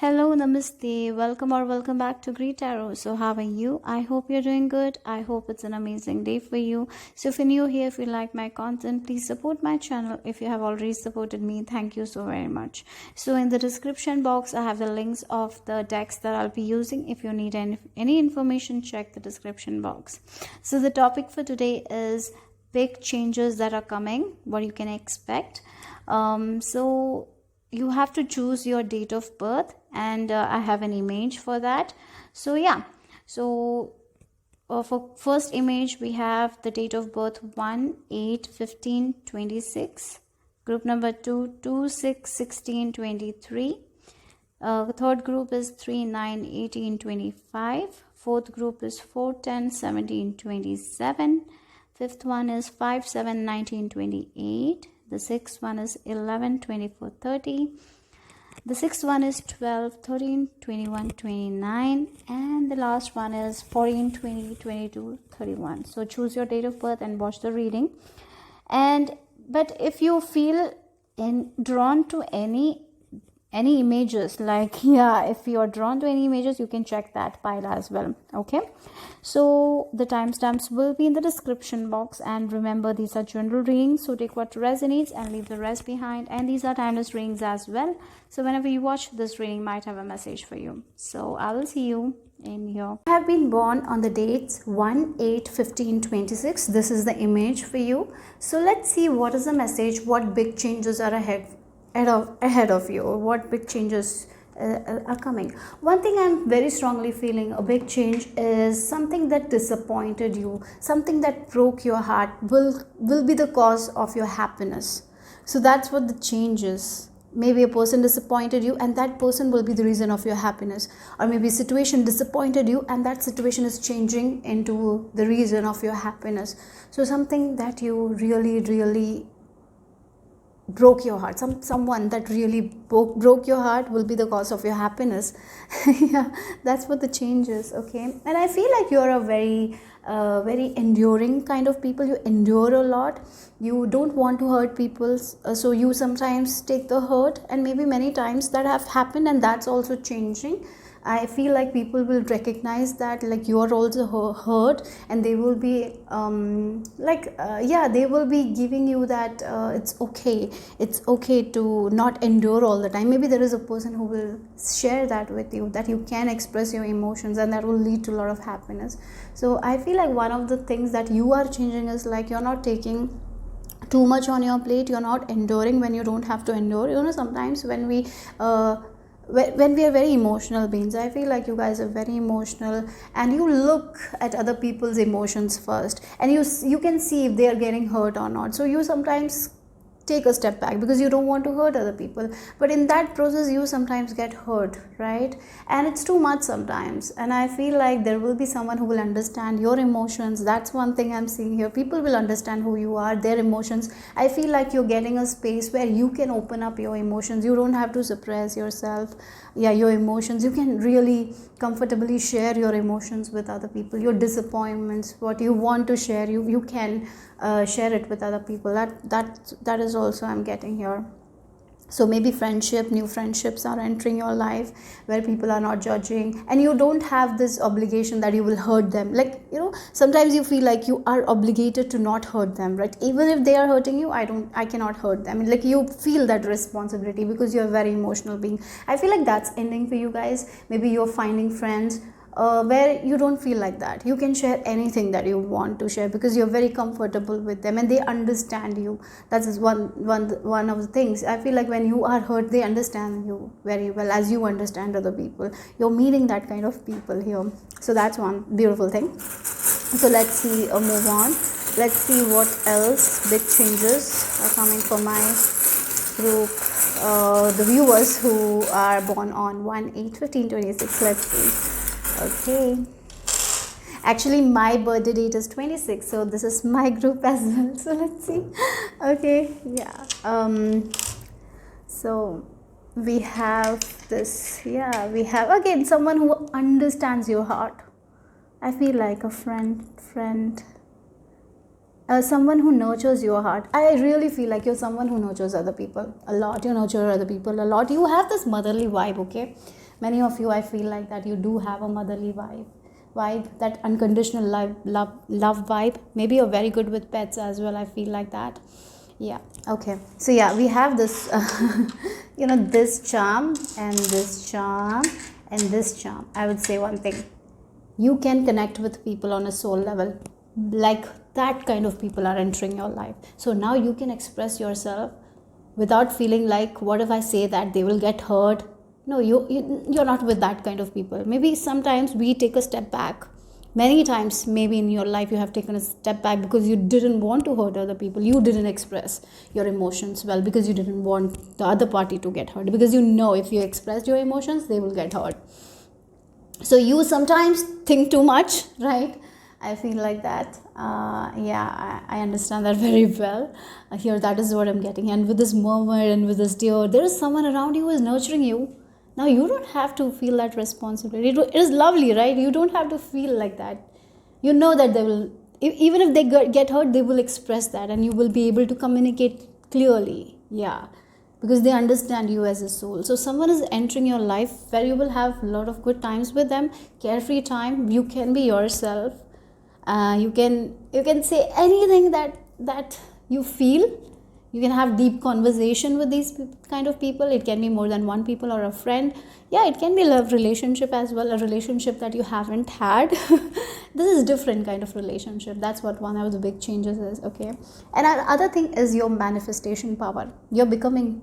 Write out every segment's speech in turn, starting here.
Hello, namaste, welcome back to greetarot. So how are you? I hope you're doing good. I hope it's an amazing day for you. So if you're new here, if you like my content, please support my channel. If you have already supported me, thank you so very much. So in the description box, I have the links of the decks that I'll be using. If you need any information, check the description box. So the topic for today is big changes that are coming, what you can expect. So you have to choose your date of birth, and I have an image for that. So yeah, so for first image we have the date of birth 1/8/15/26, group number 2/2/6/16/23, the third group is 3/9/18/25, fourth group is 4/10/17/27, fifth one is 5/7/19/28, the sixth one is 11/24/30, the sixth one is 12/13/21/29, and the last one is 14/20/22/31. So choose your date of birth and watch the reading. But if you feel drawn to any images, like if you are drawn to any images, you can check that pile as well. Okay, so the timestamps will be in the description box, and remember, these are general readings, so take what resonates and leave the rest behind. And these are timeless readings as well, so whenever you watch this reading, might have a message for you. So I will see you in here. I have been born on the dates 1/8/15/26. This is the image for you. So let's see what is the message, what big changes are ahead of you, what big changes are coming. One thing I'm very strongly feeling, a big change, is something that disappointed you, something that broke your heart will be the cause of your happiness. So that's what the change is. Maybe a person disappointed you, and that person will be the reason of your happiness. Or maybe a situation disappointed you, and that situation is changing into the reason of your happiness. So something that you really broke your heart, someone that really broke your heart will be the cause of your happiness. Yeah, that's what the change is. Okay, and I feel like you're a very enduring kind of people. You endure a lot, you don't want to hurt people, so you sometimes take the hurt, and maybe many times that have happened, and that's also changing. I feel like people will recognize that, like, you are also hurt, and they will be they will be giving you that it's okay to not endure all the time. Maybe there is a person who will share that with you, that you can express your emotions, and that will lead to a lot of happiness. So I feel like one of the things that you are changing is, like, you're not taking too much on your plate, you're not enduring when you don't have to endure. Sometimes when we are very emotional beings, I feel like you guys are very emotional, and you look at other people's emotions first, and you can see if they are getting hurt or not. So you sometimes take a step back because you don't want to hurt other people, but in that process you sometimes get hurt, right? And it's too much sometimes, and I feel like there will be someone who will understand your emotions. That's one thing I'm seeing here. People will understand who you are, their emotions. I feel like you're getting a space where you can open up your emotions. You don't have to suppress yourself, your emotions. You can really comfortably share your emotions with other people, your disappointments, what you want to share, you can share it with other people. That is also I'm getting here. So maybe new friendships are entering your life, where people are not judging, and you don't have this obligation that you will hurt them. Like, sometimes you feel like you are obligated to not hurt them, right? Even if they are hurting you, I cannot hurt them. Like, you feel that responsibility because you're a very emotional being. I feel like that's ending for you guys. Maybe you're finding friends where you don't feel like that. You can share anything that you want to share because you're very comfortable with them, and they understand you. That is one of the things. I feel like when you are hurt, they understand you very well, as you understand other people. You're meeting that kind of people here. So that's one beautiful thing. So let's see, move on. Let's see what else big changes are coming for my group, the viewers who are born on 1/8/15/26. Let's see. Okay, actually my birthday date is 26, so this is my group as well. So let's see. Okay, yeah. So we have this. Yeah, we have again someone who understands your heart. I feel like a friend, someone who nurtures your heart. I really feel like you're someone who nurtures other people a lot. You nurture other people a lot. You have this motherly vibe. Okay, Many of you, I feel like that you do have a motherly vibe, that unconditional love vibe. Maybe you're very good with pets as well, I feel like that. Yeah. Okay, so yeah, we have this this charm and this charm and this charm. I would say one thing: you can connect with people on a soul level, like that kind of people are entering your life. So now you can express yourself without feeling like, what if I say that they will get hurt? No, you're not with that kind of people. Maybe sometimes we take a step back. Many times maybe in your life you have taken a step back because you didn't want to hurt other people. You didn't express your emotions well because you didn't want the other party to get hurt, because you know if you express your emotions, they will get hurt. So you sometimes think too much, right? I feel like that. I understand that very well. Here, that is what I'm getting. And with this mermaid and with this deer, there is someone around you who is nurturing you. Now you don't have to feel that responsibility. It is lovely, right? You don't have to feel like that. You know that they will, even if they get hurt, they will express that, and you will be able to communicate clearly. Yeah, because they understand you as a soul. So someone is entering your life where you will have a lot of good times with them, carefree time. You can be yourself. You can say anything that you feel. You can have deep conversation with these kind of people. It can be more than one people or a friend. Yeah, it can be a love relationship as well, a relationship that you haven't had. This is different kind of relationship. That's what one of the big changes is. Okay, and another thing is your manifestation power. You're becoming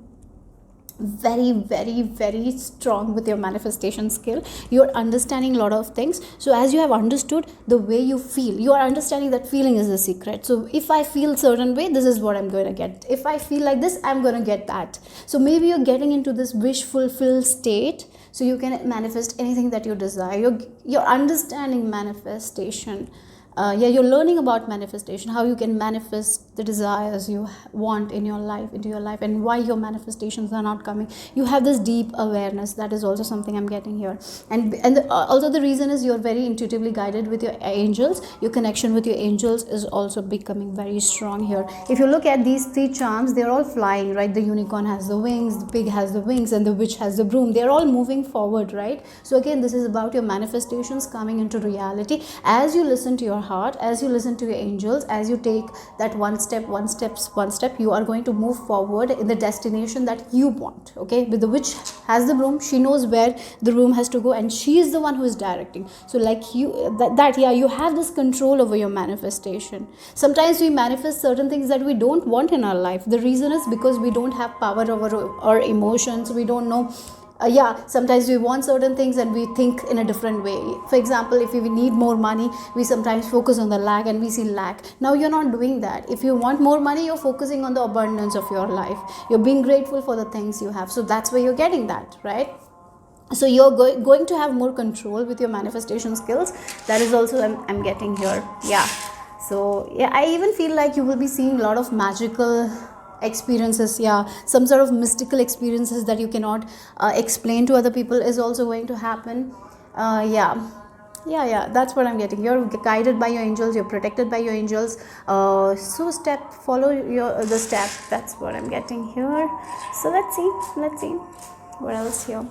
very, very, very strong with your manifestation skill. You're understanding a lot of things. So as you have understood the way you feel, you are understanding that feeling is the secret. So if I feel certain way, this is what I'm going to get. If I feel like this, I'm going to get that. So maybe you're getting into this wish fulfilled state, so you can manifest anything that you desire. You're understanding manifestation. You're learning about manifestation, how you can manifest the desires you want in your life, into your life, and why your manifestations are not coming. You have this deep awareness. That is also something I'm getting here. Also the reason is you're very intuitively guided with your angels. Your connection with your angels is also becoming very strong here. If you look at these three charms, they're all flying, right? The unicorn has the wings, the pig has the wings, and the witch has the broom. They're all moving forward, right? So again, this is about your manifestations coming into reality. As you listen to your heart, as you listen to your angels, as you take that one step, you are going to move forward in the destination that you want. Okay, with the witch has the broom, she knows where the broom has to go, and she is the one who is directing. So like you have this control over your manifestation. Sometimes we manifest certain things that we don't want in our life. The reason is because we don't have power over our emotions. We don't know. Sometimes we want certain things and we think in a different way. For example, if we need more money, we sometimes focus on the lack and we see lack. Now you're not doing that. If you want more money, you're focusing on the abundance of your life. You're being grateful for the things you have. So that's where you're getting that, right? So you're going to have more control with your manifestation skills. That is also I'm getting here. Yeah. So yeah, I even feel like you will be seeing a lot of magical experiences. Yeah, some sort of mystical experiences that you cannot explain to other people is also going to happen. That's what I'm getting. You're guided by your angels, you're protected by your angels. So follow the step. That's what I'm getting here. So let's see what else here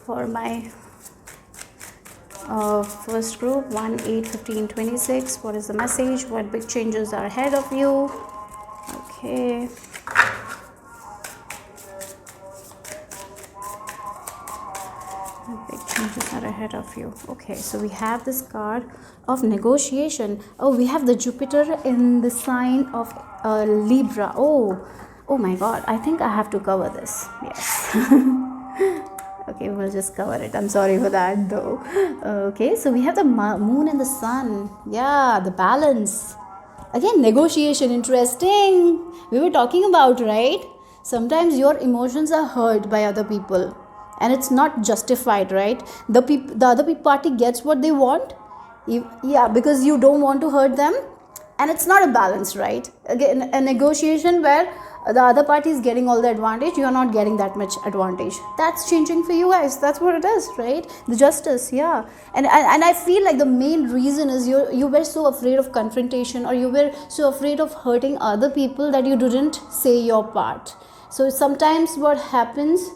for my first group, 1, 8, 15, 26. What is the message? What big changes are ahead of you? Okay. Big changes are ahead of you. Okay, so we have this card of negotiation. Oh, we have the Jupiter in the sign of Libra. Oh my God, I think I have to cover this. Yes. Okay, we'll just cover it. I'm sorry for that though. Okay, so we have the moon and the sun. Yeah, the balance. Again, negotiation, interesting. We were talking about, right? Sometimes your emotions are hurt by other people and it's not justified, right? The other party gets what they want. Because you don't want to hurt them, and it's not a balance, right? Again, a negotiation where the other party is getting all the advantage, you are not getting that much advantage. That's changing for you guys. That's what it is, right? The justice. Yeah. And I feel like the main reason is you were so afraid of confrontation, or you were so afraid of hurting other people that you didn't say your part. So sometimes what happens,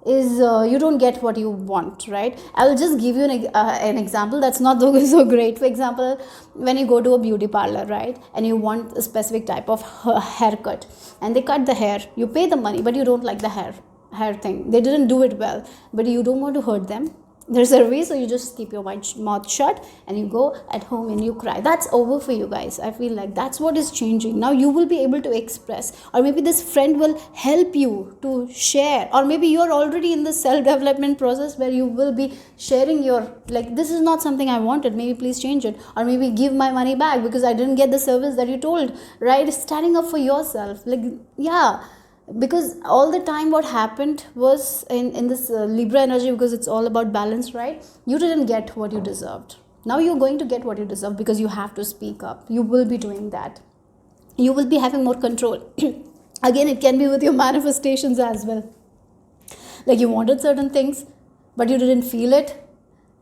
is you don't get what you want, right? I'll just give you an example that's not so great. For example, when you go to a beauty parlor, right, and you want a specific type of haircut, and they cut the hair, you pay the money, but you don't like the hair thing, they didn't do it well, but you don't want to hurt them. There's a way, so you just keep your mouth shut and you go at home and you cry. That's over for you guys. I feel like that's what is changing. Now you will be able to express, or maybe this friend will help you to share, or maybe you're already in the self-development process where you will be sharing your, like, this is not something I wanted, maybe please change it, or maybe give my money back because I didn't get the service that you told, right? Standing up for yourself, like, yeah. Because all the time what happened was in this Libra energy, because it's all about balance, right? You didn't get what you deserved. Now you're going to get what you deserve, because you have to speak up. You will be doing that. You will be having more control. Again, it can be with your manifestations as well. Like, you wanted certain things, but you didn't feel it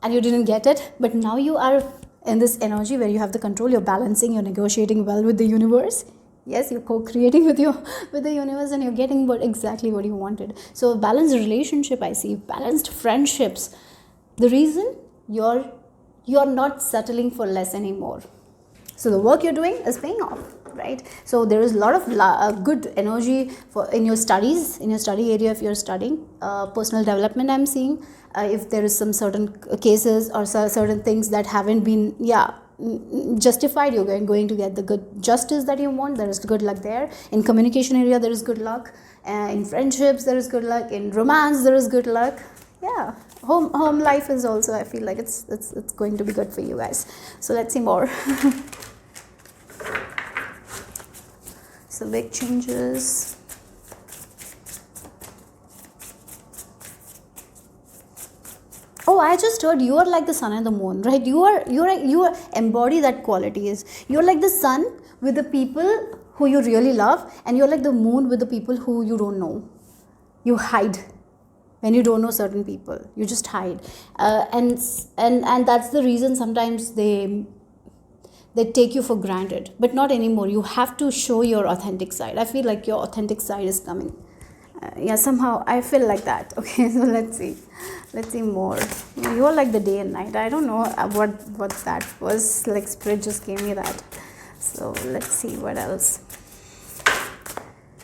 and you didn't get it, but now you are in this energy where you have the control, you're balancing, you're negotiating well with the universe. Yes, you're co-creating with the universe, and you're getting exactly what you wanted. So balanced relationship, I see, balanced friendships. The reason you're not settling for less anymore. So the work you're doing is paying off, right? So there is a lot of good energy in your studies, in your study area. If you're studying personal development, I'm seeing if there is some certain cases or certain things that haven't been justified, you're going to get the good justice that you want. There is good luck there. In communication area, there is good luck. In friendships, there is good luck. In romance, there is good luck. Yeah, home life is also, I feel like it's going to be good for you guys. So let's see more. So big changes. Oh, I just heard you are like the sun and the moon, right? You are embody that qualities. You're like the sun with the people who you really love, and you're like the moon with the people who you don't know. You hide when you don't know certain people. You just hide, and that's the reason sometimes they take you for granted, but not anymore. You have to show your authentic side. I feel like your authentic side is coming. Somehow I feel like that. Okay, so let's see more. You are like the day and night. I don't know what that was, like spirit just gave me that. So let's see what else.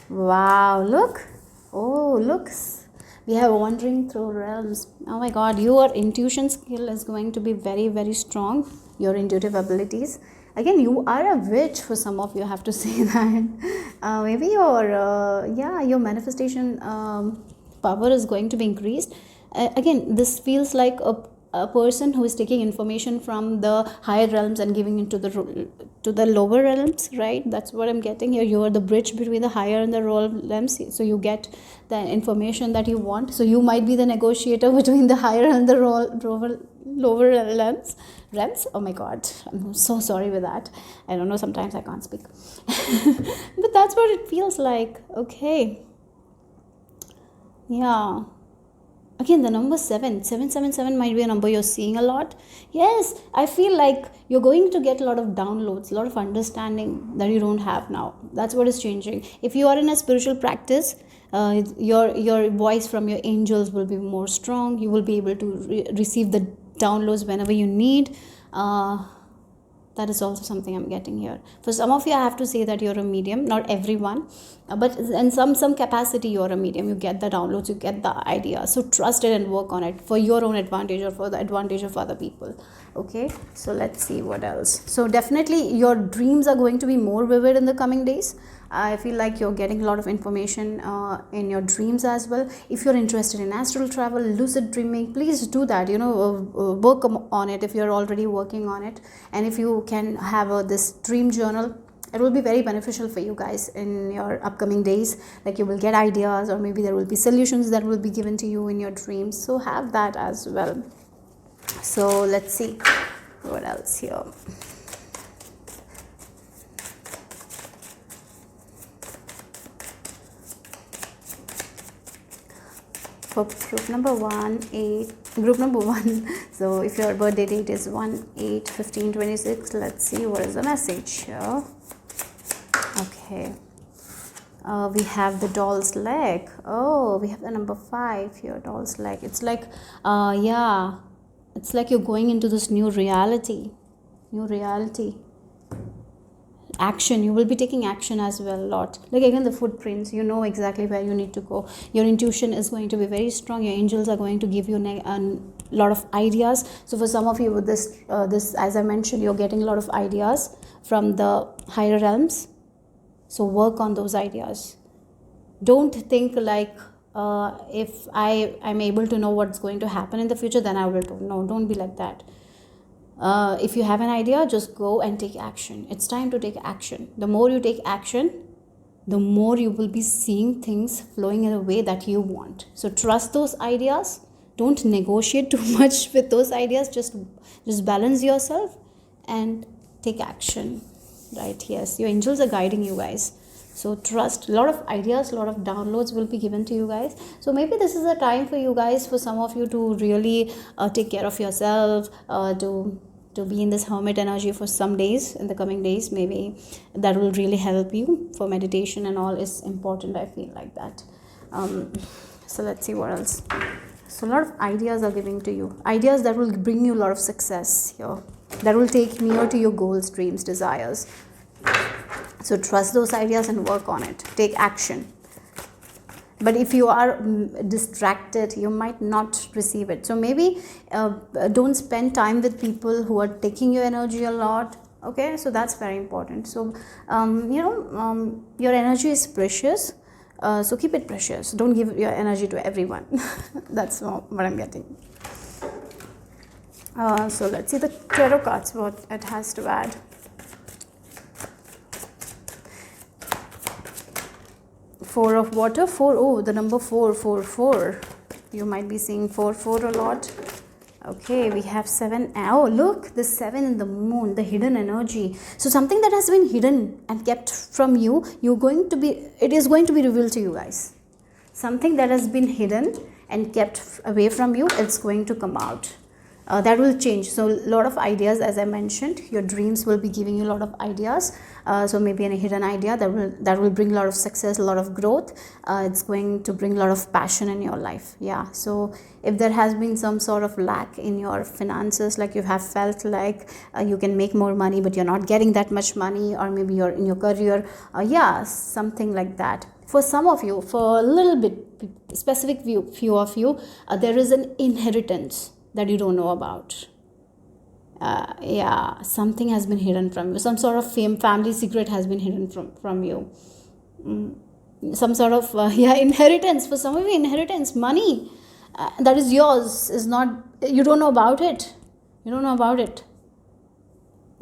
Wow, look. Oh, looks. We have wandering through realms. Oh my god, your intuition skill is going to be very, very strong. Your intuitive abilities. Again, you are a witch for some of you, I have to say that. Maybe your manifestation power is going to be increased. Again, this feels like a person who is taking information from the higher realms and giving it to the lower realms, right? That's what I'm getting here. You are the bridge between the higher and the lower realms, so you get the information that you want. So you might be the negotiator between the higher and the lower realms. Oh my god, I'm so sorry with that. I don't know, sometimes I can't speak. But that's what it feels like. Okay, yeah. Again, the number 777 might be a number you're seeing a lot. Yes, I feel like you're going to get a lot of downloads, a lot of understanding that you don't have now. That's what is changing. If you are in a spiritual practice, your voice from your angels will be more strong. You will be able to receive the downloads whenever you need. That is also something I'm getting here. For some of you, I have to say that you're a medium. Not everyone, but in some capacity, you're a medium. You get the downloads, you get the idea. So trust it and work on it for your own advantage or for the advantage of other people. Okay, so let's see what else. So definitely your dreams are going to be more vivid in the coming days. I feel like you're getting a lot of information in your dreams as well. If you're interested in astral travel, lucid dreaming, please do that. Work on it if you're already working on it. And if you can have this dream journal, it will be very beneficial for you guys in your upcoming days. Like, you will get ideas, or maybe there will be solutions that will be given to you in your dreams. So have that as well. So let's see what else here. For group number 1, so if your birthday date is 1/8/15/26, let's see what is the message here. Okay, We have the doll's leg. Oh, we have the number 5 here, doll's leg. It's like, yeah, it's like you're going into this new reality. Action, you will be taking action as well a lot. Like again, the footprints, you know exactly where you need to go. Your intuition is going to be very strong. Your angels are going to give you a lot of ideas. So for some of you with this, as I mentioned, you're getting a lot of ideas from the higher realms. So work on those ideas. Don't think like, if I'm able to know what's going to happen in the future, then I will do. No, don't be like that. If you have an idea, just go and take action. It's time to take action. The more you take action, the more you will be seeing things flowing in a way that you want. So trust those ideas. Don't negotiate too much with those ideas. Just balance yourself and take action. Right? Yes, your angels are guiding you guys. So trust. A lot of ideas, a lot of downloads will be given to you guys. So maybe this is a time for you guys, for some of you to really take care of yourself, to be in this hermit energy for some days, in the coming days. Maybe that will really help you. For meditation and all is important, I feel like that. So let's see what else. So a lot of ideas are giving to you. Ideas that will bring you a lot of success here. That will take near to your goals, dreams, desires. So trust those ideas and work on it. Take action. But if you are distracted, you might not receive it. So maybe don't spend time with people who are taking your energy a lot. Okay, so that's very important. So your energy is precious. So keep it precious. Don't give your energy to everyone. That's what I'm getting. So let's see the tarot cards, what it has to add. Four of water, 4. Oh, the number 4. You might be seeing 4 a lot. Okay, we have 7. Oh, look, the 7 in the moon, the hidden energy. So something that has been hidden and kept from you, it is going to be revealed to you guys. Something that has been hidden and kept away from you, it's going to come out. That will change. So a lot of ideas, as I mentioned, your dreams will be giving you a lot of ideas. So maybe a hidden idea that will bring a lot of success, a lot of growth. It's going to bring a lot of passion in your life. Yeah. So if there has been some sort of lack in your finances, like you have felt like you can make more money but you're not getting that much money, or maybe you're in your career, something like that. For some of you, for a little bit specific few of you, there is an inheritance that you don't know about. Something has been hidden from you. Some sort of family secret has been hidden from you. Some sort of inheritance. For some of you, inheritance, money that is yours is not, you don't know about it.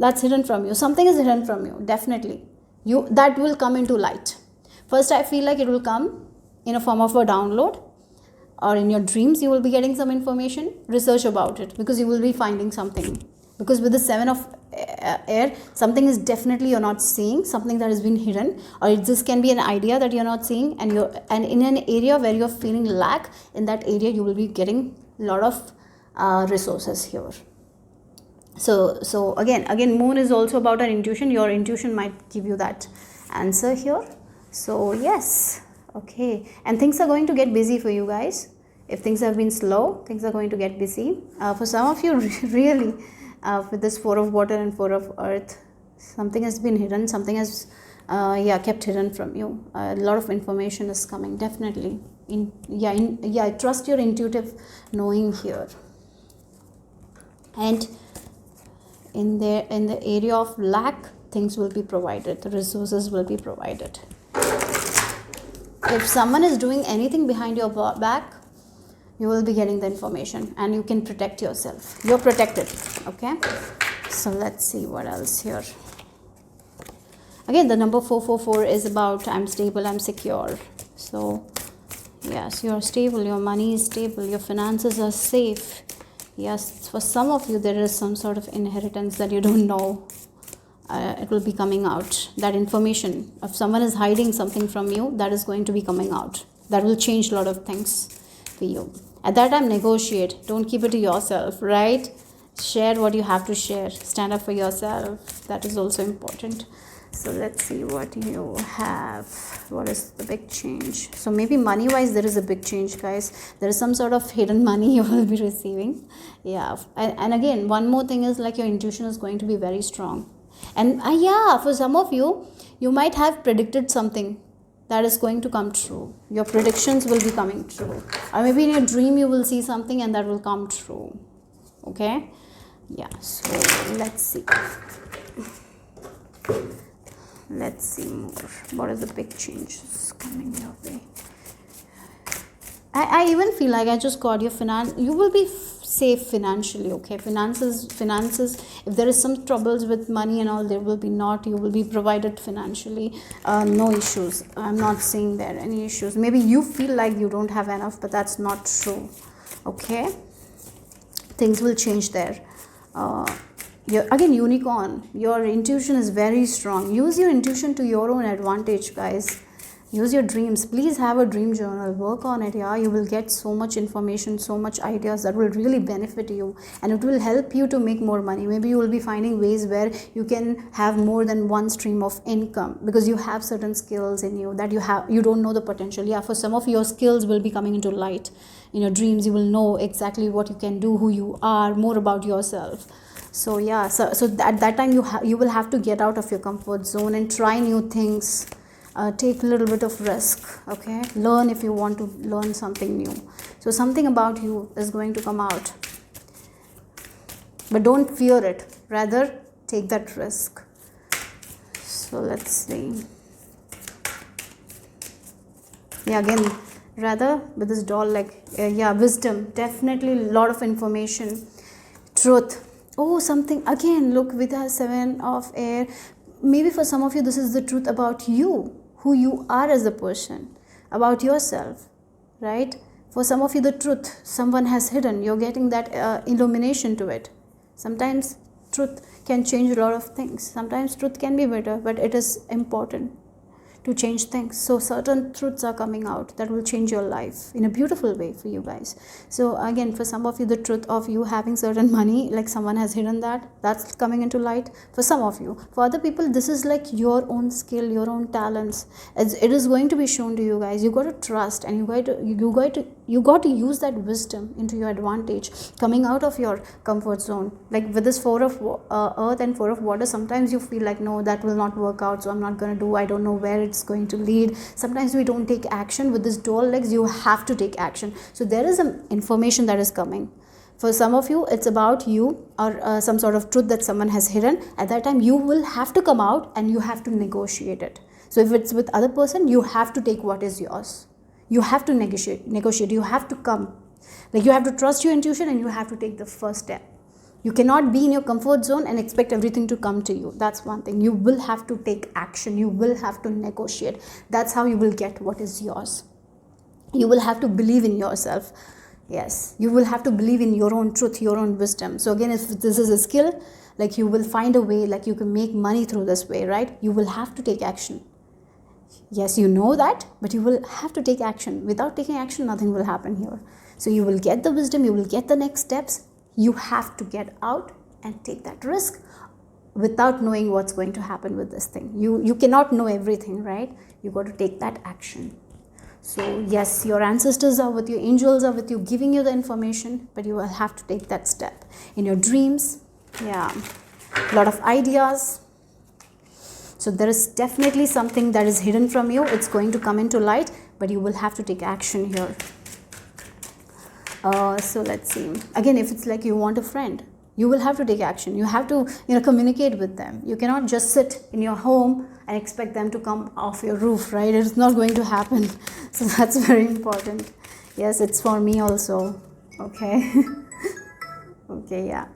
That's hidden from you. Something is hidden from you, definitely. That will come into light. First, I feel like it will come in a form of a download, or in your dreams you will be getting some information. Research about it, because you will be finding something. Because with the 7 of air, something is definitely you're not seeing, something that has been hidden, or this can be an idea that you're not seeing, and in an area where you're feeling lack, in that area you will be getting a lot of resources here. So again, moon is also about our intuition. Your intuition might give you that answer here. So yes. Okay, and things are going to get busy for you guys. If things have been slow, things are going to get busy. For some of you, really, with this 4 of water and 4 of earth, something has been hidden, something has kept hidden from you. A lot of information is coming, definitely. Trust your intuitive knowing here. And in the area of lack, things will be provided, the resources will be provided. If someone is doing anything behind your back, you will be getting the information, and you can protect yourself. You're protected. Okay, so let's see what else here. Again, the number 444 is about I'm stable, I'm secure. So yes, you're stable, your money is stable, your finances are safe. Yes, for some of you there is some sort of inheritance that you don't know. It will be coming out. That information, if someone is hiding something from you, that is going to be coming out. That will change a lot of things for you. At that time, negotiate. Don't keep it to yourself, right? Share what you have to share. Stand up for yourself. That is also important. So let's see what you have. What is the big change? So maybe money wise there is a big change, guys. There is some sort of hidden money you will be receiving. Yeah, and again, one more thing is like your intuition is going to be very strong. And yeah, for some of you, you might have predicted something that is going to come true. Your predictions will be coming true. Or maybe in your dream you will see something and that will come true. Okay? Yeah, so let's see. Let's see more. What are the big changes coming your way? I even feel like I just got your finance. You will be safe financially, okay? Finances. If there is some troubles with money and all, there will be not. You will be provided financially. No issues. I'm not saying there are any issues. Maybe you feel like you don't have enough, but that's not true, okay? Things will change there. Again, unicorn. Your intuition is very strong. Use your intuition to your own advantage, guys. Use your dreams. Please have a dream journal. Work on it. Yeah, you will get so much information, so much ideas that will really benefit you, and it will help you to make more money. Maybe you will be finding ways where you can have more than one stream of income because you have certain skills in you that you don't know the potential. Yeah, for some of your skills will be coming into light. In your dreams, you will know exactly what you can do, who you are, more about yourself. So yeah, so at that time you will have to get out of your comfort zone and try new things. Take a little bit of risk, okay? Learn if you want to learn something new. So something about you is going to come out, but don't fear it, rather take that risk. So let's see. Yeah, again, rather with this doll, like yeah, wisdom, definitely a lot of information, truth. Oh, something again, look, with a 7 of air. Maybe for some of you this is the truth about you, who you are as a person, about yourself, right? For some of you the truth someone has hidden, you're getting that illumination to it. Sometimes truth can change a lot of things. Sometimes truth can be better, but it is important to change things. So certain truths are coming out that will change your life in a beautiful way for you guys. So again, for some of you, the truth of you having certain money, like someone has hidden that's coming into light for some of you. For other people, this is like your own skill, your own talents. It is going to be shown to you guys. You got to trust, and you got to use that wisdom into your advantage, coming out of your comfort zone. Like with this 4 of earth and 4 of water, sometimes you feel like, no, that will not work out, so I'm not going to do. I don't know where it's going to lead. Sometimes we don't take action. With this dual legs, you have to take action. So there is some information that is coming. For some of you, it's about you or some sort of truth that someone has hidden. At that time, you will have to come out and you have to negotiate it. So if it's with other person, you have to take what is yours. You have to negotiate. You have to come. Like you have to trust your intuition and you have to take the first step. You cannot be in your comfort zone and expect everything to come to you. That's one thing. You will have to take action. You will have to negotiate. That's how you will get what is yours. You will have to believe in yourself. Yes, you will have to believe in your own truth, your own wisdom. So again, if this is a skill, like you will find a way, like you can make money through this way, right? You will have to take action. Yes, you know that, but you will have to take action. Without taking action, nothing will happen here. So you will get the wisdom, you will get the next steps. You have to get out and take that risk without knowing what's going to happen with this thing. You cannot know everything, right? You got to take that action. So yes, your ancestors are with you, angels are with you, giving you the information, but you will have to take that step. In your dreams, yeah, a lot of ideas. So there is definitely something that is hidden from you. It's going to come into light, but you will have to take action here. So let's see. Again, if it's like you want a friend, you will have to take action. You have to, communicate with them. You cannot just sit in your home and expect them to come off your roof, right? It's not going to happen. So that's very important. Yes, it's for me also. Okay. Okay, yeah.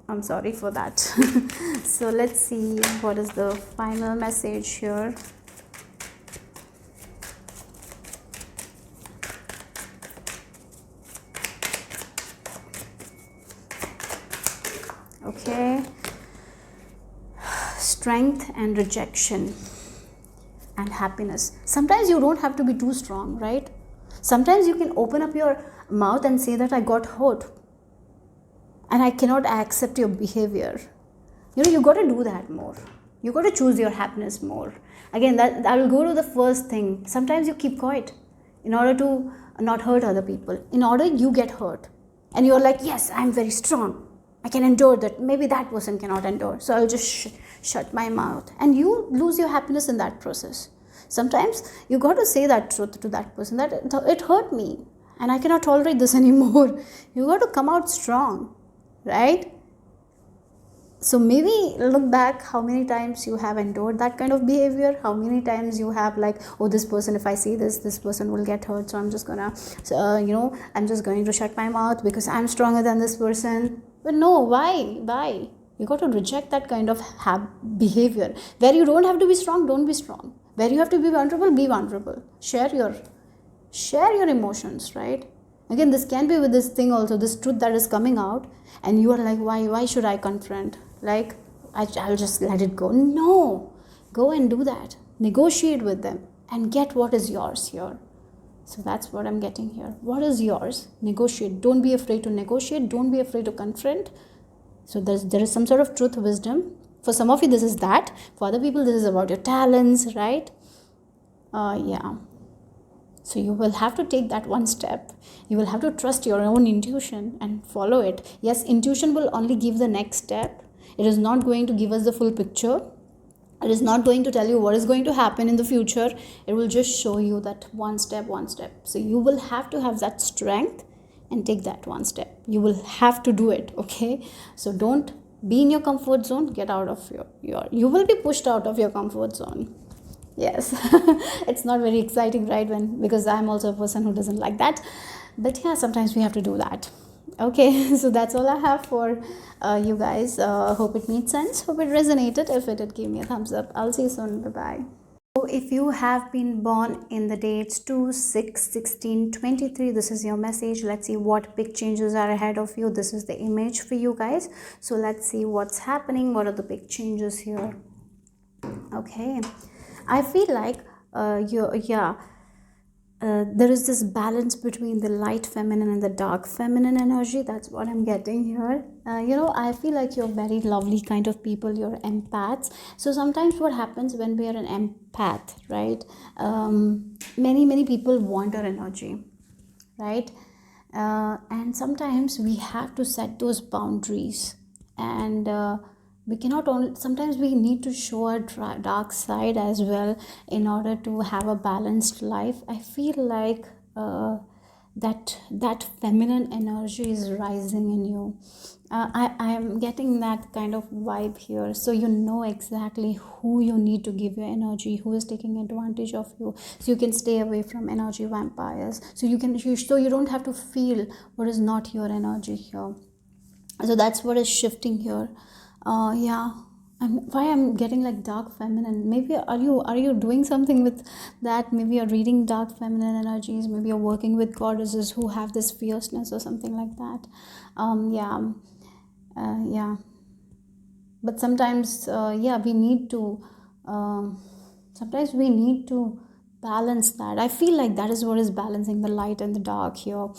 I'm sorry for that. So let's see what is the final message here. Okay, strength and rejection and happiness. Sometimes you don't have to be too strong, right? Sometimes you can open up your mouth and say that I got hurt and I cannot accept your behavior. You got to do that more. You got to choose your happiness more. Again, that will go to the first thing. Sometimes you keep quiet in order to not hurt other people. In order you get hurt, and you're like, yes, I'm very strong, I can endure that. Maybe that person cannot endure, so I'll just shut my mouth, and you lose your happiness in that process. Sometimes you got to say that truth to that person, that it hurt me and I cannot tolerate this anymore. You got to come out strong, right? So maybe look back how many times you have endured that kind of behavior, how many times you have like, oh, this person, if I see this person will get hurt, so I'm just gonna I'm just going to shut my mouth because I'm stronger than this person. But no, why you got to reject that kind of behavior. Where you don't have to be strong, don't be strong. Where you have to be vulnerable. Share your emotions, right? Again, this can be with this thing also, this truth that is coming out, and you are like, why should I confront? Like, I'll just let it go. No, go and do that. Negotiate with them and get what is yours here. So that's what I'm getting here. What is yours? Negotiate. Don't be afraid to negotiate. Don't be afraid to confront. So there is some sort of truth, wisdom. For some of you, this is that. For other people, this is about your talents, right? Yeah. So you will have to take that one step. You will have to trust your own intuition and follow it. Yes, intuition will only give the next step. It is not going to give us the full picture. It is not going to tell you what is going to happen in the future. It will just show you that one step. So you will have to have that strength and take that one step. You will have to do it, okay? So don't be in your comfort zone. Get out of you will be pushed out of your comfort zone. Yes. It's not very exciting, right? Because I'm also a person who doesn't like that. But yeah, sometimes we have to do that. Okay, so that's all I have for you guys. Hope it made sense. Hope it resonated. If it did, give me a thumbs up. I'll see you soon. Bye-bye. So if you have been born in the dates 2, 6, 16, 23, this is your message. Let's see what big changes are ahead of you. This is the image for you guys. So let's see what's happening. What are the big changes here? Okay. I feel like there is this balance between the light feminine and the dark feminine energy. That's what I'm getting here. I feel like you're very lovely kind of people. You're empaths. So sometimes what happens when we are an empath, right? Many people want our energy, right? And sometimes we have to set those boundaries, and we cannot only, sometimes we need to show our dark side as well in order to have a balanced life. I feel like that feminine energy is rising in you. I am getting that kind of vibe here. So you know exactly who you need to give your energy, who is taking advantage of you, so you can stay away from energy vampires. So you don't have to feel what is not your energy here. So that's what is shifting here. Yeah. Why I'm getting like dark feminine. Maybe are you doing something with that? Maybe you're reading dark feminine energies. Maybe you're working with goddesses who have this fierceness or something like that. Yeah. But sometimes we need to sometimes we need to balance that. I feel like that is what is balancing the light and the dark here.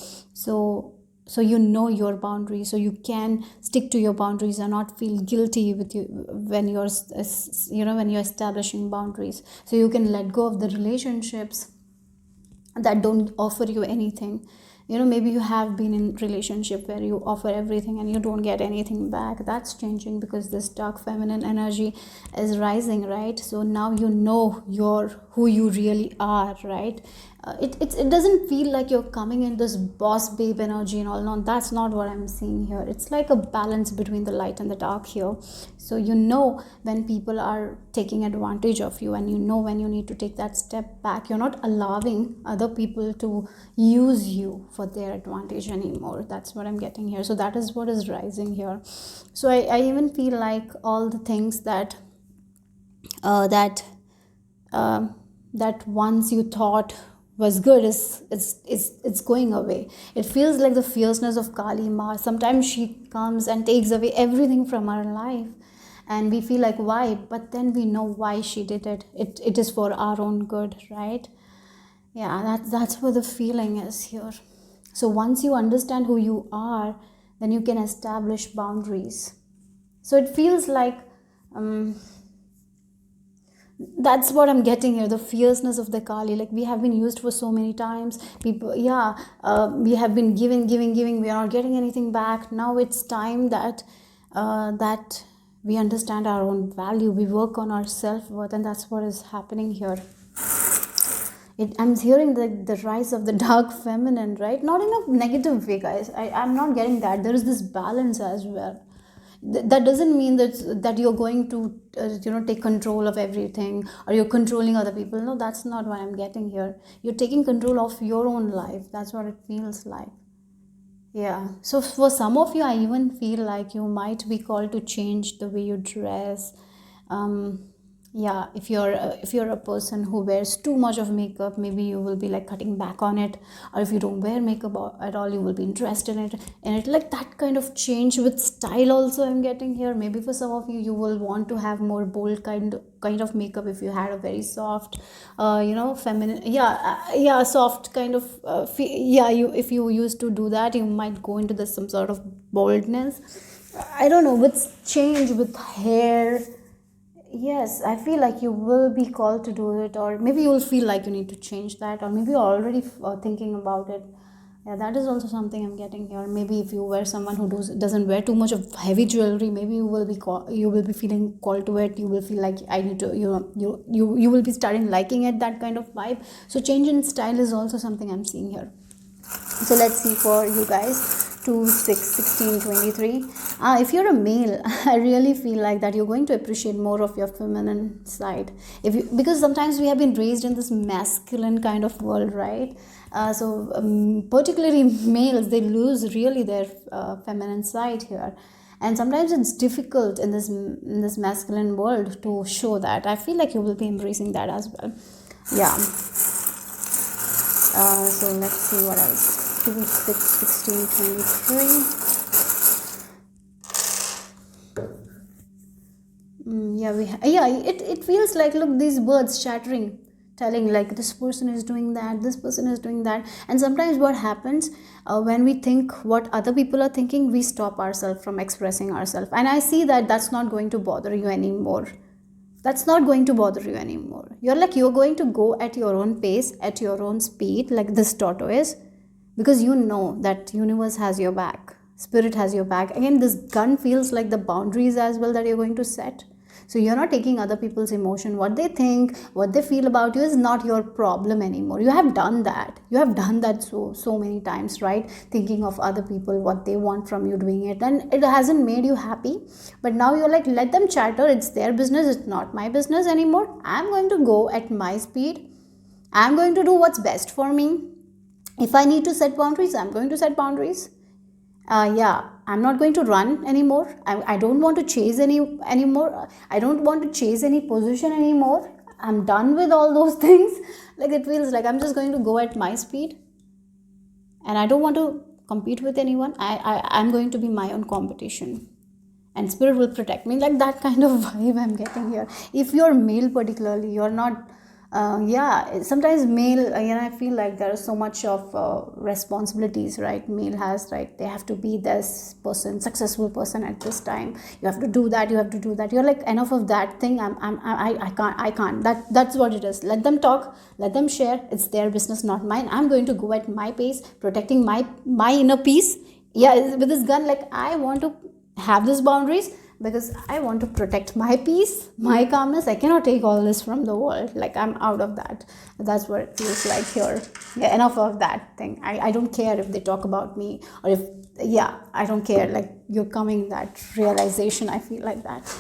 So you know your boundaries, so you can stick to your boundaries and not feel guilty with you when you're establishing boundaries. So you can let go of the relationships that don't offer you anything. Maybe you have been in relationship where you offer everything and you don't get anything back. That's changing because this dark feminine energy is rising, right? So now you know who you really are, right? It doesn't feel like you're coming in this boss babe energy and all. No, that's not what I'm seeing here. It's like a balance between the light and the dark here. So you know when people are taking advantage of you, and you know when you need to take that step back. You're not allowing other people to use you for their advantage anymore. That's what I'm getting here. So that is what is rising here. So I even feel like all the things that once you thought was good it's going away. It feels like the fierceness of Kali Ma. Sometimes she comes and takes away everything from our life, and we feel like why, but then we know why she did it. It is for our own good, right? Yeah, that's what the feeling is here. So once you understand who you are, then you can establish boundaries. So it feels like, that's what I'm getting here, the fierceness of the Kali. Like, we have been used for so many times, people, yeah, we have been giving, we are not getting anything back. Now it's time that that we understand our own value, we work on our self-worth, and that's what is happening here. I'm hearing the rise of the dark feminine, right? Not in a negative way, guys. I'm not getting that. There is this balance as well. That doesn't mean that you're going to take control of everything, or you're controlling other people. No, that's not what I'm getting here. You're taking control of your own life. That's what it feels like. Yeah. So for some of you, I even feel like you might be called to change the way you dress. Yeah, if you're a person who wears too much of makeup, maybe you will be like cutting back on it. Or if you don't wear makeup at all, you will be interested in it, like that kind of change with style also I'm getting here. Maybe for some of you, you will want to have more bold kind of makeup. If you had a very soft feminine, yeah, soft kind of yeah, you, if you used to do that, you might go into this some sort of boldness. I don't know, with change, with hair. Yes, I feel like you will be called to do it, or maybe you will feel like you need to change that, or maybe you're already thinking about it. Yeah, that is also something I'm getting here. Maybe if you were someone who doesn't wear too much of heavy jewelry, maybe you will be feeling called to it. You will feel like I need to, you will be starting liking it, that kind of vibe. So change in style is also something I'm seeing here. So let's see for you guys. 2, 6, 16, 23. If you're a male, I really feel like that you're going to appreciate more of your feminine side. Because sometimes we have been raised in this masculine kind of world, right? Particularly males, they lose really their feminine side here. And sometimes it's difficult in this masculine world to show that. I feel like you will be embracing that as well. Yeah. So let's see what else. 2, 6, 16, 23. It feels like, look, these birds chattering, telling like this person is doing that, this person is doing that. And sometimes what happens, when we think what other people are thinking, we stop ourselves from expressing ourselves. And I see that that's not going to bother you anymore. That's not going to bother you anymore. You're going to go at your own pace, at your own speed, like this tortoise, because you know that universe has your back, spirit has your back. Again, this gun feels like the boundaries as well that you're going to set. So you're not taking other people's emotion, what they think, what they feel about you is not your problem anymore. You have done that so many times, right? Thinking of other people, what they want from you, doing it, and it hasn't made you happy. But now you're like, let them chatter, it's their business, it's not my business anymore. I'm going to go at my speed. I'm going to do what's best for me. If I need to set boundaries, I'm going to set boundaries. Yeah, I'm not going to run anymore. I don't want to chase anymore. I don't want to chase any position anymore. I'm done with all those things. Like, it feels like I'm just going to go at my speed, and I don't want to compete with anyone. I'm going to be my own competition, and spirit will protect me, like that kind of vibe I'm getting here. If you're male particularly, you're not sometimes male, I feel like there is so much of responsibilities, right? Male has, right, they have to be this person, successful person at this time. You have to do that, you have to do that. You're like, enough of that thing. I can't. That's what it is. Let them talk, let them share. It's their business, not mine. I'm going to go at my pace, protecting my inner peace. Yeah, with this gun, like, I want to have these boundaries because I want to protect my peace, my calmness. I cannot take all this from the world. Like, I'm out of that. That's what it feels like here. Yeah, enough of that thing. I don't care if they talk about me, or if, yeah, I don't care. Like, you're coming that realization. I feel like that.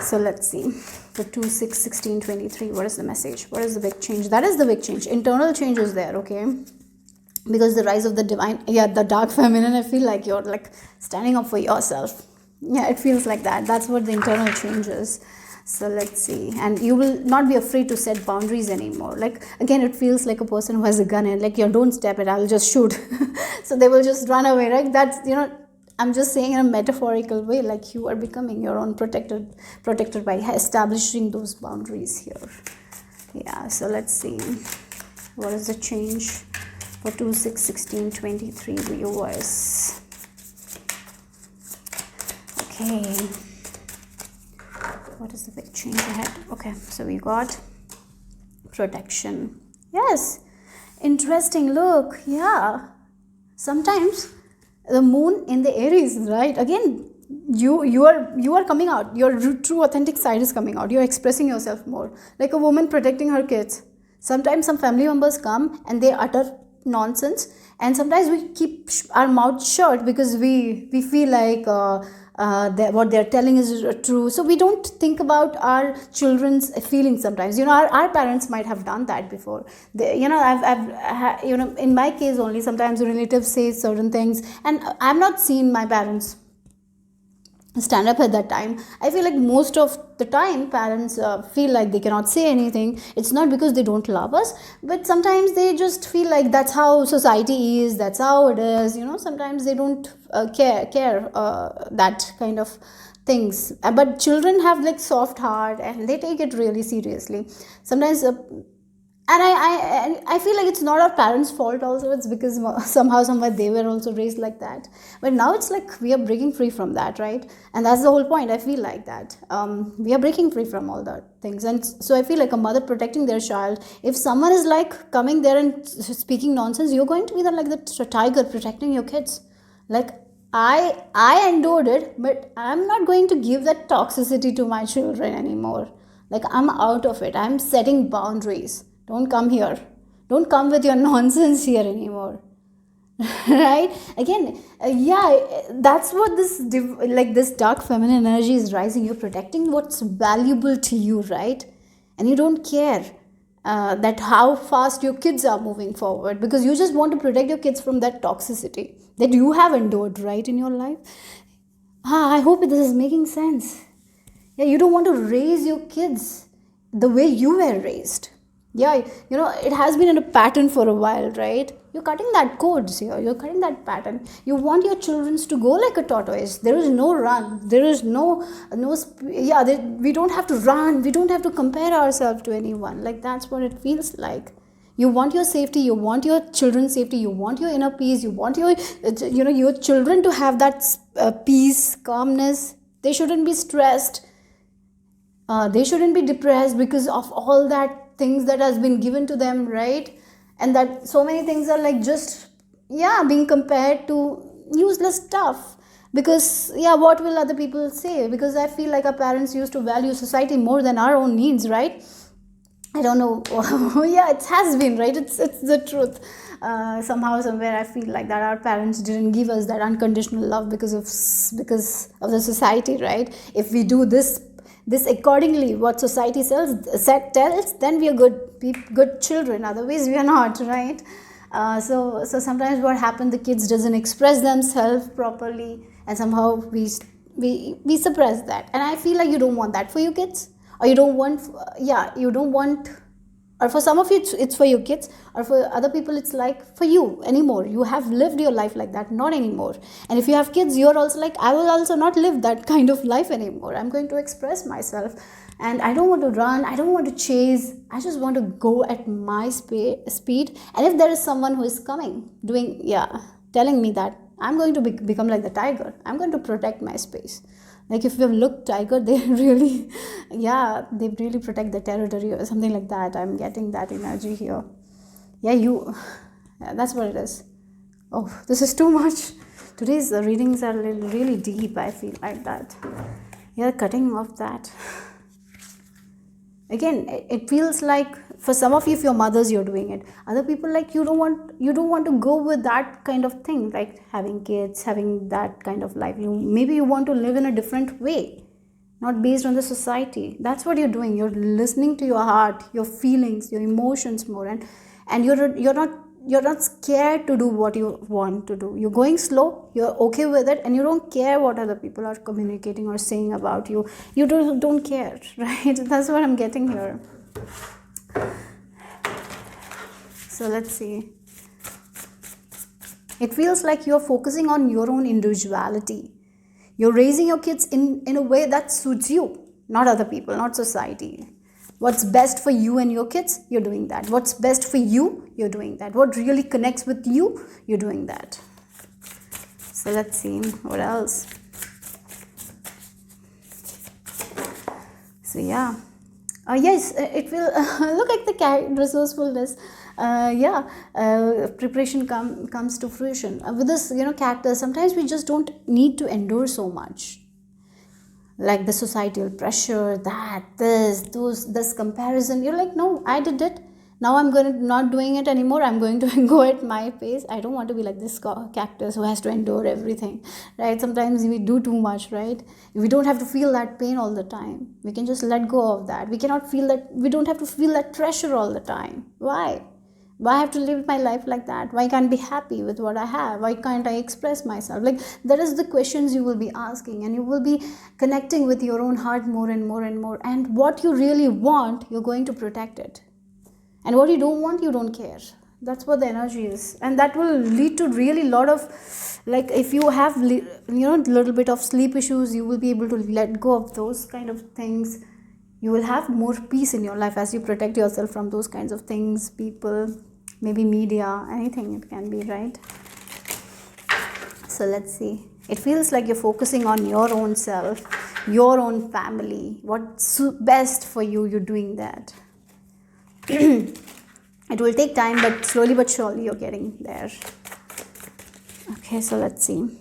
So let's see. For 2, 6, 16, 23, what is the message? What is the big change? That is the big change. Internal change is there, okay? Because the rise of the divine, the dark feminine, I feel like you're like standing up for yourself. Yeah, it feels like that. That's what the internal change is. So let's see. And you will not be afraid to set boundaries anymore. Like, again, it feels like a person who has a gun and like, you don't step it, I'll just shoot. So they will just run away, right? That's, I'm just saying in a metaphorical way, like, you are becoming your own protected by establishing those boundaries here. Yeah, so let's see. What is the change for 2, 6, 16, 23 viewers? Okay. what is the big change ahead? Okay, so we got protection. Yes, interesting. Look, yeah. Sometimes the moon in the Aries, right? Again, you are coming out. Your true authentic side is coming out. You're expressing yourself more, like a woman protecting her kids. Sometimes some family members come and they utter nonsense, and sometimes we keep our mouth shut because we feel like what they're telling is true. So we don't think about our children's feelings. Sometimes, our parents might have done that before. In my case only, sometimes relatives say certain things, and I've not seen my parents stand up at that time. I feel like most of the time parents feel like they cannot say anything. It's not because they don't love us, but sometimes they just feel like that's how society is, that's how it is. Sometimes they don't care that kind of things. But children have like soft heart and they take it really seriously. Sometimes and I feel like it's not our parents' fault also. It's because somehow somewhere they were also raised like that. But now it's like we are breaking free from that, right? And that's the whole point. I feel like that we are breaking free from all that things. And so I feel like a mother protecting their child. If someone is like coming there and speaking nonsense, you're going to be like the tiger protecting your kids. Like I endured it, but I'm not going to give that toxicity to my children anymore. Like, I'm out of it. I'm setting boundaries. Don't come here. Don't come with your nonsense here anymore. Right? Again, that's what this dark feminine energy is rising. You're protecting what's valuable to you, right? And you don't care that how fast your kids are moving forward, because you just want to protect your kids from that toxicity that you have endured, right, in your life. I hope this is making sense. Yeah, you don't want to raise your kids the way you were raised. Yeah, it has been in a pattern for a while, right? You're cutting that codes here. You're cutting that pattern. You want your children to go like a tortoise. There is no run. There is we don't have to run. We don't have to compare ourselves to anyone. Like, that's what it feels like. You want your safety. You want your children's safety. You want your inner peace. You want your children to have that peace, calmness. They shouldn't be stressed. They shouldn't be depressed because of all that things that has been given to them, right? And that so many things are like just being compared to useless stuff. Because what will other people say? Because I feel like our parents used to value society more than our own needs, right? I don't know. It has been, right? It's the truth. Somehow, somewhere, I feel like that our parents didn't give us that unconditional love because of the society, right? If we do this accordingly, what society tells, then we are good children. Otherwise, we are not, right? So sometimes what happens, the kids doesn't express themselves properly, and somehow we suppress that. And I feel like you don't want that for your kids, or you don't want, or for some of you it's for your kids, or for other people it's like for you anymore. You have lived your life like that, not anymore. And if you have kids, you're also like, I will also not live that kind of life anymore. I'm going to express myself, and I don't want to run, I don't want to chase. I just want to go at my speed. And if there is someone who is coming telling me that, I'm going to become like the tiger. I'm going to protect my space. Like, if you've looked tiger, they really protect the territory or something like that. I'm getting that energy here. That's what it is. Oh, this is too much. Today's readings are really deep. I feel like that. Cutting off that. Again, it feels like for some of you, if your mothers, you're doing it. Other people, like, you don't want to go with that kind of thing, like having kids, having that kind of life. Maybe you want to live in a different way, not based on the society. That's what you're doing. You're listening to your heart, your feelings, your emotions more, and you're not scared to do what you want to do. You're going slow, you're okay with it, and you don't care what other people are communicating or saying about you. You don't care, right? That's what I'm getting here. So let's see. It feels like you're focusing on your own individuality. You're raising your kids in a way that suits you, not other people, not society. What's best for you and your kids, you're doing that. What's best for you, you're doing that. What really connects with you, you're doing that. So let's see what else. So yeah, yes, it will look like the resourcefulness. Yeah, preparation comes to fruition with this. Character. Sometimes we just don't need to endure so much, like the societal pressure, that this comparison. You're like, no, I did it. Now I'm going to not doing it anymore. I'm going to go at my pace. I don't want to be like this cactus who has to endure everything, right? Sometimes we do too much, right? We don't have to feel that pain all the time. We can just let go of that. We cannot feel that. We don't have to feel that pressure all the time. Why I have to live my life like that? Why can't I be happy with what I have? Why can't I express myself? Like, that is the questions you will be asking, and you will be connecting with your own heart more and more and more. And what you really want, you're going to protect it, and what you don't want, you don't care. That's what the energy is, and that will lead to really lot of, like, if you have little bit of sleep issues, you will be able to let go of those kind of things. You will have more peace in your life as you protect yourself from those kinds of things, people, maybe media, anything it can be, right? So let's see. It feels like you're focusing on your own self, your own family, what's best for you. You're doing that. It will take time, but slowly but surely you're getting there. Okay, so let's see.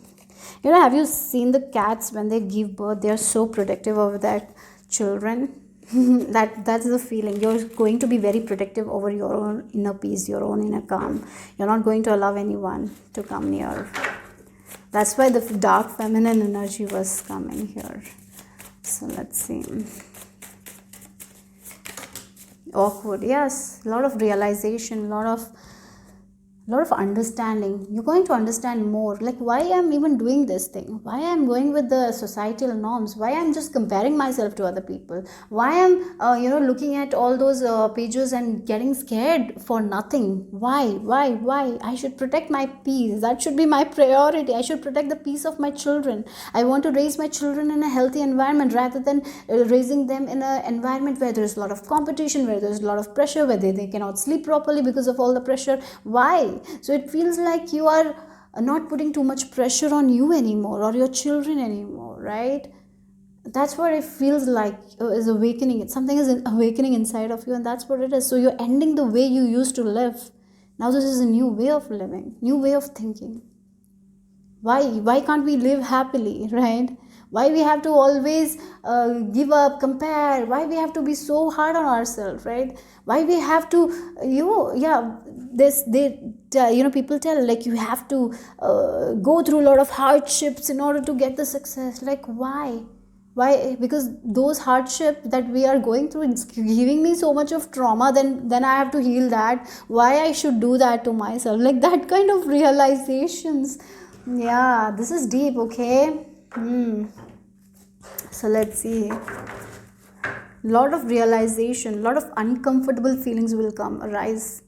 Have you seen the cats when they give birth? They're so protective of their children. That's the feeling. You're going to be very protective over your own inner peace, your own inner calm. You're not going to allow anyone to come near. That's why the dark feminine energy was coming here. So let's see. Awkward, yes. A lot of realization, a lot of understanding. You're going to understand more, like, why I'm even doing this thing, why I'm going with the societal norms, why I'm just comparing myself to other people, why I'm looking at all those pages and getting scared for nothing. Why I should protect my peace. That should be my priority. I should protect the peace of my children. I want to raise my children in a healthy environment rather than raising them in an environment where there's a lot of competition, where there's a lot of pressure, where they cannot sleep properly because of all the pressure. Why? So it feels like you are not putting too much pressure on you anymore, or your children anymore, right? That's what it feels like, is awakening. Something is awakening inside of you, and that's what it is. So you're ending the way you used to live. Now this is a new way of living, new way of thinking. Why can't we live happily, right? Why we have to always give up, compare? Why we have to be so hard on ourselves, right? Why we have to, people tell, like, you have to go through a lot of hardships in order to get the success. Like, why? Because those hardships that we are going through, it's giving me so much of trauma, then I have to heal that. Why I should do that to myself? Like, that kind of realizations. Yeah, this is deep. Okay. So let's see. Lot of realization, lot of uncomfortable feelings will arise.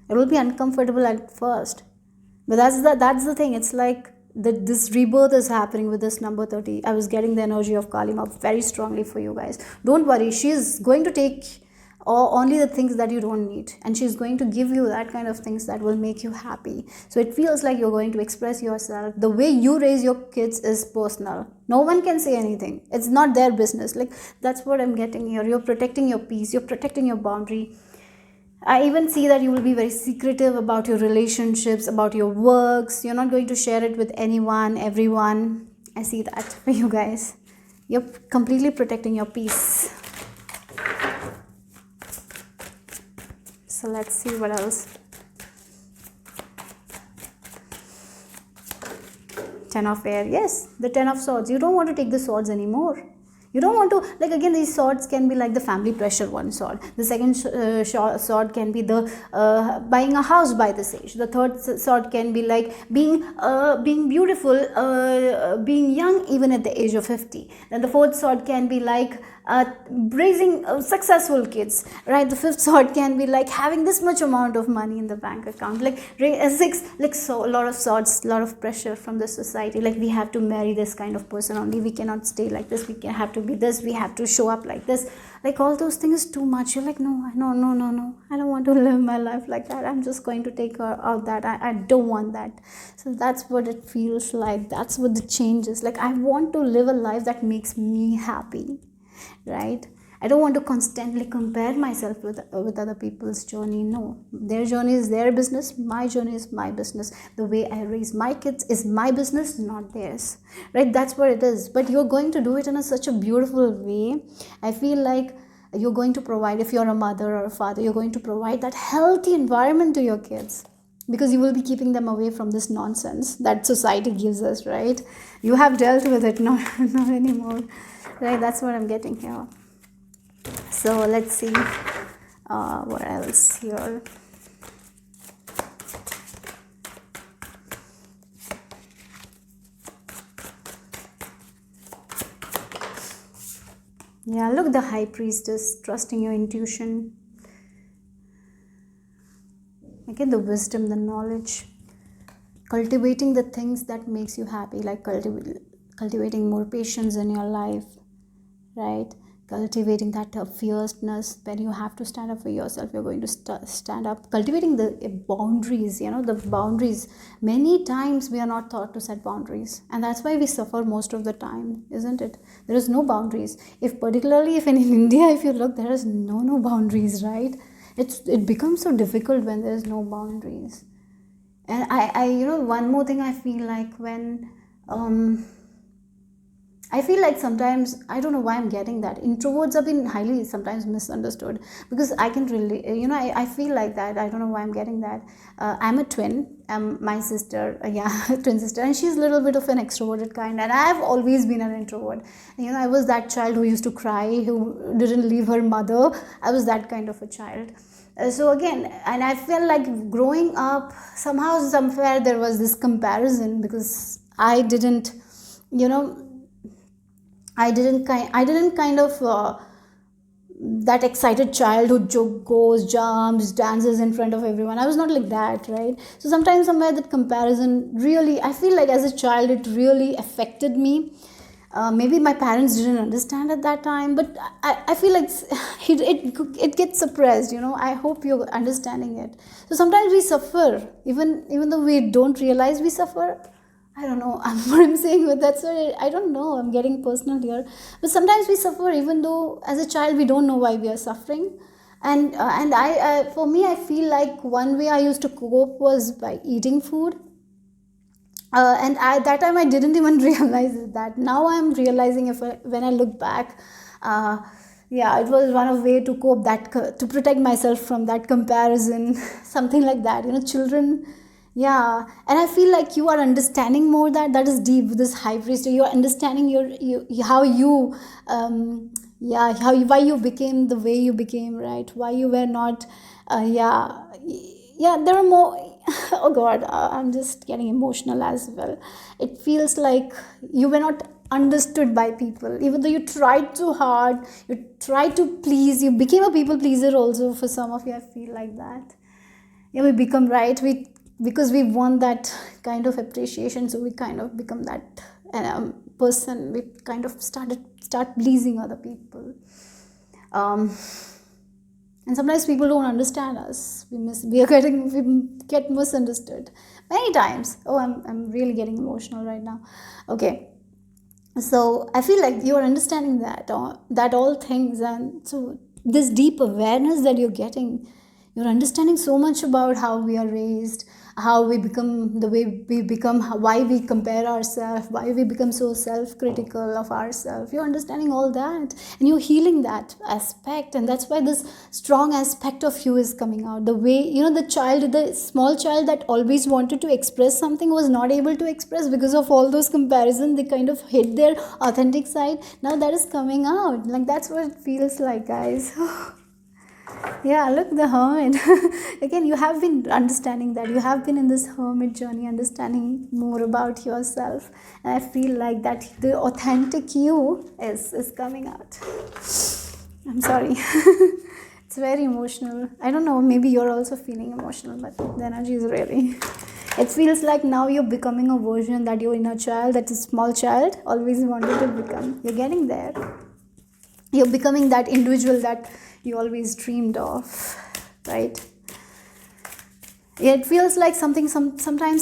It will be uncomfortable at first, but that's the thing. It's like this rebirth is happening with this number 30. I was getting the energy of Kalima very strongly for you guys. Don't worry, she's going to take only the things that you don't need, and she's going to give you that kind of things that will make you happy. So it feels like you're going to express yourself. The way you raise your kids is personal. No one can say anything. It's not their business. Like, that's what I'm getting here. You're protecting your peace, you're protecting your boundary. I even see that you will be very secretive about your relationships, about your works. You're not going to share it with anyone, everyone. I see that for you guys. You're completely protecting your peace. So let's see what else. 10 of air. Yes, the 10 of swords. You don't want to take the swords anymore. You don't want to, like, again, these swords can be like the family pressure one sword. The second sword can be the buying a house by this age. The third sword can be like being beautiful, being young even at the age of 50. Then the fourth sword can be like raising successful kids, right? The fifth sword can be like having this much amount of money in the bank account. Like six, like, so a lot of swords, a lot of pressure from the society. Like, we have to marry this kind of person only. We cannot stay like this. We can have to be this. We have to show up like this. Like, all those things is too much. You're like, no. I don't want to live my life like that. I'm just going to take out that. I don't want that. So that's what it feels like. That's what the change is. Like, I want to live a life that makes me happy. Right? I don't want to constantly compare myself with other people's journey. No, their journey is their business. My journey is my business. The way I raise my kids is my business, not theirs. Right? That's what it is. But you're going to do it in such a beautiful way. I feel like you're going to provide, if you're a mother or a father, you're going to provide that healthy environment to your kids, because you will be keeping them away from this nonsense that society gives us, right? You have dealt with it, not anymore, right? That's what I'm getting here. So let's see what else here. Yeah, look, the High Priestess, trusting your intuition. Again, the wisdom, the knowledge, cultivating the things that makes you happy, like cultivating more patience in your life, right? Cultivating that fierceness when you have to stand up for yourself. You're going to stand up. Cultivating the boundaries, the boundaries. Many times we are not taught to set boundaries, and that's why we suffer most of the time, isn't it? There is no boundaries. Particularly if in India, if you look, there is no boundaries, right? It becomes so difficult when there is no boundaries. And I one more thing I feel like, when I feel like sometimes, I don't know why I'm getting that, introverts have been highly sometimes misunderstood, because I can really, I feel like that. I don't know why I'm getting that. I'm a twin. My sister, twin sister, and she's a little bit of an extroverted kind, and I've always been an introvert. I was that child who used to cry, who didn't leave her mother. I was that kind of a child. So again, and I felt like growing up, somehow, somewhere there was this comparison, because I didn't kind of that excited child who goes, jumps, dances in front of everyone. I was not like that, right? So sometimes, somewhere, that comparison really, I feel like as a child, it really affected me. Maybe my parents didn't understand at that time, but I feel like it gets suppressed. I hope you're understanding it. So sometimes we suffer, even though we don't realize we suffer. I don't know what I'm saying, but that's what I don't know. I'm getting personal here. But sometimes we suffer, even though as a child we don't know why we are suffering. And for me, I feel like one way I used to cope was by eating food. And that time I didn't even realize that. Now I'm realizing, when I look back, it was one of way to cope, to protect myself from that comparison, something like that. Children. Yeah, and I feel like you are understanding more that is deep. This High Priest, you are understanding how you why you became the way you became, right? Why you were not there are more. Oh God, I'm just getting emotional as well. It feels like you were not understood by people, even though you tried too hard, you tried to please, you became a people pleaser also. For some of you, I feel like that. We become, right, because we want that kind of appreciation, so we kind of become that person. We kind of start pleasing other people, and sometimes people don't understand us. We get misunderstood many times. Oh, I'm really getting emotional right now. Okay, so I feel like you're understanding that all things, and so this deep awareness that you're getting, you're understanding so much about how we are raised, how we become the way we become, why we compare ourselves, why we become so self-critical of ourselves. You're understanding all that, and you're healing that aspect, and that's why this strong aspect of you is coming out. The way, the small child that always wanted to express something was not able to express because of all those comparisons. They kind of hid their authentic side. Now that is coming out. Like, that's what it feels like, guys. Yeah, look, the hermit. Again, you have been understanding that. You have been in this hermit journey, understanding more about yourself. And I feel like that the authentic you is coming out. I'm sorry. It's very emotional. I don't know, maybe you're also feeling emotional, but the energy is really... It feels like now you're becoming a version that your inner child, that is small child, always wanted to become. You're getting there. You're becoming that individual that you always dreamed of, right? It feels like sometimes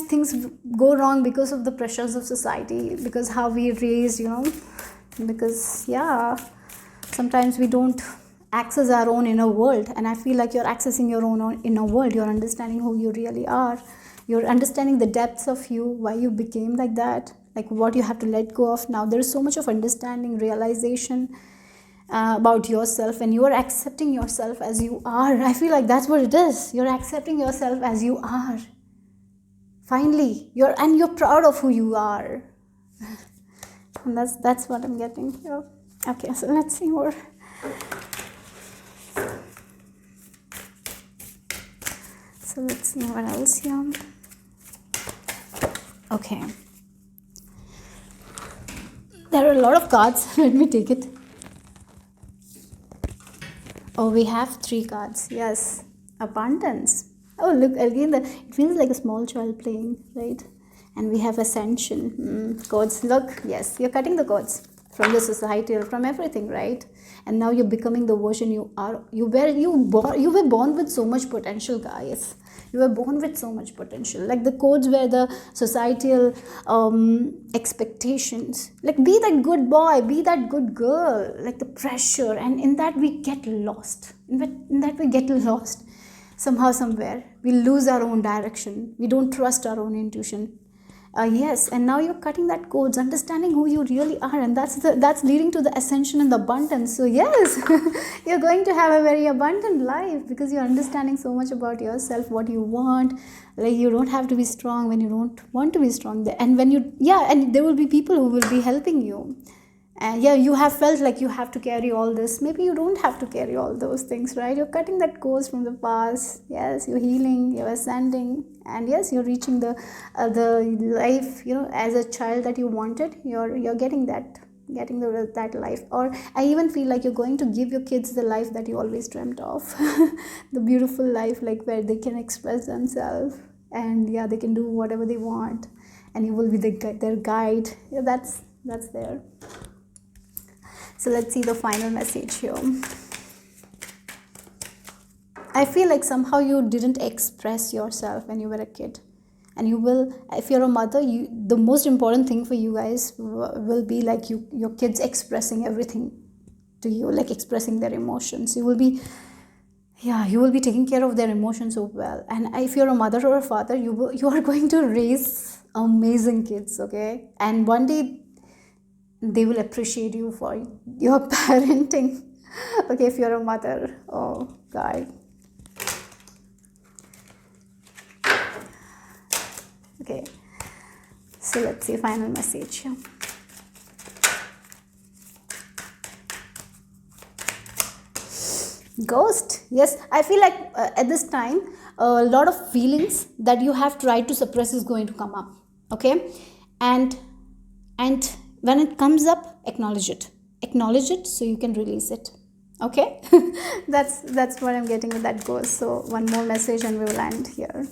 things go wrong because of the pressures of society, because how we raised, because sometimes we don't access our own inner world, and I feel like you're accessing your own inner world. You're understanding who you really are. You're understanding the depths of you, why you became like that, like what you have to let go of. Now there is so much of understanding, realization about yourself, and you are accepting yourself as you are. I feel like that's what it is. You're accepting yourself as you are. Finally, you're proud of who you are. And that's what I'm getting here. Okay, so let's see more. So let's see what else here. Okay. There are a lot of cards. Let me take it. Oh, we have 3 cards. Yes. Abundance. Oh, look, again, it feels like a small child playing, right? And we have ascension. Codes. Look, yes, you're cutting the codes from the society or from everything, right? And now you're becoming the version you are. You were born with so much potential, guys. You were born with so much potential. Like the codes were the societal expectations. Like, be that good boy, be that good girl. Like the pressure, and in that we get lost. In that we get lost. Somehow, somewhere, we lose our own direction. We don't trust our own intuition. Yes, and now you're cutting that codes, understanding who you really are, and that's leading to the ascension and the abundance. So yes, you're going to have a very abundant life because you're understanding so much about yourself, what you want. Like, you don't have to be strong when you don't want to be strong, and and there will be people who will be helping you. And you have felt like you have to carry all this. Maybe you don't have to carry all those things, right? You're cutting that course from the past. Yes, you're healing, you're ascending, and yes, you're reaching the life, as a child that you wanted. You're getting that life. Or I even feel like you're going to give your kids the life that you always dreamt of. The beautiful life, like where they can express themselves, and they can do whatever they want, and you will be their guide. That's there. So let's see the final message here. I feel like somehow you didn't express yourself when you were a kid. And you will, if you're a mother, the most important thing for you guys will be like your kids expressing everything to you, like expressing their emotions. You will be taking care of their emotions so well. And if you're a mother or a father, you are going to raise amazing kids, okay? And one day they will appreciate you for your parenting. Okay, if you're a mother. Oh God. Okay, so let's see final message here. Ghost. Yes, I feel like at this time a lot of feelings that you have tried to suppress is going to come up. Okay, and when it comes up, acknowledge it so you can release it. Okay. that's what I'm getting with that ghost. So one more message and we will end here.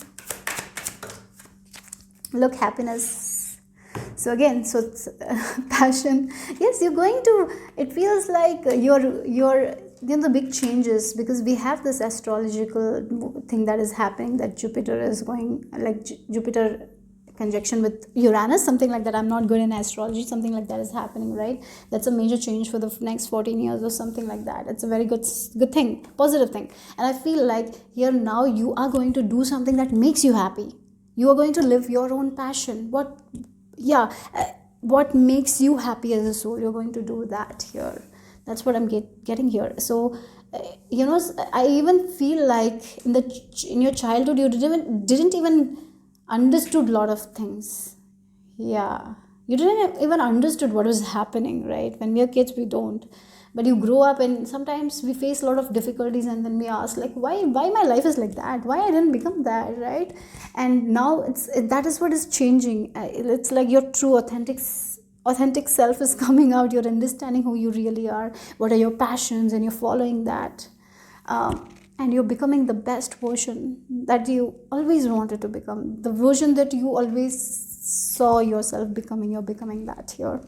Look, happiness. So again, it's passion. Yes, you're going to, it feels like you're the big changes, because we have this astrological thing that is happening, that Jupiter is going, like Jupiter conjunction with Uranus, something like that. I'm not good in astrology. Something like that is happening, right? That's a major change for the next 14 years or something like that. It's a very good thing, positive thing. And I feel like here now you are going to do something that makes you happy. You are going to live your own passion. What makes you happy as a soul, you're going to do that here. That's what I'm getting here. So I even feel like in your childhood you didn't even understood a lot of things. You didn't even understood what was happening, right? When we are kids we don't, but you grow up and sometimes we face a lot of difficulties, and then we ask like, why my life is like that, why I didn't become that, right? And now that is what is changing. It's like your true authentic self is coming out. You're understanding who you really are, what are your passions, and you're following that. And you're becoming the best version that you always wanted to become, the version that you always saw yourself becoming. You're becoming that here.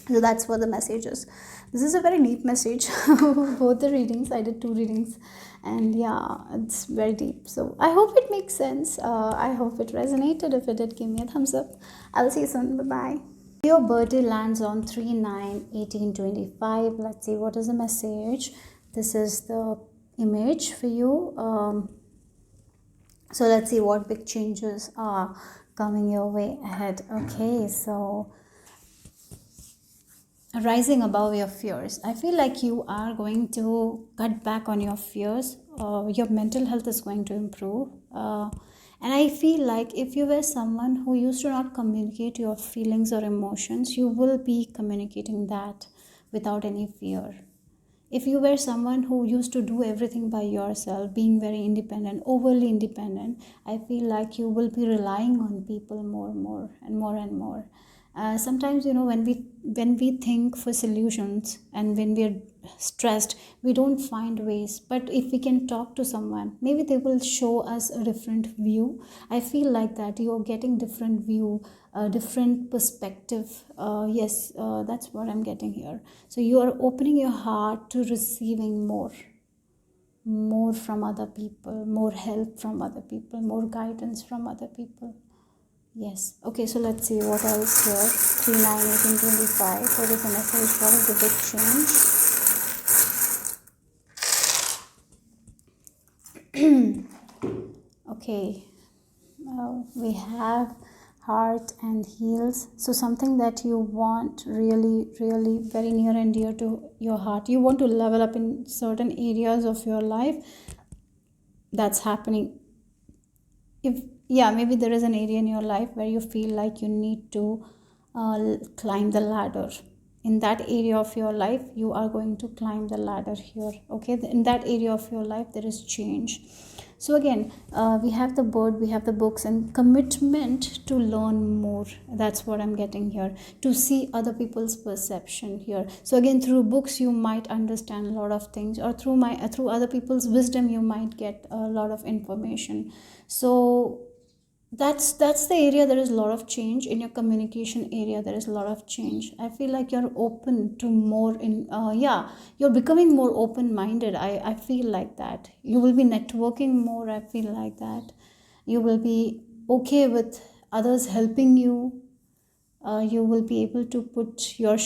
So that's what the message is. This is a very deep message. Both the readings, I did 2 readings, and it's very deep. So I hope it makes sense. I hope it resonated. If it did, give me a thumbs up. I'll see you soon. Bye bye. Your birthday lands on 3/9/1825. Let's see what is the message. This is the image for you. So let's see what big changes are coming your way ahead. Okay, so rising above your fears. I feel like you are going to cut back on your fears. Your mental health is going to improve. And I feel like if you were someone who used to not communicate your feelings or emotions, you will be communicating that without any fear. If you were someone who used to do everything by yourself, being very independent, overly independent, I feel like you will be relying on people more and more and more and more. Sometimes, when we think for solutions and when we're stressed, we don't find ways. But if we can talk to someone, maybe they will show us a different view. I feel like that you're getting different view, a different perspective. Yes, that's what I'm getting here. So you are opening your heart to receiving more from other people, more help from other people, more guidance from other people. Yes. Okay, so let's see what else here. 3/9/1825. What is the message? What is the big change? Okay. We have heart and heals. So something that you want really, really very near and dear to your heart. You want to level up in certain areas of your life. That's happening. Maybe there is an area in your life where you feel like you need to climb the ladder. In that area of your life, you are going to climb the ladder here. Okay, in that area of your life, there is change. So again, we have the bird, we have the books, and commitment to learn more. That's what I'm getting here. To see other people's perception here. So again, through books, you might understand a lot of things, or through other people's wisdom, you might get a lot of information. So that's the area. There is a lot of change in your communication area. There is a lot of change. I feel like you're open to more you're becoming more open-minded. I feel like that you will be networking more. I feel like that you will be okay with others helping you. You will be able to put your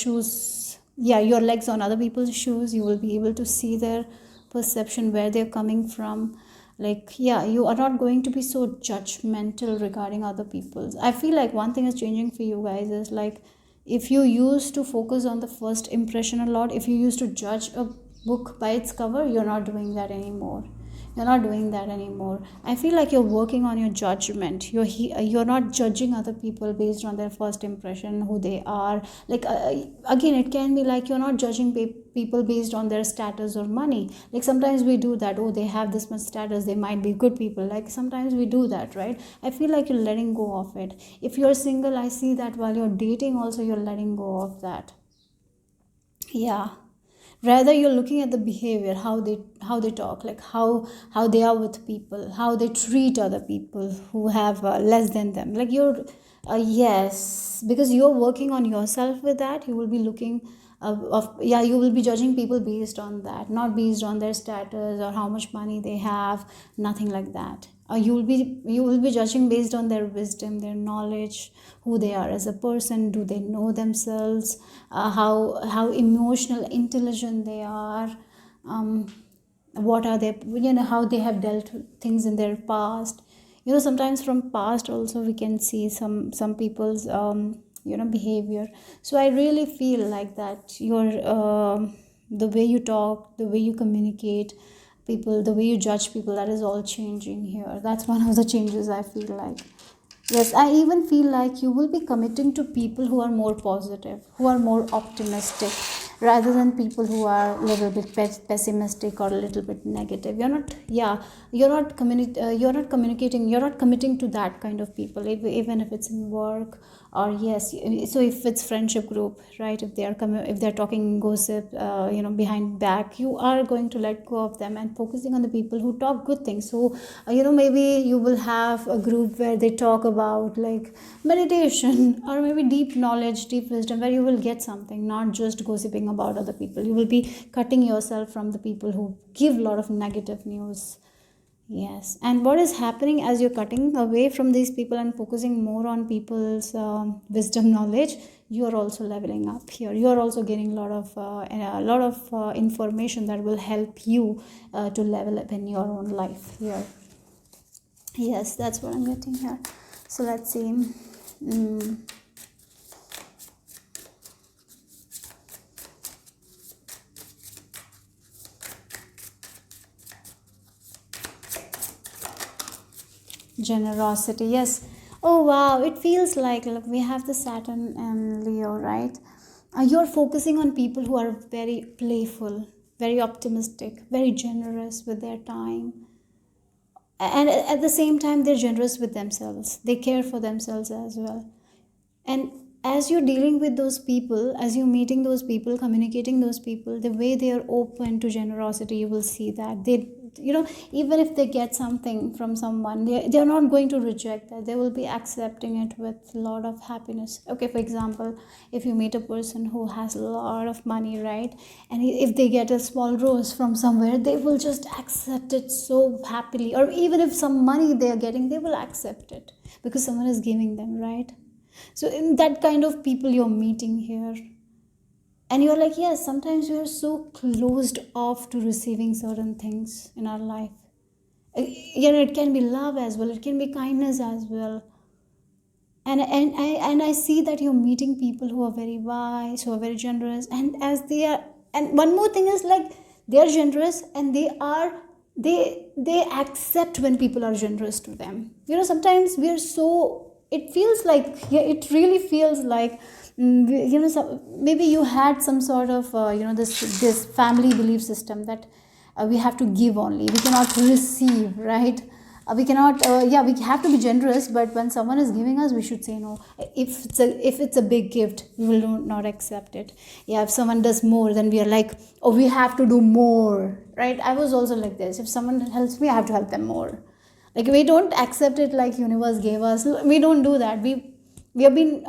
legs on other people's shoes. You will be able to see their perception, where they're coming from. You are not going to be so judgmental regarding other people's. I feel like one thing is changing for you guys is like, if you used to focus on the first impression a lot, if you used to judge a book by its cover, you're not doing that anymore. I feel like you're working on your judgment. You're not judging other people based on their first impression, who they are. Again, it can be like you're not judging people based on their status or money. Like sometimes we do that. Oh, they have this much status, they might be good people. Like sometimes we do that, right? I feel like you're letting go of it. If you're single, I see that while you're dating also, you're letting go of that. Yeah, rather you're looking at the behavior, how they talk, like how they are with people, how they treat other people who have less than them. Like you're yes, because you're working on yourself with that. You will be looking you will be judging people based on that, not based on their status or how much money they have. Nothing like that. You will be judging based on their wisdom, their knowledge, who they are as a person. Do they know themselves? How emotional, intelligent they are. What are they, how they have dealt with things in their past. Sometimes from past also we can see some people's behavior. So I really feel like that the way you talk, the way you communicate people, the way you judge people, that is all changing here. That's one of the changes I feel like. Yes, I even feel like you will be committing to people who are more positive, who are more optimistic, rather than people who are a little bit pessimistic or a little bit negative. You're not communicating, you're not committing to that kind of people, even if it's in work, or yes, so if it's friendship group, right? If they're talking gossip, behind back, you are going to let go of them and focusing on the people who talk good things. So maybe you will have a group where they talk about like meditation, or maybe deep knowledge, deep wisdom, where you will get something, not just gossiping about other people. You will be cutting yourself from the people who give a lot of negative news. Yes, and what is happening as you're cutting away from these people and focusing more on people's wisdom knowledge, you are also leveling up here. You are also getting a lot of information that will help you to level up in your own life here. Yes, that's what I'm getting here. So let's see. Mm. Generosity, yes. Oh wow, it feels like, look, we have the Saturn and Leo, right? You're focusing on people who are very playful, very optimistic, very generous with their time, and at the same time they're generous with themselves. They care for themselves as well. And as you're dealing with those people, as you're meeting those people, communicating those people, the way they are open to generosity, you will see that they, even if they get something from someone, they're not going to reject that. They will be accepting it with a lot of happiness. Okay, for example, if you meet a person who has a lot of money, right, and if they get a small rose from somewhere, they will just accept it so happily. Or even if some money they are getting, they will accept it because someone is giving them, right? So in that kind of people you're meeting here, and you're like, yes, sometimes we are so closed off to receiving certain things in our life. It can be love as well, it can be kindness as well. And I see that you're meeting people who are very wise, who are very generous, and as they are, and one more thing is like, they are generous, and they accept when people are generous to them. Sometimes we are so, it feels like, yeah, it really feels like, maybe you had some sort of this family belief system that we have to give only, we cannot receive, right? We cannot, yeah, we have to be generous, but when someone is giving us, we should say no. If it's a big gift, we will not accept it. Yeah, if someone does more, then we are like, oh, we have to do more, right? I was also like this. If someone helps me, I have to help them more. Like, we don't accept it like universe gave us. We don't do that. We have been,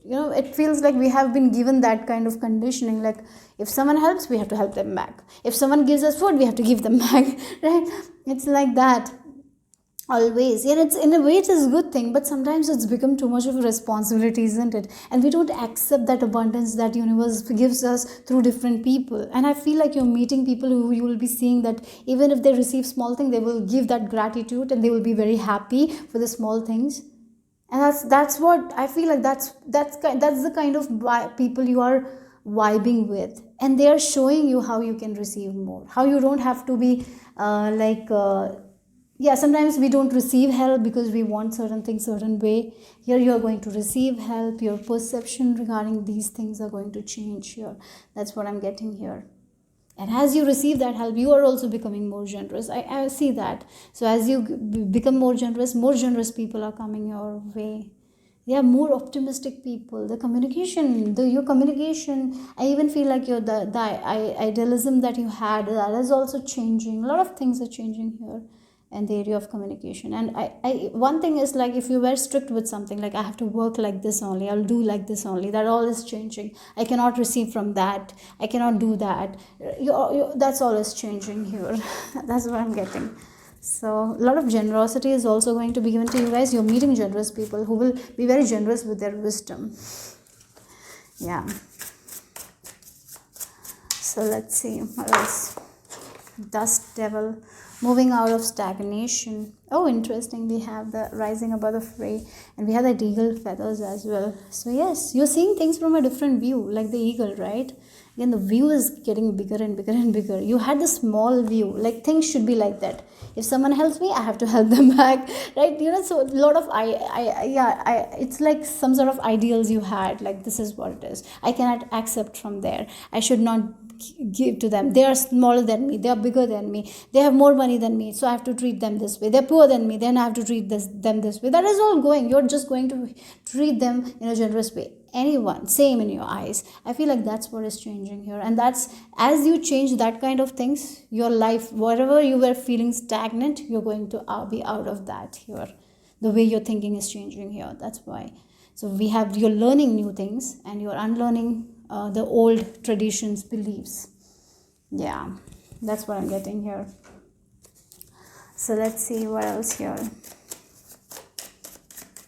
it feels like we have been given that kind of conditioning, like, if someone helps, we have to help them back. If someone gives us food, we have to give them back. Right? It's like that always. Yeah, it's, in a way, it is a good thing, but sometimes it's become too much of a responsibility, isn't it? And we don't accept that abundance that universe gives us through different people. And I feel like you're meeting people who you will be seeing that even if they receive small thing, they will give that gratitude, and they will be very happy for the small things. And that's what I feel like, that's the kind of people you are vibing with, and they are showing you how you can receive more, how you don't have to be yeah, sometimes we don't receive help because we want certain things certain way. Here you are going to receive help, your perception regarding these things are going to change here. That's what I'm getting here. And as you receive that help, you are also becoming more generous. I see that. So as you become more generous people are coming your way. Yeah, more optimistic people. Your communication, I even feel like the idealism that you had, that is also changing. A lot of things are changing here in the area of communication. And one thing is like, if you were strict with something, like, I have to work like this only, I'll do like this only, that all is changing. I cannot receive from that, I cannot do that. That's all is changing here. That's what I'm getting. So a lot of generosity is also going to be given to you guys. You're meeting generous people who will be very generous with their wisdom. Yeah. So let's see what else. Dust devil, moving out of stagnation. Oh, interesting. We have the rising above the fray, and we have the eagle feathers as well. So yes, you're seeing things from a different view, like the eagle, right? Again, the view is getting bigger and bigger and bigger. You had the small view, like things should be like that. If someone helps me, I have to help them back, right? So a lot of it's like some sort of ideals you had, like, this is what it is, I cannot accept from there, I should not give to them, they are smaller than me, they are bigger than me, they have more money than me, so I have to treat them this way, they're poor than me, then I have to treat them this way. That is all going, you're just going to treat them in a generous way. Anyone same in your eyes. I feel like that's what is changing here. And that's, as you change that kind of things, your life, whatever you were feeling stagnant, you're going to be out of that here. The way your thinking is changing here, that's why. So you're learning new things, and you're unlearning the old traditions, beliefs. Yeah, that's what I'm getting here. So let's see what else here.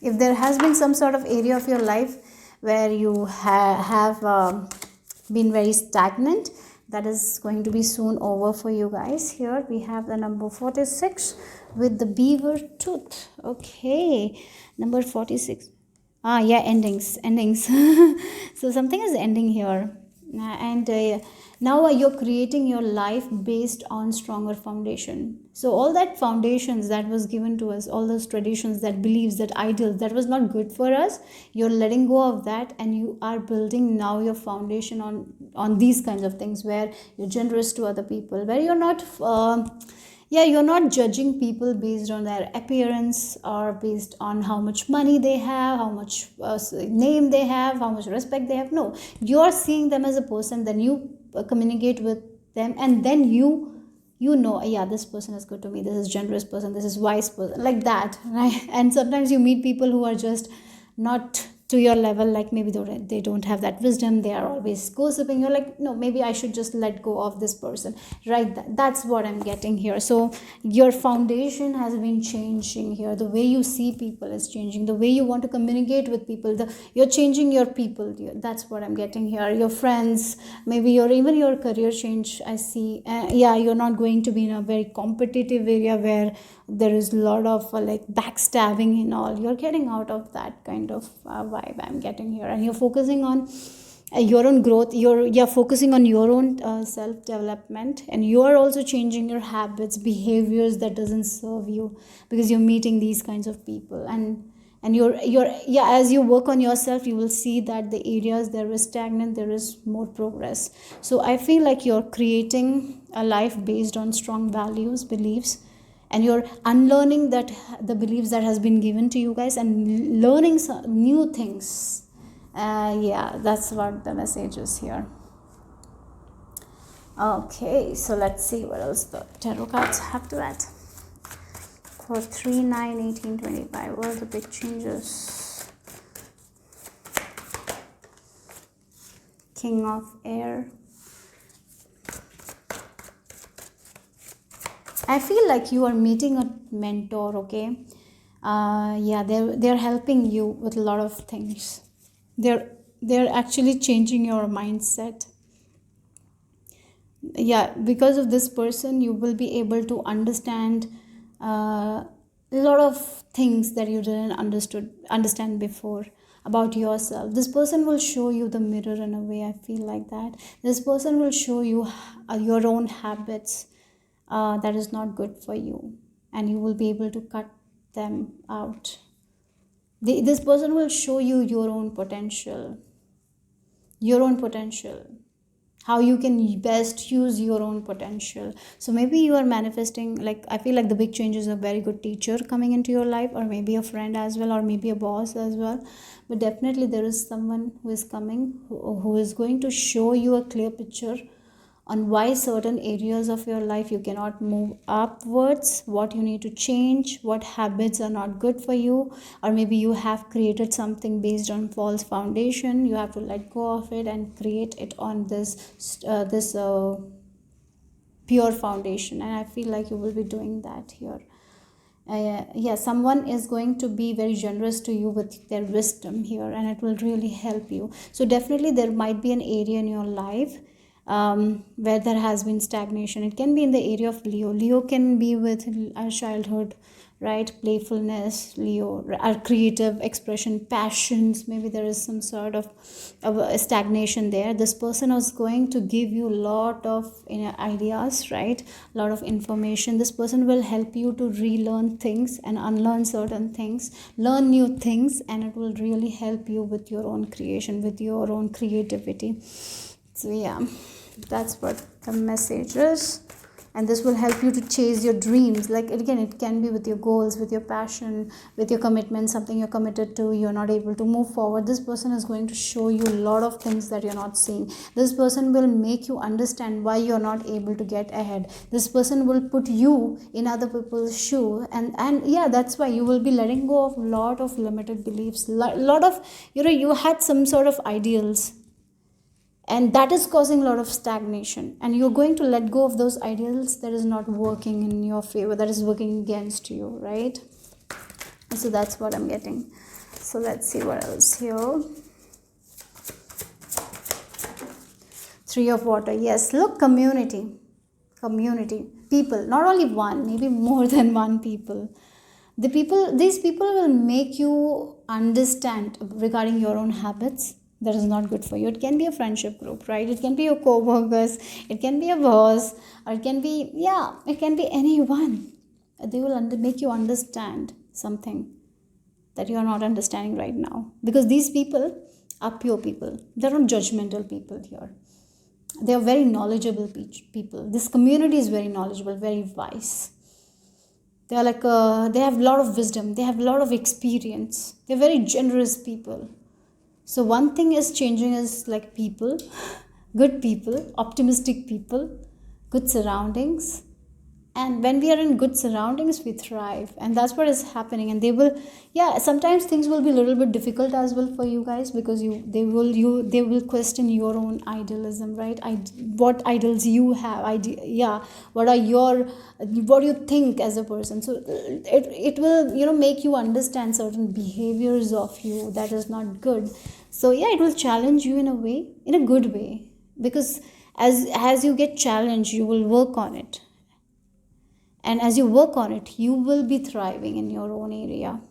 If there has been some sort of area of your life where you have been very stagnant, that is going to be soon over for you guys. Here we have the number 46 with the beaver tooth. Okay, number 46. Yeah, endings. So something is ending here. And now you're creating your life based on stronger foundation. So all that foundations that was given to us, all those traditions, that beliefs, that ideals, that was not good for us, you're letting go of that, and you are building now your foundation on these kinds of things, where you're generous to other people, where you're not you're not judging people based on their appearance or based on how much money they have, how much name they have, how much respect they have. No, you're seeing them as a person, then you communicate with them, and then you know, yeah, this person is good to me, this is generous person, this is wise person, like that, right? And sometimes you meet people who are just not to your level, like maybe they don't have that wisdom, they are always gossiping, you're like, no, maybe I should just let go of this person, right? That's what I'm getting here. So your foundation has been changing here, the way you see people is changing, the way you want to communicate with people, you're changing your people. That's what I'm getting here. Your friends, maybe even your career change, I see. You're not going to be in a very competitive area where there is a lot of like backstabbing and all. You're getting out of that kind of vibe I'm getting here, and you're focusing on your own growth. You're focusing on your own self development, and you are also changing your habits, behaviors that doesn't serve you, because you're meeting these kinds of people. And you're as you work on yourself, you will see that the areas there is stagnant, there is more progress. So I feel like you're creating a life based on strong values, beliefs, and you're unlearning that the beliefs that has been given to you guys, and learning some new things. That's what the message is here. Okay, so let's see what else the tarot cards have to add for 3/9/1825. What are the big changes? King of Air. I feel like you are meeting a mentor, okay? They're helping you with a lot of things. They're actually changing your mindset. Yeah, because of this person, you will be able to understand a lot of things that you didn't understand before about yourself. This person will show you the mirror in a way. I feel like that this person will show you your own habits that is not good for you, and you will be able to cut them out. This person will show you your own potential, how you can best use your own potential. So maybe you are manifesting, like I feel like the big change is a very good teacher coming into your life, or maybe a friend as well, or maybe a boss as well. But definitely there is someone who is coming, who is going to show you a clear picture on why certain areas of your life you cannot move upwards, what you need to change, what habits are not good for you, or maybe you have created something based on false foundation. You have to let go of it and create it on this pure foundation, and I feel like you will be doing that here. Someone is going to be very generous to you with their wisdom here, and it will really help you. So definitely there might be an area in your life where there has been stagnation. It can be in the area of Leo can be with our childhood, right? Playfulness, Leo, our creative expression, passions. Maybe there is some sort of a stagnation there. This person is going to give you a lot of ideas, right? A lot of information. This person will help you to relearn things and unlearn certain things, learn new things, and it will really help you with your own creation, with your own creativity. So that's what the message is, and this will help you to chase your dreams. Like again, it can be with your goals, with your passion, with your commitment, something you're committed to, you're not able to move forward. This person is going to show you a lot of things that you're not seeing. This person will make you understand why you're not able to get ahead. This person will put you in other people's shoe, and that's why you will be letting go of a lot of limited beliefs, lot of you had some sort of ideals, and that is causing a lot of stagnation, and you're going to let go of those ideals that is not working in your favor, that is working against you, right? So that's what I'm getting. So let's see what else here. Three of water. Yes, look, community, people, not only one, maybe more than one people. These people will make you understand regarding your own habits that is not good for you. It can be a friendship group, right? It can be your co-workers, it can be a boss, or it can be, it can be anyone. They will make you understand something that you are not understanding right now, because these people are pure people. They're not judgmental people here. They are very knowledgeable people. This community is very knowledgeable, very wise. They are like they have a lot of wisdom, they have a lot of experience, they're very generous people. So one thing is changing is like people, good people, optimistic people, good surroundings. And when we are in good surroundings, we thrive, and that's what is happening. And they will, sometimes things will be a little bit difficult as well for you guys, because they will question your own idealism, right? What ideals you have, what do you think as a person? So it will make you understand certain behaviors of you that is not good. So it will challenge you in a way, in a good way, because as you get challenged, you will work on it. And as you work on it, you will be thriving in your own area,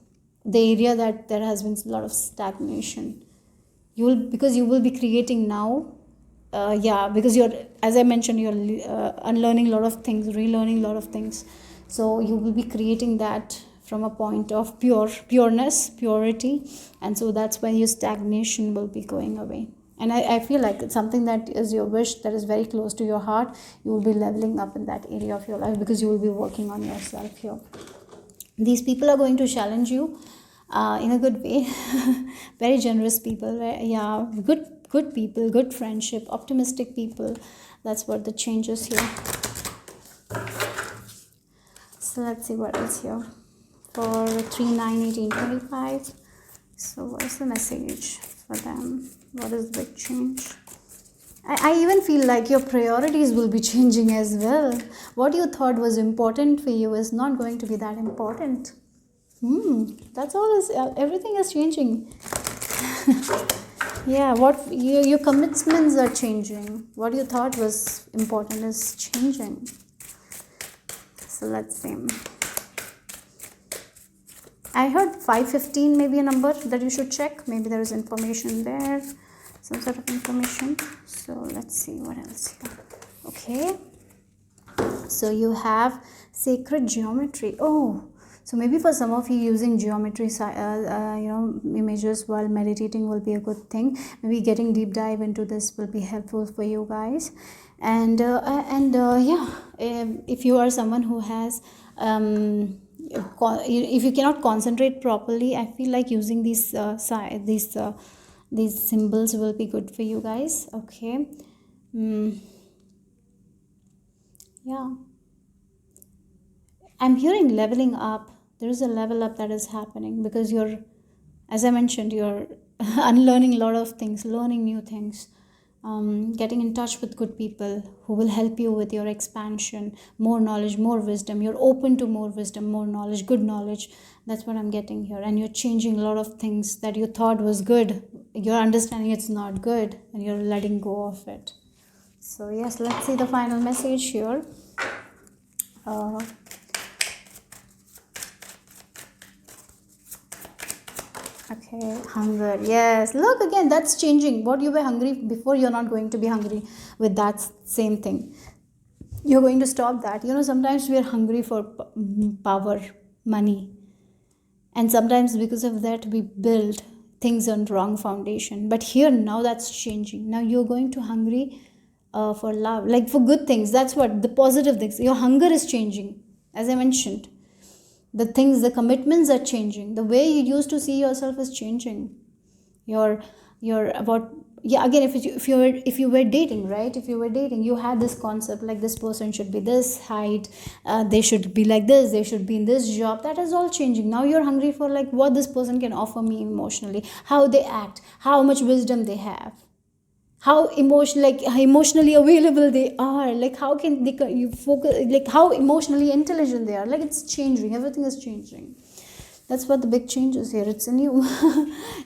the area that there has been a lot of stagnation. Because you will be creating now. Because you're, as I mentioned, you're unlearning a lot of things, relearning a lot of things. So you will be creating that from a point of pureness, purity. And so that's why your stagnation will be going away. And I feel like it's something that is your wish, that is very close to your heart. You will be leveling up in that area of your life, because you will be working on yourself here. These people are going to challenge you in a good way. Very generous people. Good people, good friendship, optimistic people. That's what the change is here. So let's see what else here. For 3/9/1825. So what is the message for them? What is the big change? I even feel like your priorities will be changing as well. What you thought was important for you is not going to be that important. That's all. Everything is changing. What your commitments are changing. What you thought was important is changing. So let's see. I heard 515 maybe a number that you should check. Maybe there is information there, some sort of information. So let's see what else here. Okay. So you have sacred geometry. Oh, so maybe for some of you, using geometry, images while meditating will be a good thing. Maybe getting deep dive into this will be helpful for you guys. And if you are someone who has if you cannot concentrate properly, I feel like using these symbols will be good for you guys. Okay. I'm hearing leveling up. There is a level up that is happening, because you're, as I mentioned, you're unlearning a lot of things, learning new things. Getting in touch with good people who will help you with your expansion, more knowledge, more wisdom. You're open to more wisdom, more knowledge, good knowledge. That's what I'm getting here. And you're changing a lot of things that you thought was good. You're understanding it's not good, and you're letting go of it. So yes, let's see the final message here. Okay, hunger. Yes, look, again, that's changing. What you were hungry before, you're not going to be hungry with that same thing. You're going to stop that. Sometimes we are hungry for power, money, and sometimes because of that we build things on wrong foundation. But here now that's changing. Now you're going to hungry for love, like for good things. That's what the positive things. Your hunger is changing, as I mentioned. The things, the commitments are changing. The way you used to see yourself is changing. You're about, again, if you were dating, right? If you were dating, you had this concept like this person should be this height, they should be like this, they should be in this job. That is all changing. Now you're hungry for like what this person can offer me emotionally, how they act, how much wisdom they have, how emotionally available they are, like how can they you focus, like how emotionally intelligent they are. Like it's changing, everything is changing. That's what the big change is here, it's in you.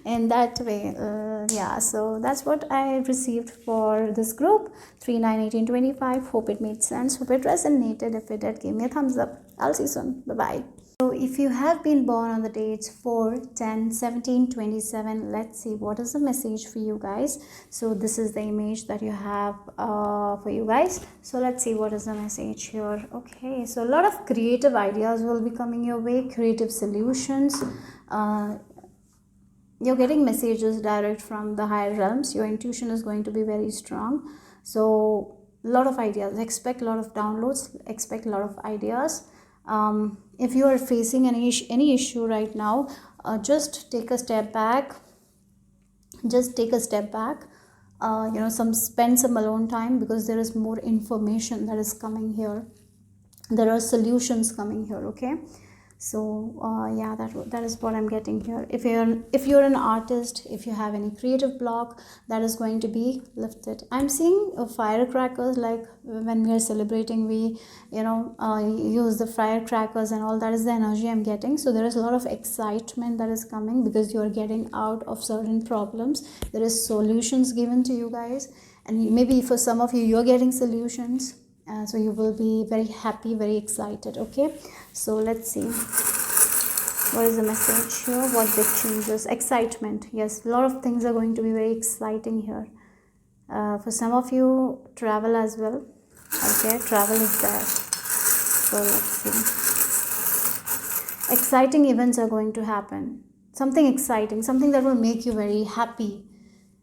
In that way, yeah, so that's what I received for this group 3 9 18 25. Hope it made sense, hope it resonated. If it did, give me a thumbs up. I'll see you soon. Bye bye. So if you have been born on the dates 4, 10, 17, 27, let's see what is the message for you guys. So this is the image that you have for you guys. So let's see what is the message here. Okay, so a lot of creative ideas will be coming your way, creative solutions. You're getting messages direct from the higher realms. Your intuition is going to be very strong. So a lot of ideas, expect a lot of downloads, expect a lot of ideas. If you are facing any issue right now, just take a step back. Just take a step back. Spend some alone time, because there is more information that is coming here. There are solutions coming here. Okay, so yeah, that is what I'm getting here. If you're an artist, if you have any creative block, that is going to be lifted. I'm seeing firecrackers, like when we are celebrating, we use the firecrackers and all. That is the energy I'm getting. So there is a lot of excitement that is coming, because you are getting out of certain problems. There is solutions given to you guys, and maybe for some of you, you're getting solutions. So you will be very happy, very excited. Okay, so let's see what is the message here. What big changes? Excitement. Yes, a lot of things are going to be very exciting here. For some of you, travel as well. Okay, travel is there. So let's see. Exciting events are going to happen. Something exciting, something that will make you very happy.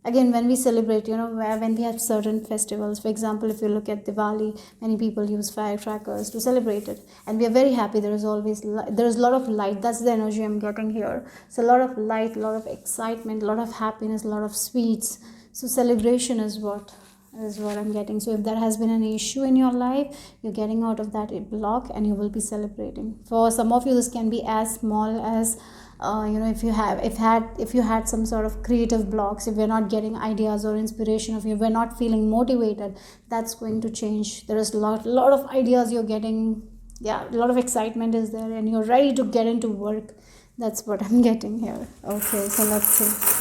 Again, when we celebrate, when we have certain festivals, for example, if you look at Diwali, many people use firecrackers to celebrate it, and we are very happy. There is a lot of light. That's the energy I'm getting here. So a lot of light, a lot of excitement, a lot of happiness, a lot of sweets. So celebration is what I'm getting. So if there has been an issue in your life, you're getting out of that block, and you will be celebrating. For some of you, this can be as small as if you had some sort of creative blocks, if you're not getting ideas or inspiration, if you're not feeling motivated, that's going to change. There is a lot of ideas you're getting. Yeah, a lot of excitement is there, and you're ready to get into work. That's what I'm getting here. Okay, so let's see.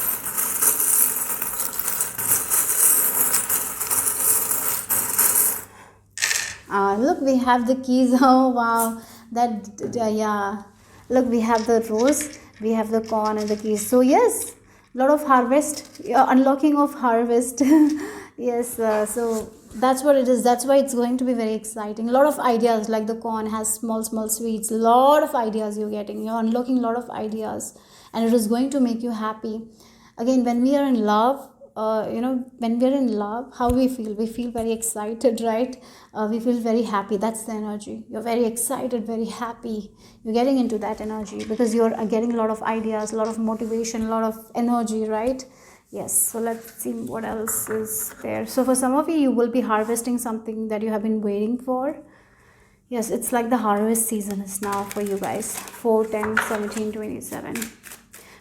Look, we have the keys. Oh wow, yeah. Look, we have the rose, we have the corn and the keys. So yes, a lot of harvest, unlocking of harvest. Yes, so that's what it is. That's why it's going to be very exciting. A lot of ideas, like the corn has small sweets. A lot of ideas you're getting. You're unlocking a lot of ideas, and it is going to make you happy. Again, when we are in love, when we're in love, how we feel very excited, right? We feel very happy. That's the energy. You're very excited, very happy. You're getting into that energy, because you're getting a lot of ideas, a lot of motivation, a lot of energy, right? Yes, so let's see what else is there. So for some of you, you will be harvesting something that you have been waiting for. Yes, it's like the harvest season is now for you guys. 4 10 17 27.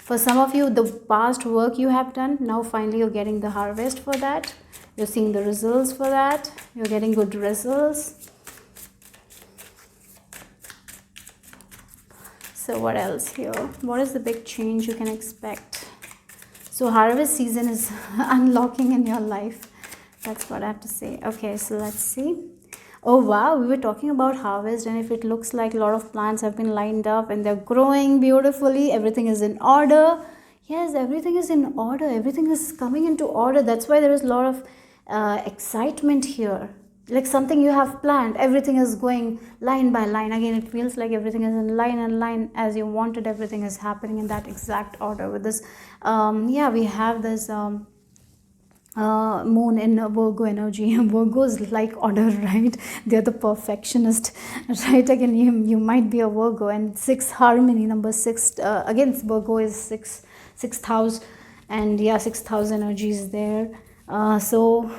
For some of you, the past work you have done, now finally you're getting the harvest for that. You're seeing the results for that. You're getting good results. So what else here? What is the big change you can expect? So harvest season is unlocking in your life. That's what I have to say. Okay, so let's see. Oh wow, we were talking about harvest, and if it looks like a lot of plants have been lined up and they're growing beautifully, everything is in order. Yes, everything is in order. Everything is coming into order. That's why there is a lot of excitement here. Like something you have planned, everything is going line by line. Again, it feels like everything is in line as you wanted. Everything is happening in that exact order. With this, we have this moon in Virgo energy. Virgos like order, right? They're the perfectionist, right? Again, you might be a Virgo, and 6 harmony, number 6. Again, Virgo is 6th house, and yeah, 6th house energy is there. So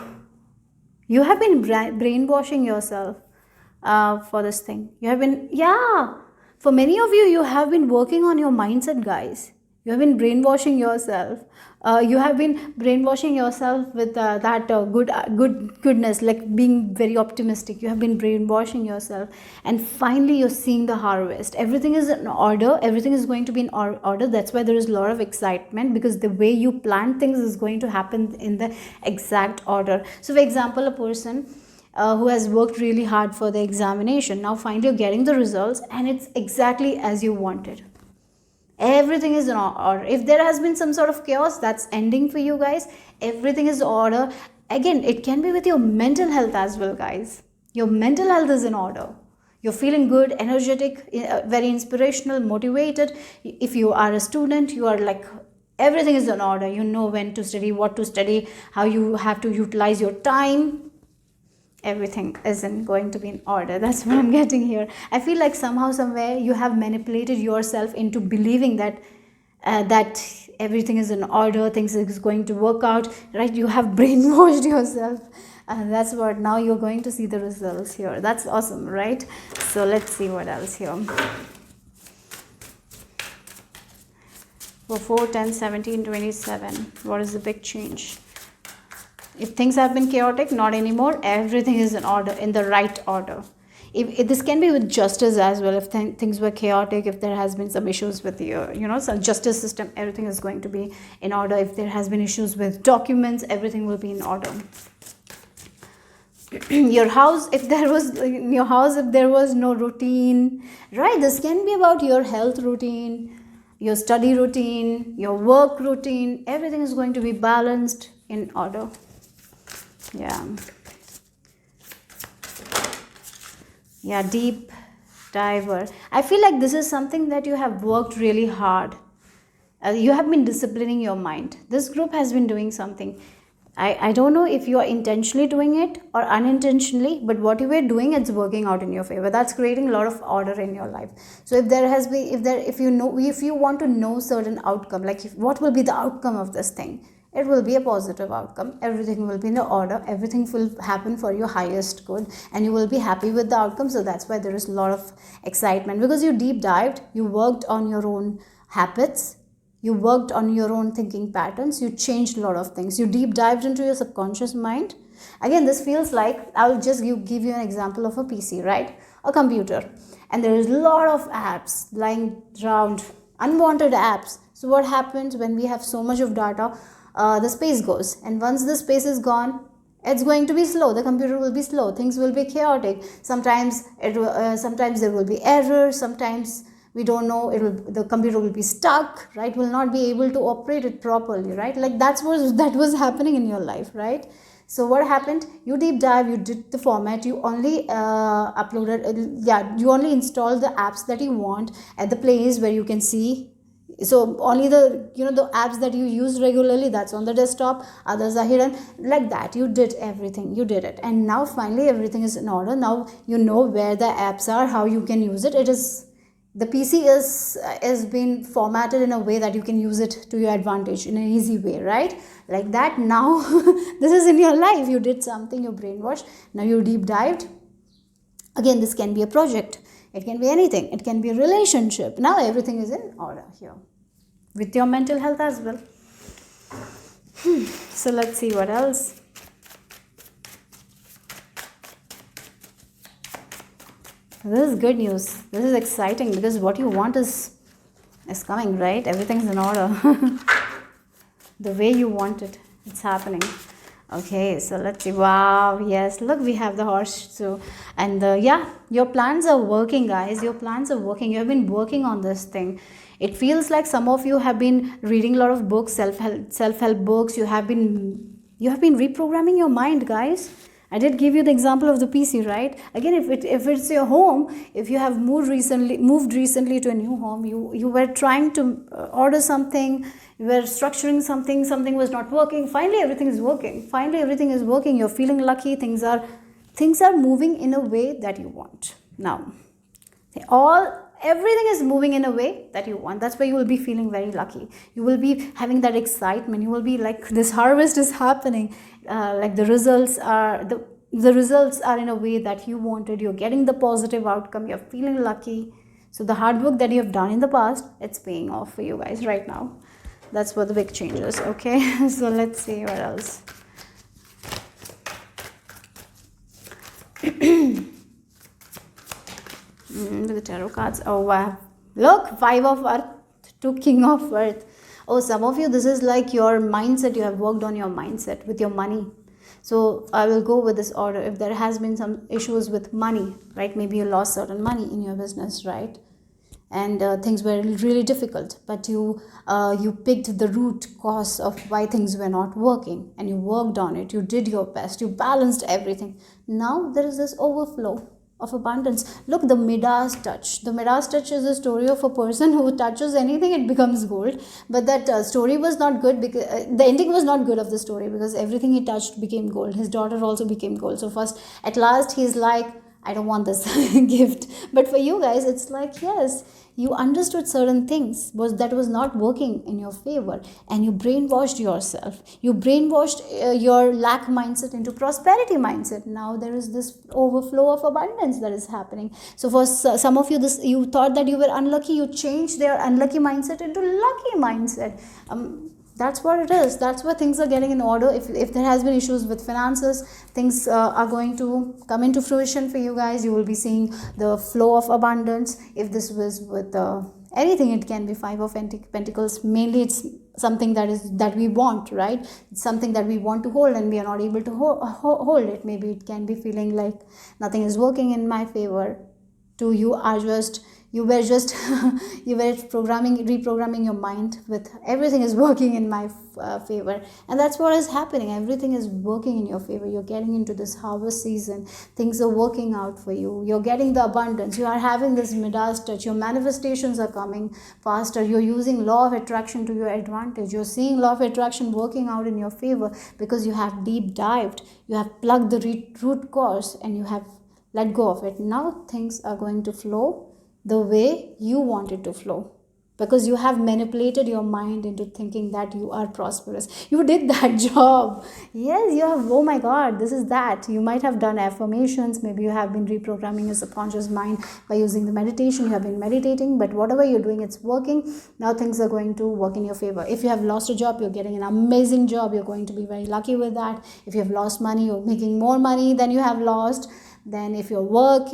you have been brainwashing yourself for this thing. You have been, yeah. For many of you, you have been working on your mindset, guys. You have been brainwashing yourself. You have been brainwashing yourself with that goodness, like being very optimistic. You have been brainwashing yourself, and finally you're seeing the harvest. Everything is in order. Everything is going to be in order. That's why there is a lot of excitement, because the way you plan things is going to happen in the exact order. So, for example, a person who has worked really hard for the examination, now finally you're getting the results, and it's exactly as you wanted. Everything is in order. If there has been some sort of chaos, that's ending for you guys. Everything is order. Again, it can be with your mental health as well, guys. Your mental health is in order. You're feeling good, energetic, very inspirational, motivated. If you are a student, you are like, everything is in order. You know when to study, what to study, how you have to utilize your time. Everything isn't going to be in order. That's what I'm getting here. I feel like somehow, somewhere, you have manipulated yourself into believing that that everything is in order, things is going to work out, right? You have brainwashed yourself, and that's what, now you're going to see the results here. That's awesome, right? So let's see what else here. For 4, 10, 17, 27, what is the big change? If things have been chaotic, not anymore. Everything is in order, in the right order. If this can be with justice as well. If things were chaotic, if there has been some issues with your, some justice system, everything is going to be in order. If there has been issues with documents, everything will be in order. Your house, if there was no routine, right? This can be about your health routine, your study routine, your work routine. Everything is going to be balanced, in order. Yeah, deep diver. I feel like this is something that you have worked really hard. You have been disciplining your mind. This group has been doing something. I don't know if you are intentionally doing it or unintentionally, but what you were doing, it's working out in your favor. That's creating a lot of order in your life. So if you want to know certain outcome, like what will be the outcome of this thing, it will be a positive outcome. Everything will be in the order. Everything will happen for your highest good, and you will be happy with the outcome. So that's why there is a lot of excitement, because you deep dived, you worked on your own habits, you worked on your own thinking patterns, you changed a lot of things, you deep dived into your subconscious mind. Again, this feels like, I'll just give you an example of a PC, right? A computer, and there is a lot of apps lying around, unwanted apps. So what happens when we have so much of data? The space goes, and once the space is gone, it's going to be slow. The computer will be slow, things will be chaotic. Sometimes there will be errors, sometimes we don't know, the computer will be stuck, right? Will not be able to operate it properly, right? Like that was happening in your life, right? So what happened? You deep dive, you did the format, you only you only installed the apps that you want at the place where you can see. So only the apps that you use regularly, that's on the desktop, others are hidden. Like that, you did everything, you did it, and now finally everything is in order. Now you know where the apps are, how you can use it. The PC is been formatted in a way that you can use it to your advantage in an easy way, right? Like that. Now this is in your life. You did something, you brainwashed, now you deep dived. Again, this can be a project, it can be anything, it can be a relationship. Now everything is in order here, with your mental health as well. So let's see what else. This is good news. This is exciting, because what you want is coming, right? Everything's in order. The way you want it, it's happening. Okay, so let's see. Wow, yes, look, we have the horse too. And your plans are working, guys. Your plans are working. You have been working on this thing. It feels like some of you have been reading a lot of books, self-help books. You have been reprogramming your mind, guys. I did give you the example of the PC, right? Again, if it's your home, if you have moved recently to a new home, you were trying to order something, you were structuring something was not working. Finally, everything is working. You're feeling lucky. Things are moving in a way that you want. Now, everything is moving in a way that you want. That's why you will be feeling very lucky. You will be having that excitement. You will be like, this harvest is happening. Like the results are in a way that you wanted. You're getting the positive outcome. You're feeling lucky. So the hard work that you have done in the past, it's paying off for you guys right now. That's what the big change is. Okay, so let's see what else. The tarot cards. Oh wow, look, 5 of earth to king of earth. Oh, some of you, this is like your mindset. You have worked on your mindset with your money. So I will go with this order. If there has been some issues with money, right, maybe you lost certain money in your business, right, and things were really difficult, but you picked the root cause of why things were not working, and you worked on it, you did your best, you balanced everything. Now there is this overflow of abundance. Look, the Midas touch. The Midas touch is a story of a person who touches anything, it becomes gold. But that story was not good, because the ending was not good of the story, because everything he touched became gold. His daughter also became gold. So first, at last, he's like, I don't want this gift. But for you guys, it's like, yes, you understood certain things that was not working in your favor, and you brainwashed yourself. You brainwashed your lack mindset into prosperity mindset. Now there is this overflow of abundance that is happening. So for some of you, this, you thought that you were unlucky, you changed their unlucky mindset into lucky mindset. That's what it is. That's where things are getting in order. If there has been issues with finances, things are going to come into fruition for you guys. You will be seeing the flow of abundance. If this was with anything, it can be 5 of Pentacles. Mainly it's something that we want, right? It's something that we want to hold, and we are not able to hold it. Maybe it can be feeling like nothing is working in my favor. You were just you were reprogramming your mind with everything is working in my favor, and that's what is happening. Everything is working in your favor. You're getting into this harvest season. Things are working out for you. You're getting the abundance. You are having this Midas touch. Your manifestations are coming faster. You're using law of attraction to your advantage. You're seeing law of attraction working out in your favor, because you have deep dived. You have plugged the root cause, and you have let go of it. Now things are going to flow the way you want it to flow, because you have manipulated your mind into thinking that you are prosperous. You did that job. Yes, you have. Oh my god, this is that. You might have done affirmations. Maybe you have been reprogramming your subconscious mind by using the meditation. You have been meditating, but whatever you're doing, it's working. Now things are going to work in your favor. If you have lost a job, you're getting an amazing job. You're going to be very lucky with that. If you have lost money, you're making more money than you have lost. Then if your work,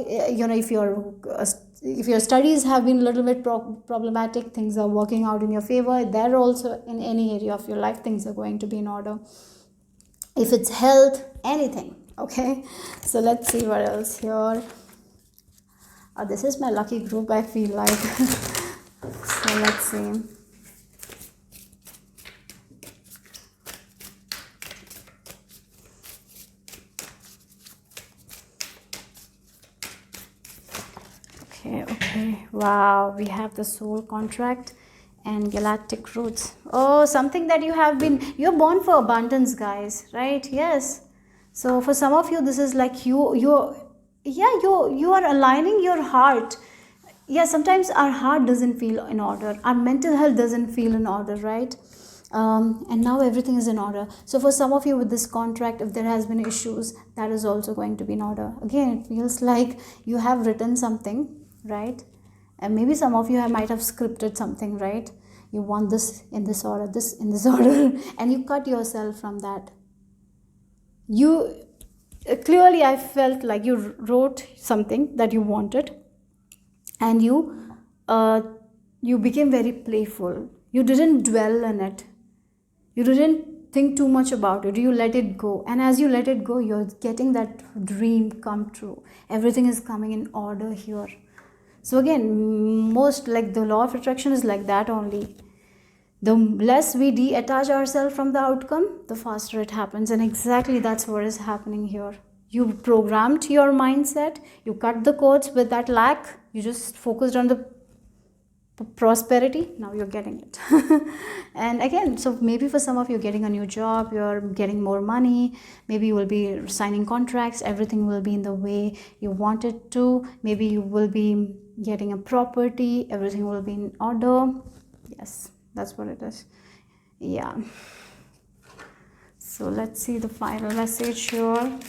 if your studies have been a little bit problematic, things are working out in your favor. There also, in any area of your life, things are going to be in order. If it's health, anything. Okay, so let's see what else here. This is my lucky group, I feel like. So let's see. Okay, wow, we have the soul contract and galactic roots. Oh, something that you're born for abundance, guys, right? Yes. So for some of you, this is like you are aligning your heart. Yeah, sometimes our heart doesn't feel in order, our mental health doesn't feel in order, right? And now everything is in order. So for some of you with this contract, if there has been issues, that is also going to be in order. Again, it feels like you have written something, right? And maybe some of you might have scripted something, right? You want this in this order, this in this order, and you cut yourself from that. You clearly, I felt like you wrote something that you wanted, and you became very playful. You didn't dwell on it. You didn't think too much about it. You let it go, and as you let it go, you're getting that dream come true. Everything is coming in order here. So again, most like the law of attraction is like that only. The less we detach ourselves from the outcome, the faster it happens. And exactly that's what is happening here. You programmed your mindset, you cut the cords with that lack, you just focused on the prosperity. Now you're getting it. And again, so maybe for some of you, getting a new job, you're getting more money, maybe you will be signing contracts, everything will be in the way you want it to. Maybe you will be getting a property, everything will be in order. Yes, that's what it is. Yeah, so let's see the final message here.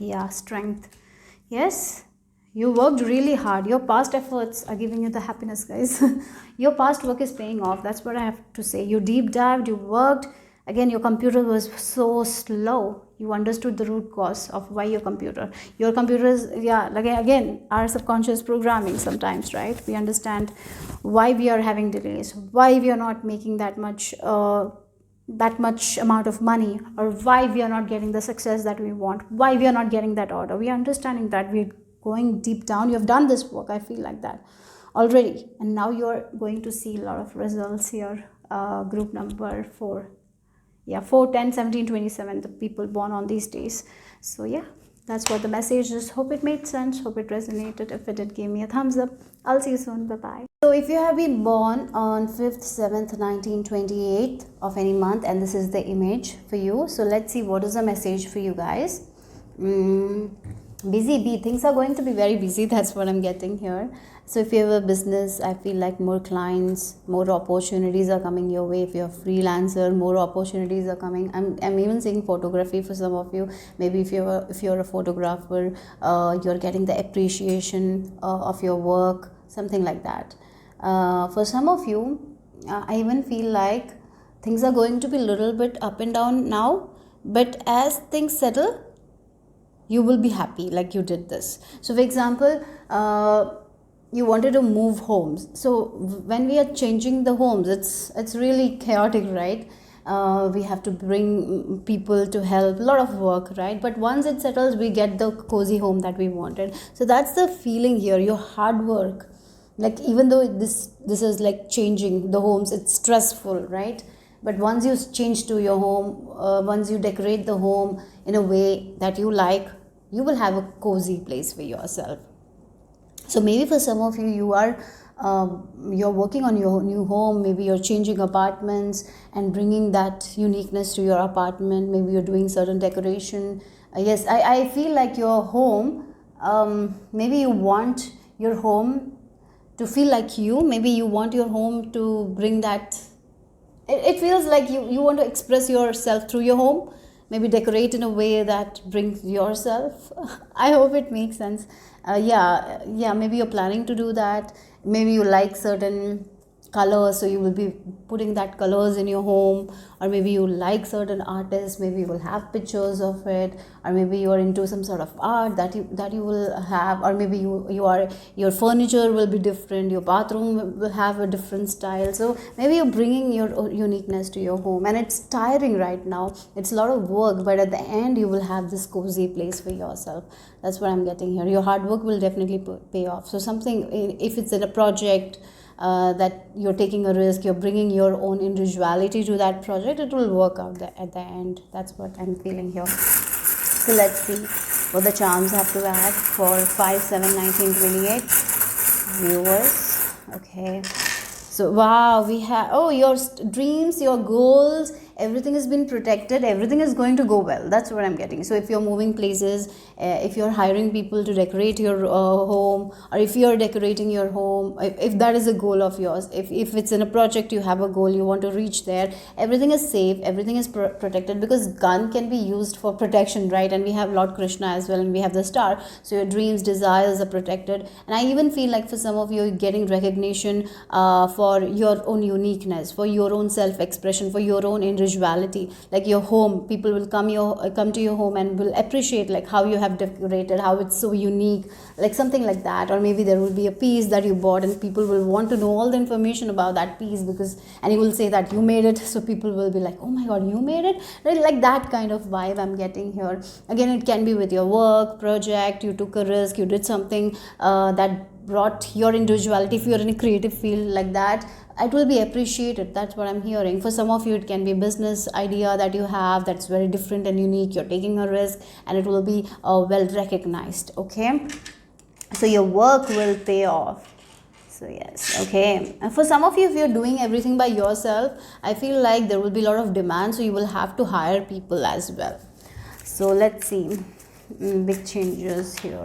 Yeah, strength. Yes, you worked really hard. Your past efforts are giving you the happiness, guys. Your past work is paying off. That's what I have to say. You deep dived, you worked. Again, your computer was so slow. You understood the root cause of why your computer is, yeah, like again, our subconscious programming sometimes, right? We understand why we are having delays, why we are not making that much amount of money, or why we are not getting the success that we want, why we are not getting that order. We are understanding that, we're going deep down. You have done this work, I feel like that already, and now you're going to see a lot of results here. Group number 4, yeah, 4, 10, 17, 27, the people born on these days. So yeah, that's what the message is. Hope it made sense, hope it resonated. If it did, give me a thumbs up. I'll see you soon. Bye bye. So if you have been born on 5th, 7th, 19th, 28th of any month, and this is the image for you, so let's see what is the message for you guys. Busy bee, things are going to be very busy. That's what I'm getting here. So if you have a business, I feel like more clients, more opportunities are coming your way. If you're a freelancer, more opportunities are coming. I'm even seeing photography for some of you. Maybe if you're a photographer, you're getting the appreciation of your work, something like that. For some of you, I even feel like things are going to be a little bit up and down now, but as things settle, you will be happy like you did this. So for example, you wanted to move homes. So when we are changing the homes, it's really chaotic, right? We have to bring people to help, a lot of work, right? But once it settles, we get the cozy home that we wanted. So that's the feeling here. Your hard work, like even though this is like changing the homes, it's stressful, right? But once you change to your home, once you decorate the home in a way that you like, you will have a cozy place for yourself. So maybe for some of you, you're working on your new home. Maybe you're changing apartments and bringing that uniqueness to your apartment. Maybe you're doing certain decoration. Yes, I feel like your home, maybe you want your home to feel like you. Maybe you want your home to bring that, it feels like you want to express yourself through your home. Maybe decorate in a way that brings yourself. I hope it makes sense. Yeah, maybe you're planning to do that. Maybe you like certain colors, so you will be putting that colors in your home. Or maybe you like certain artists, maybe you will have pictures of it. Or maybe you are into some sort of art that you will have. Or maybe your furniture will be different, your bathroom will have a different style. So maybe you're bringing your uniqueness to your home, and it's tiring right now, it's a lot of work, but at the end you will have this cozy place for yourself. That's what I'm getting here. Your hard work will definitely pay off. So something, if it's in a project, that you're taking a risk, you're bringing your own individuality to that project, it will work out at the end. That's what I'm feeling here. So let's see what the charms have to add for 5, 7, 19, 28 viewers. Okay. So wow, we have, your dreams, your goals, everything has been protected, everything is going to go well. That's what I'm getting. So if you're moving places, if you're hiring people to decorate your home, or if you're decorating your home, if that is a goal of yours, if it's in a project, you have a goal, you want to reach there, everything is safe, everything is protected, because gun can be used for protection, right? And we have Lord Krishna as well, and we have the star. So your dreams, desires are protected. And I even feel like for some of you, getting recognition for your own uniqueness, for your own self-expression, for your own individuality. Like your home, people will come to your home and will appreciate like how you have decorated, how it's so unique, like something like that. Or maybe there will be a piece that you bought, and people will want to know all the information about that piece, and you will say that you made it, so people will be like, oh my god, you made it, right? Like that kind of vibe I'm getting here. Again, it can be with your work project, you took a risk, you did something that brought your individuality. If you're in a creative field like that, it will be appreciated. That's what I'm hearing. For some of you, it can be a business idea that you have that's very different and unique. You're taking a risk, and it will be well recognized. Okay, so your work will pay off. So yes, okay. And for some of you, if you're doing everything by yourself, I feel like there will be a lot of demand, so you will have to hire people as well. So let's see, big changes here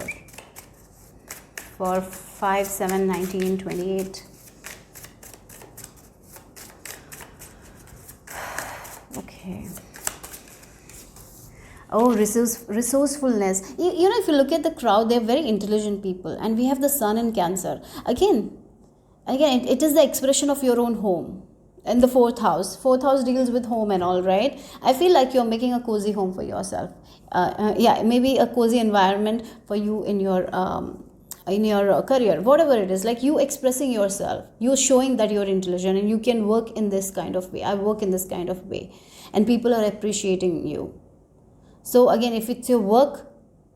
for 5, 7, 19, 28. Okay. Oh, resourcefulness. You know, if you look at the crowd, they're very intelligent people, and we have the sun in Cancer. Again, it is the expression of your own home. And the fourth house deals with home and all, right? I feel like you're making a cozy home for yourself. Yeah, maybe a cozy environment for you in your career, whatever it is, like you expressing yourself, you showing that you're intelligent and you can work in this kind of way. I work in this kind of way, and people are appreciating you. So again, if it's your work,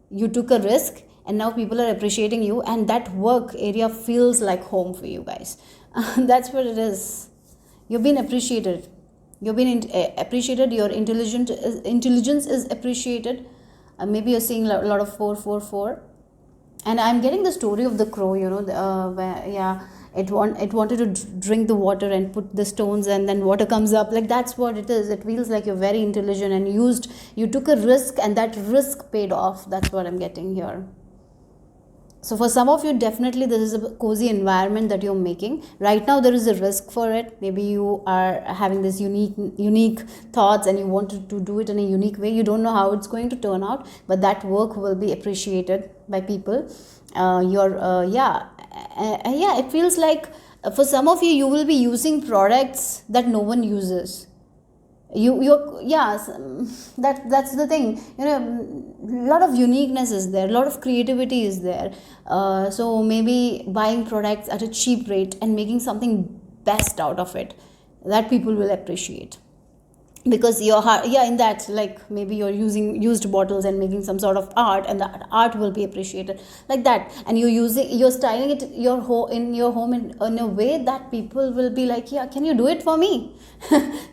you took a risk and now people are appreciating you, and that work area feels like home for you guys. That's what it is. You've been appreciated. You've been appreciated. Your intelligence is appreciated. Maybe you're seeing a lot of 444. And I'm getting the story of the crow, where, yeah, it wanted to drink the water and put the stones, and then water comes up. Like, that's what it is. It feels like you're very intelligent and you took a risk, and that risk paid off. That's what I'm getting here. So for some of you, definitely this is a cozy environment that you're making. Right now there is a risk for it. Maybe you are having this unique thoughts and you want to do it in a unique way. You don't know how it's going to turn out, but that work will be appreciated by people. It feels like for some of you, you will be using products that no one uses. That's the thing. A lot of uniqueness is there, a lot of creativity is there. So maybe buying products at a cheap rate and making something best out of it, that people will appreciate. Because your heart, in that, like, maybe you're using used bottles and making some sort of art, and that art will be appreciated like that. And you're styling it in your home in a way that people will be like, yeah, can you do it for me?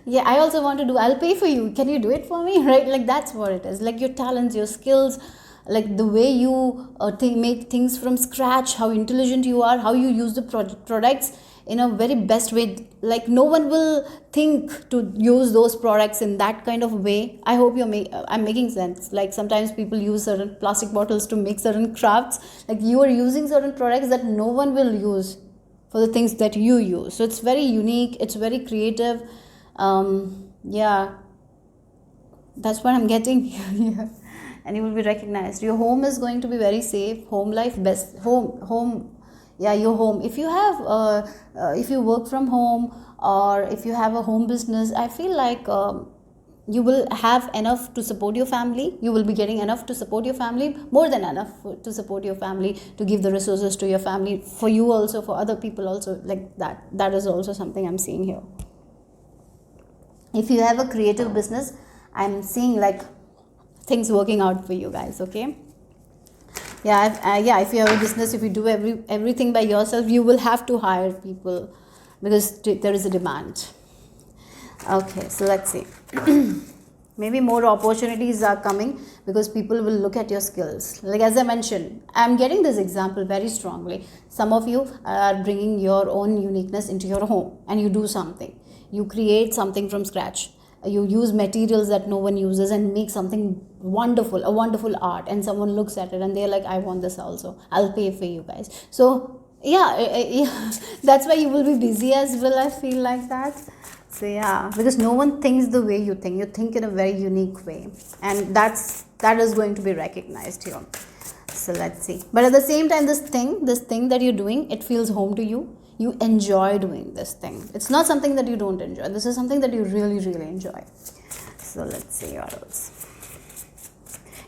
Yeah, I also want to do, I'll pay for you, can you do it for me? Right? Like, that's what it is. Like, your talents, your skills, like the way you make things from scratch, how intelligent you are, how you use the products in a very best way. Like, no one will think to use those products in that kind of way. I hope I'm making sense. Like, sometimes people use certain plastic bottles to make certain crafts. Like, you are using certain products that no one will use for the things that you use. So it's very unique, it's very creative. That's what I'm getting here. And you will be recognized. Your home is going to be very safe. Home life, best home. Yeah, your home. If you have if you work from home, or if you have a home business, I feel like you will have enough to support your family. You will be getting enough to support your family, more than enough to support your family, to give the resources to your family, for you also, for other people also. Like that is also something I'm seeing here. If you have a creative business, I'm seeing like things working out for you guys. Okay. If you have a business, if you do everything by yourself, you will have to hire people, because there is a demand. Okay, so let's see. Maybe more opportunities are coming, because people will look at your skills. Like, as I mentioned, I'm getting this example very strongly. Some of you are bringing your own uniqueness into your home, and you do something. You create something from scratch. You use materials that no one uses and make something wonderful, a wonderful art, and someone looks at it and they're like, I want this also, I'll pay for you guys. So that's why you will be busy as well, I feel like that. So because no one thinks the way you think in a very unique way, and that is going to be recognized here. So let's see. But at the same time, this thing that you're doing, it feels home to you. You enjoy doing this thing. It's not something that you don't enjoy. This is something that you really, really enjoy. So let's see what else.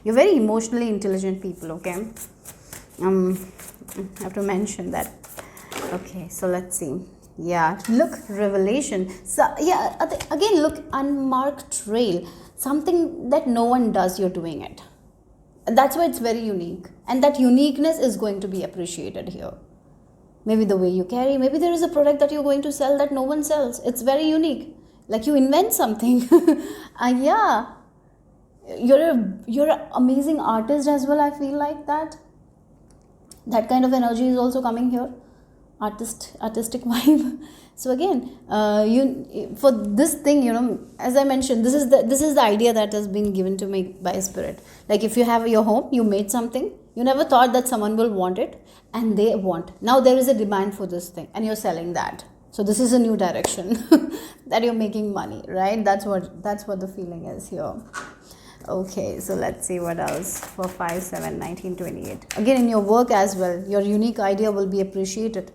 You're very emotionally intelligent people, okay? I have to mention that. Okay, so let's see. Yeah, look, revelation. So again, look, unmarked trail. Something that no one does, you're doing it. That's why it's very unique. And that uniqueness is going to be appreciated here. Maybe the way you carry, maybe there is a product that you're going to sell that no one sells. It's very unique. Like, you invent something. You're an amazing artist as well, I feel like that. That kind of energy is also coming here. Artistic vibe. So again, for this thing, as I mentioned, this is the idea that has been given to me by Spirit. Like, if you have your home, you made something, you never thought that someone will want it, and they want. Now there is a demand for this thing, and you're selling that. So this is a new direction that you're making money, right? That's what the feeling is here. Okay, so let's see what else for 5, 7, 19, 28. Again, in your work as well, your unique idea will be appreciated.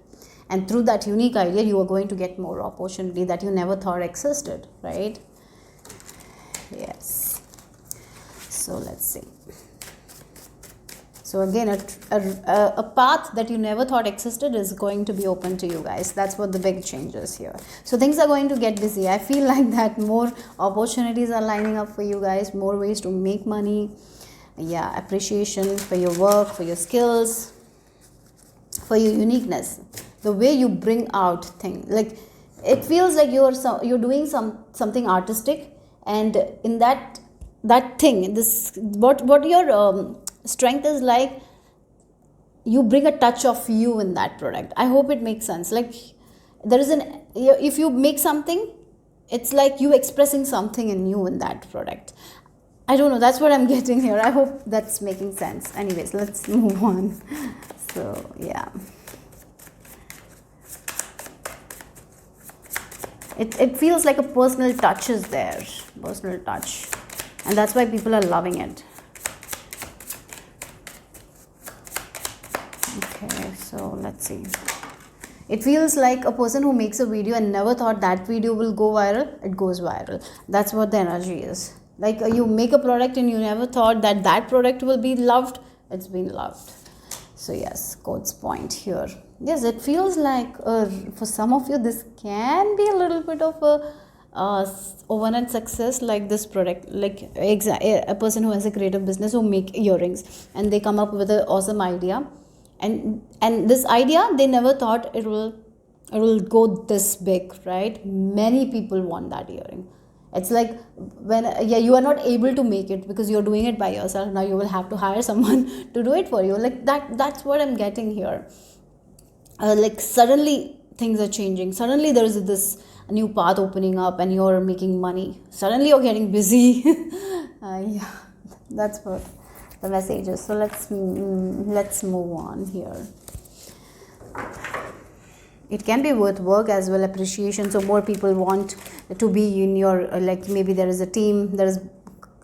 And through that unique idea, you are going to get more opportunity that you never thought existed, right? Yes. So let's see. So again, a path that you never thought existed is going to be open to you guys. That's what the big change is here. So things are going to get busy. I feel like that more opportunities are lining up for you guys, more ways to make money. Yeah, appreciation for your work, for your skills, for your uniqueness. The way you bring out things. Like, it feels like you're doing something artistic, and in that thing, what your strength is like, you bring a touch of you in that product. I hope it makes sense. Like, if you make something, it's like you expressing something in you in that product. I don't know, that's what I'm getting here. I hope that's making sense. Anyways, let's move on. So yeah, it feels like a personal touch is there, personal touch, and that's why people are loving it. Okay, so let's see. It feels like a person who makes a video and never thought that video will go viral. It goes viral. That's what the energy is. Like, you make a product and you never thought that product will be loved. It's been loved. So yes, quotes point here. Yes, it feels like for some of you this can be a little bit of a overnight success, like this product, like a person who has a creative business who make earrings, and they come up with an awesome idea. And this idea, they never thought it will go this big, right? Many people want that earring. It's like, when you are not able to make it because you're doing it by yourself. Now you will have to hire someone to do it for you. Like that's what I'm getting here. Like, suddenly things are changing. Suddenly there's this new path opening up and you're making money. Suddenly you're getting busy. Yeah, that's what the message is. So let's move on here. It can be with work as well, appreciation. So more people want to be in your, like, maybe there is a team that is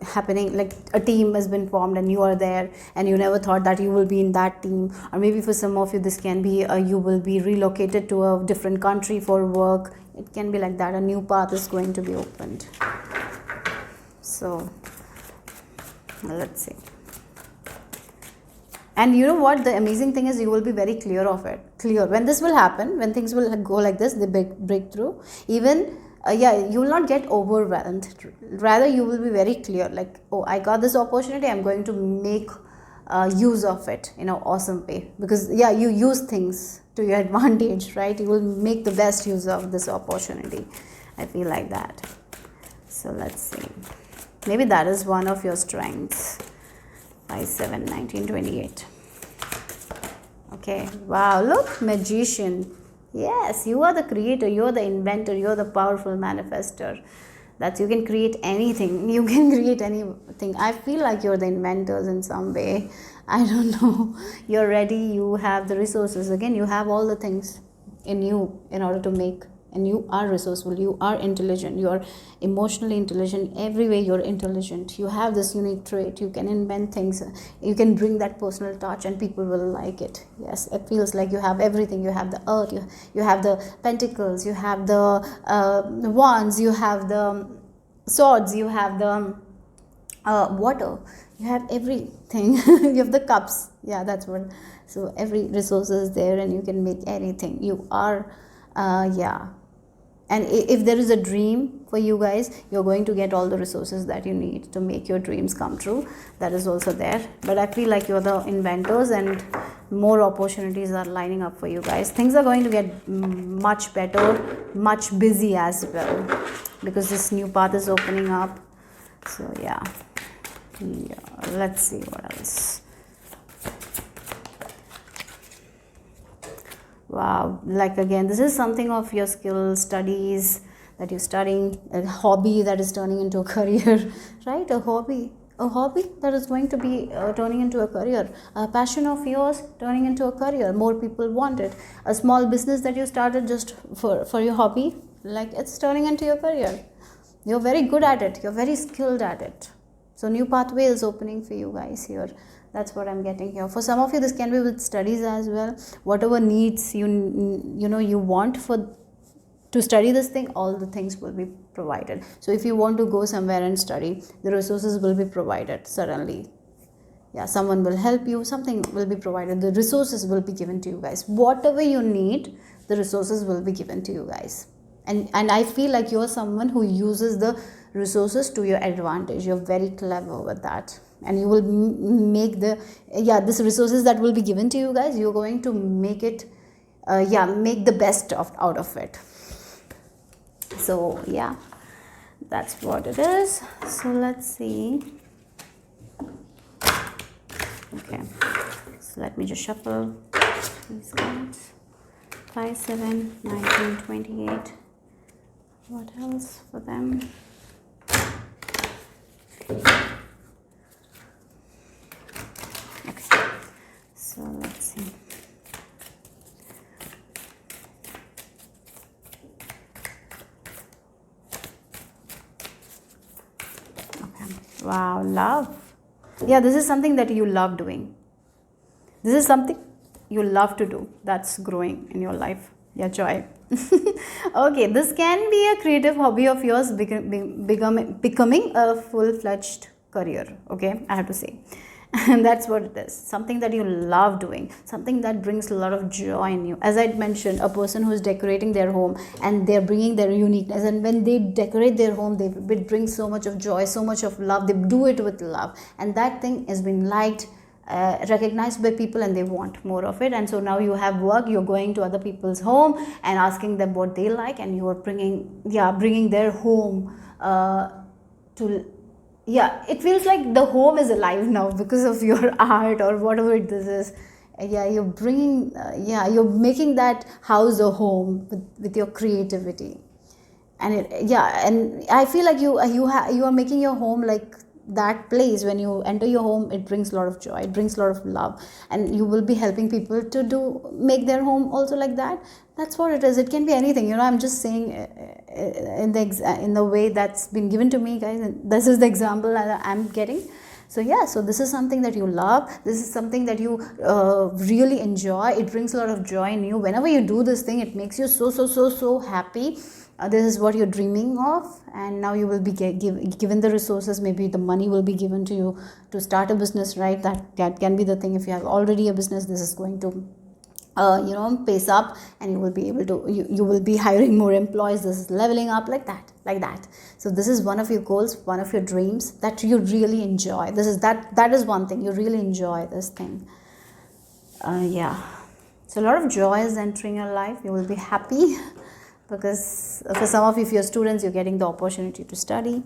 happening, like a team has been formed and you are there, and you never thought that you will be in that team. Or maybe for some of you this can be you will be relocated to a different country for work. It can be like that. A new path is going to be opened. So let's see. And you know what, the amazing thing is, you will be very clear when this will happen, when things will go like this, the big breakthrough. Even you will not get overwhelmed. Rather, you will be very clear, like, oh, I got this opportunity, I'm going to make use of it in an awesome way. Because you use things to your advantage, right? You will make the best use of this opportunity. I feel like that. So let's see. Maybe that is one of your strengths. 5, 7, 19, 28. Okay, wow, look, magician. Yes, you are the creator, you are the inventor, you are the powerful manifester. That you can create anything. You can create anything. I feel like you're the inventors in some way. I don't know. You're ready, you have the resources. Again, you have all the things in you in order to make. And you are resourceful, you are intelligent, you are emotionally intelligent. Every way you're intelligent. You have this unique trait. You can invent things. You can bring that personal touch and people will like it. Yes, it feels like you have everything. You have the earth, you have the pentacles, you have the wands, you have the swords, you have the water. You have everything. You have the cups. Yeah, that's what. So every resource is there and you can make anything. You are, And if there is a dream for you guys, you're going to get all the resources that you need to make your dreams come true. That is also there. But I feel like you're the inventors and more opportunities are lining up for you guys. Things are going to get much better, much busy as well, because this new path is opening up. So yeah, let's see what else. Wow, like again, this is something of your skill, studies that you're studying, a hobby that is turning into a career, right? A hobby that is going to be turning into a career, a passion of yours turning into a career. More people want it. A small business that you started just for your hobby, like it's turning into your career. You're very good at it. You're very skilled at it. So new pathway is opening for you guys here. That's what I'm getting here. For some of you, this can be with studies as well. Whatever needs you want for to study this thing, all the things will be provided. So if you want to go somewhere and study, the resources will be provided suddenly. Yeah, someone will help you, something will be provided, the resources will be given to you guys. Whatever you need, the resources will be given to you guys. And I feel like you're someone who uses the resources to your advantage. You're very clever with that, and you will make this resources that will be given to you guys, you're going to make it make the best out of it. So yeah, that's what it is. So let's see. Okay, so let me just shuffle these cards. 5, 7, 19, 28. What else for them? Okay, so let's see. Okay, wow, love. Yeah, this is something that you love doing. This is something you love to do that's growing in your life. Yeah, joy. Okay, this can be a creative hobby of yours becoming a full-fledged career. Okay, I have to say. And that's what it is. Something that you love doing, something that brings a lot of joy in you. As I mentioned, a person who is decorating their home and they're bringing their uniqueness, and when they decorate their home, it brings so much of joy, so much of love. They do it with love, and that thing has been liked, recognized by people, and they want more of it. And so now you have work, you're going to other people's home and asking them what they like, and you are bringing their home to it feels like the home is alive now because of your art or whatever this is. You're bringing you're making that house a home with your creativity. And and I feel like you are making your home like that place. When you enter your home, it brings a lot of joy, it brings a lot of love, and you will be helping people to make their home also like that. That's what it is. It can be anything, I'm just saying in the way that's been given to me, guys, and this is the example that I'm getting. So so this is something that you love, this is something that you really enjoy. It brings a lot of joy in you. Whenever you do this thing, it makes you so happy. This is what you're dreaming of, and now you will be given the resources. Maybe the money will be given to you to start a business, right? That can be the thing. If you have already a business, this is going to pace up, and you will be able to you will be hiring more employees. This is leveling up like that. So this is one of your goals, one of your dreams that you really enjoy. That is one thing you really enjoy, this thing. So a lot of joy is entering your life. You will be happy because for some of you, if you're students, you're getting the opportunity to study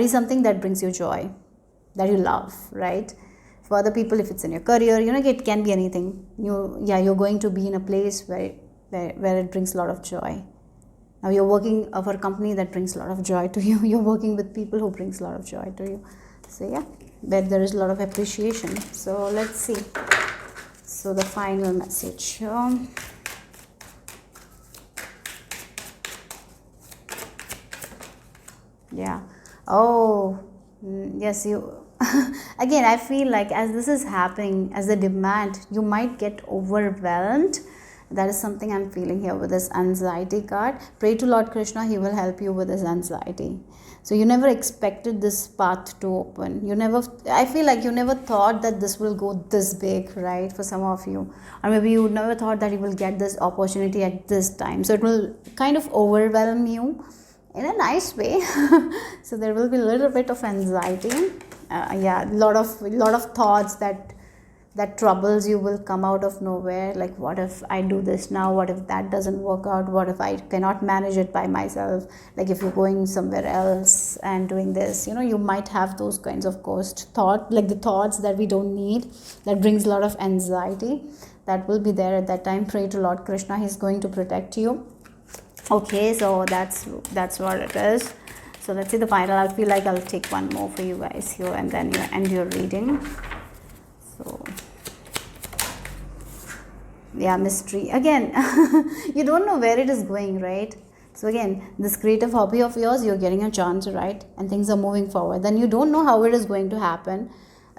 something that brings you joy, that you love, right? For other people, if it's in your career, it can be anything. You're going to be in a place where it brings a lot of joy. Now you're working for a company that brings a lot of joy to you. You're working with people who brings a lot of joy to you. So where there is a lot of appreciation. So let's see. So the final message. Yes, you again, I feel like as this is happening, as the demand, you might get overwhelmed. That is something I'm feeling here with this anxiety card. Pray to Lord Krishna, he will help you with this anxiety. So you never expected this path to open. I feel like you never thought that this will go this big, right? For some of you. Or maybe you never thought that you will get this opportunity at this time. So it will kind of overwhelm you in a nice way. So there will be a little bit of anxiety. A lot of thoughts that troubles you will come out of nowhere. Like, what if I do this now? What if that doesn't work out? What if I cannot manage it by myself? Like, if you're going somewhere else and doing this, you might have those kinds of like the thoughts that we don't need, that brings a lot of anxiety. That will be there at that time. Pray to Lord Krishna, he's going to protect you. Okay, so that's what it is. So let's see the final. I feel like I'll take one more for you guys here, and then you end your reading. So mystery again. You don't know where it is going, right? So again, this creative hobby of yours, you're getting a chance, right? And things are moving forward. Then you don't know how it is going to happen.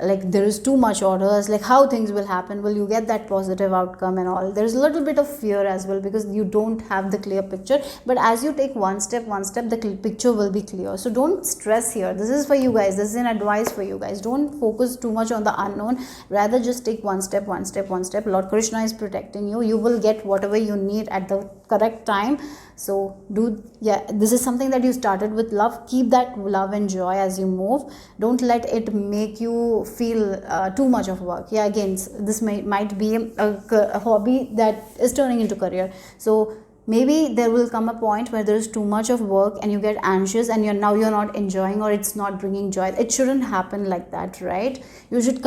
Like there is too much orders, like how things will happen, will you get that positive outcome and all. There's a little bit of fear as well, because you don't have the clear picture. But as you take one step, the picture will be clear. So don't stress here. This is for you guys, this is an advice for you guys. Don't focus too much on the unknown, rather just take one step, one step, one step. Lord Krishna is protecting you. You will get whatever you need at the correct time. So this is something that you started with love. Keep that love and joy as you move. Don't let it make you feel too much of work. Yeah, again, this might be a hobby that is turning into career. So maybe there will come a point where there is too much of work and you get anxious, and you're not enjoying, or it's not bringing joy. It shouldn't happen like that, right? You should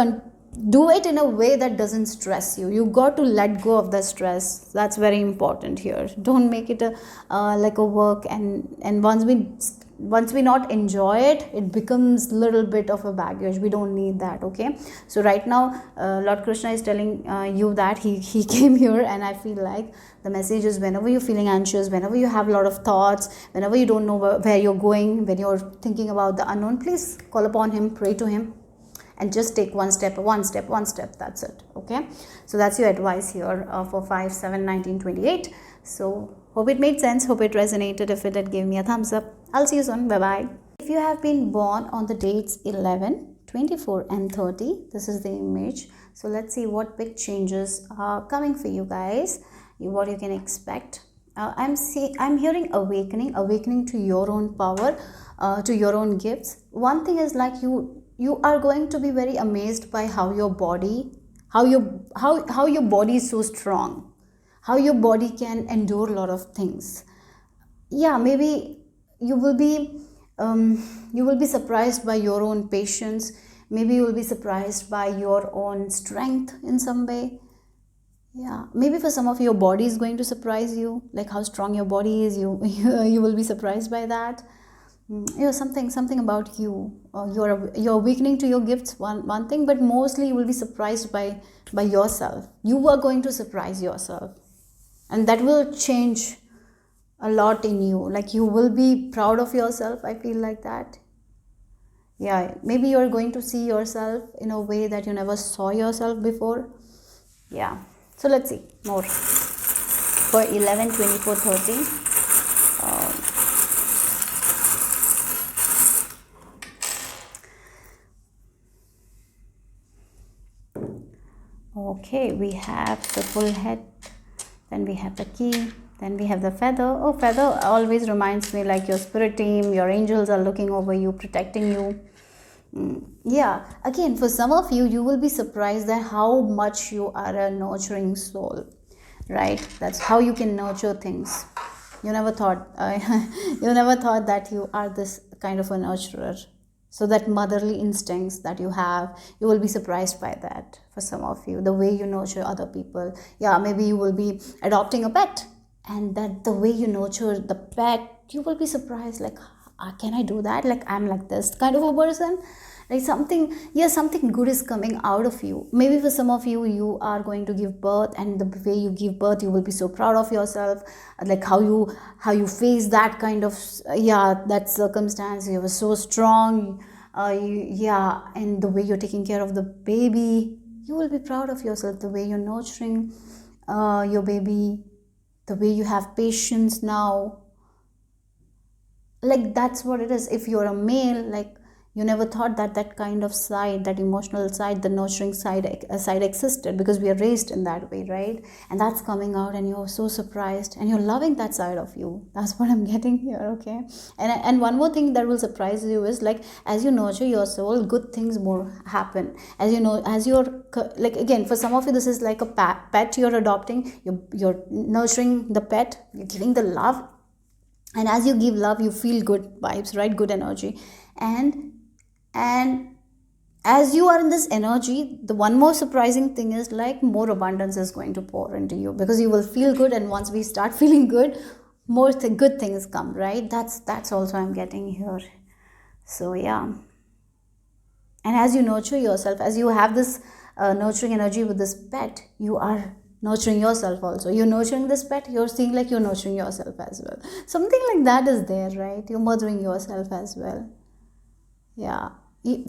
do it in a way that doesn't stress you. You got to let go of the stress. That's very important here. Don't make it a like a work, and once we not enjoy it, it becomes little bit of a baggage. We don't need that. Okay, so right now Lord Krishna is telling you that he came here, and I feel like the message is, whenever you're feeling anxious, whenever you have a lot of thoughts, whenever you don't know where you're going, when you're thinking about the unknown, please call upon him, pray to him, and just take one step. That's it. Okay, so that's your advice here for 5/7/1928. So hope it made sense, hope it resonated. If it did, give me a thumbs up. I'll see you soon. Bye bye. If you have been born on the dates 11, 24 and 30, this is the image. So let's see what big changes are coming for you guys, what you can expect. I'm hearing awakening to your own power, to your own gifts. One thing is, like, you are going to be very amazed by how your body is so strong, how your body can endure a lot of things. Yeah, maybe you will be surprised by your own patience. Maybe you will be surprised by your own strength in some way. Yeah, maybe for some of your body is going to surprise you, like how strong your body is. You will be surprised by that. Something about you. You're awakening to your gifts, one thing, but mostly you will be surprised by yourself. You are going to surprise yourself, and that will change a lot in you. Like, you will be proud of yourself. I feel like that. Yeah, maybe you're going to see yourself in a way that you never saw yourself before. Yeah, so let's see more for 11, 24, 30. Okay, we have the full head, then we have the key, then we have the feather. Oh, feather always reminds me, like, your spirit team, your angels are looking over you, protecting you. Yeah, again, for some of you, you will be surprised at how much you are a nurturing soul, right? That's how you can nurture things. You never thought that you are this kind of a nurturer. So that motherly instincts that you have, you will be surprised by that. For some of you, the way you nurture other people. Yeah, maybe you will be adopting a pet, and that the way you nurture the pet, you will be surprised, like, can I do that? Like, I'm like this kind of a person. Like, something good is coming out of you. Maybe for some of you, you are going to give birth, and the way you give birth, you will be so proud of yourself, like how you face that kind of that circumstance. You were so strong. And the way you're taking care of the baby, you will be proud of yourself. The way you're nurturing your baby, the way you have patience now, like, that's what it is. If you're a male, like, you never thought that kind of side, that emotional side, the nurturing side existed, because we are raised in that way, right? And that's coming out, and you're so surprised, and you're loving that side of you. That's what I'm getting here. Okay, and one more thing that will surprise you is, like, as you nurture your soul, good things more happen. As you're, like, again, for some of you, this is like a pet you're adopting. You're nurturing the pet, you're giving the love, and as you give love, you feel good vibes, right? Good energy. And as you are in this energy, the one more surprising thing is, like, more abundance is going to pour into you, because you will feel good, and once we start feeling good, more good things come, right? That's also I'm getting here. So yeah, and as you nurture yourself, as you have this nurturing energy with this pet, you are nurturing yourself also. You're nurturing this pet, you're seeing like you're nurturing yourself as well. Something like that is there, right? You're mothering yourself as well. Yeah.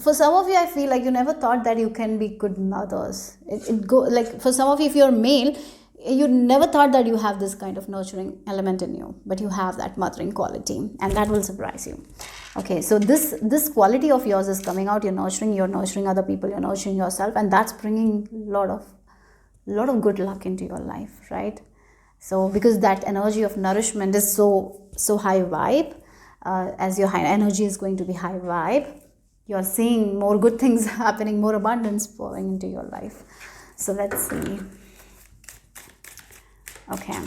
For some of you, I feel like you never thought that you can be good mothers. It go like, for some of you, if you're male, you never thought that you have this kind of nurturing element in you, but you have that mothering quality, and that will surprise you. Okay, so this quality of yours is coming out. You're nurturing other people, you're nurturing yourself, and that's bringing lot of good luck into your life, right? So because that energy of nourishment is so high vibe, as your high energy is going to be high vibe, you're seeing more good things happening, more abundance pouring into your life. So let's see. Okay,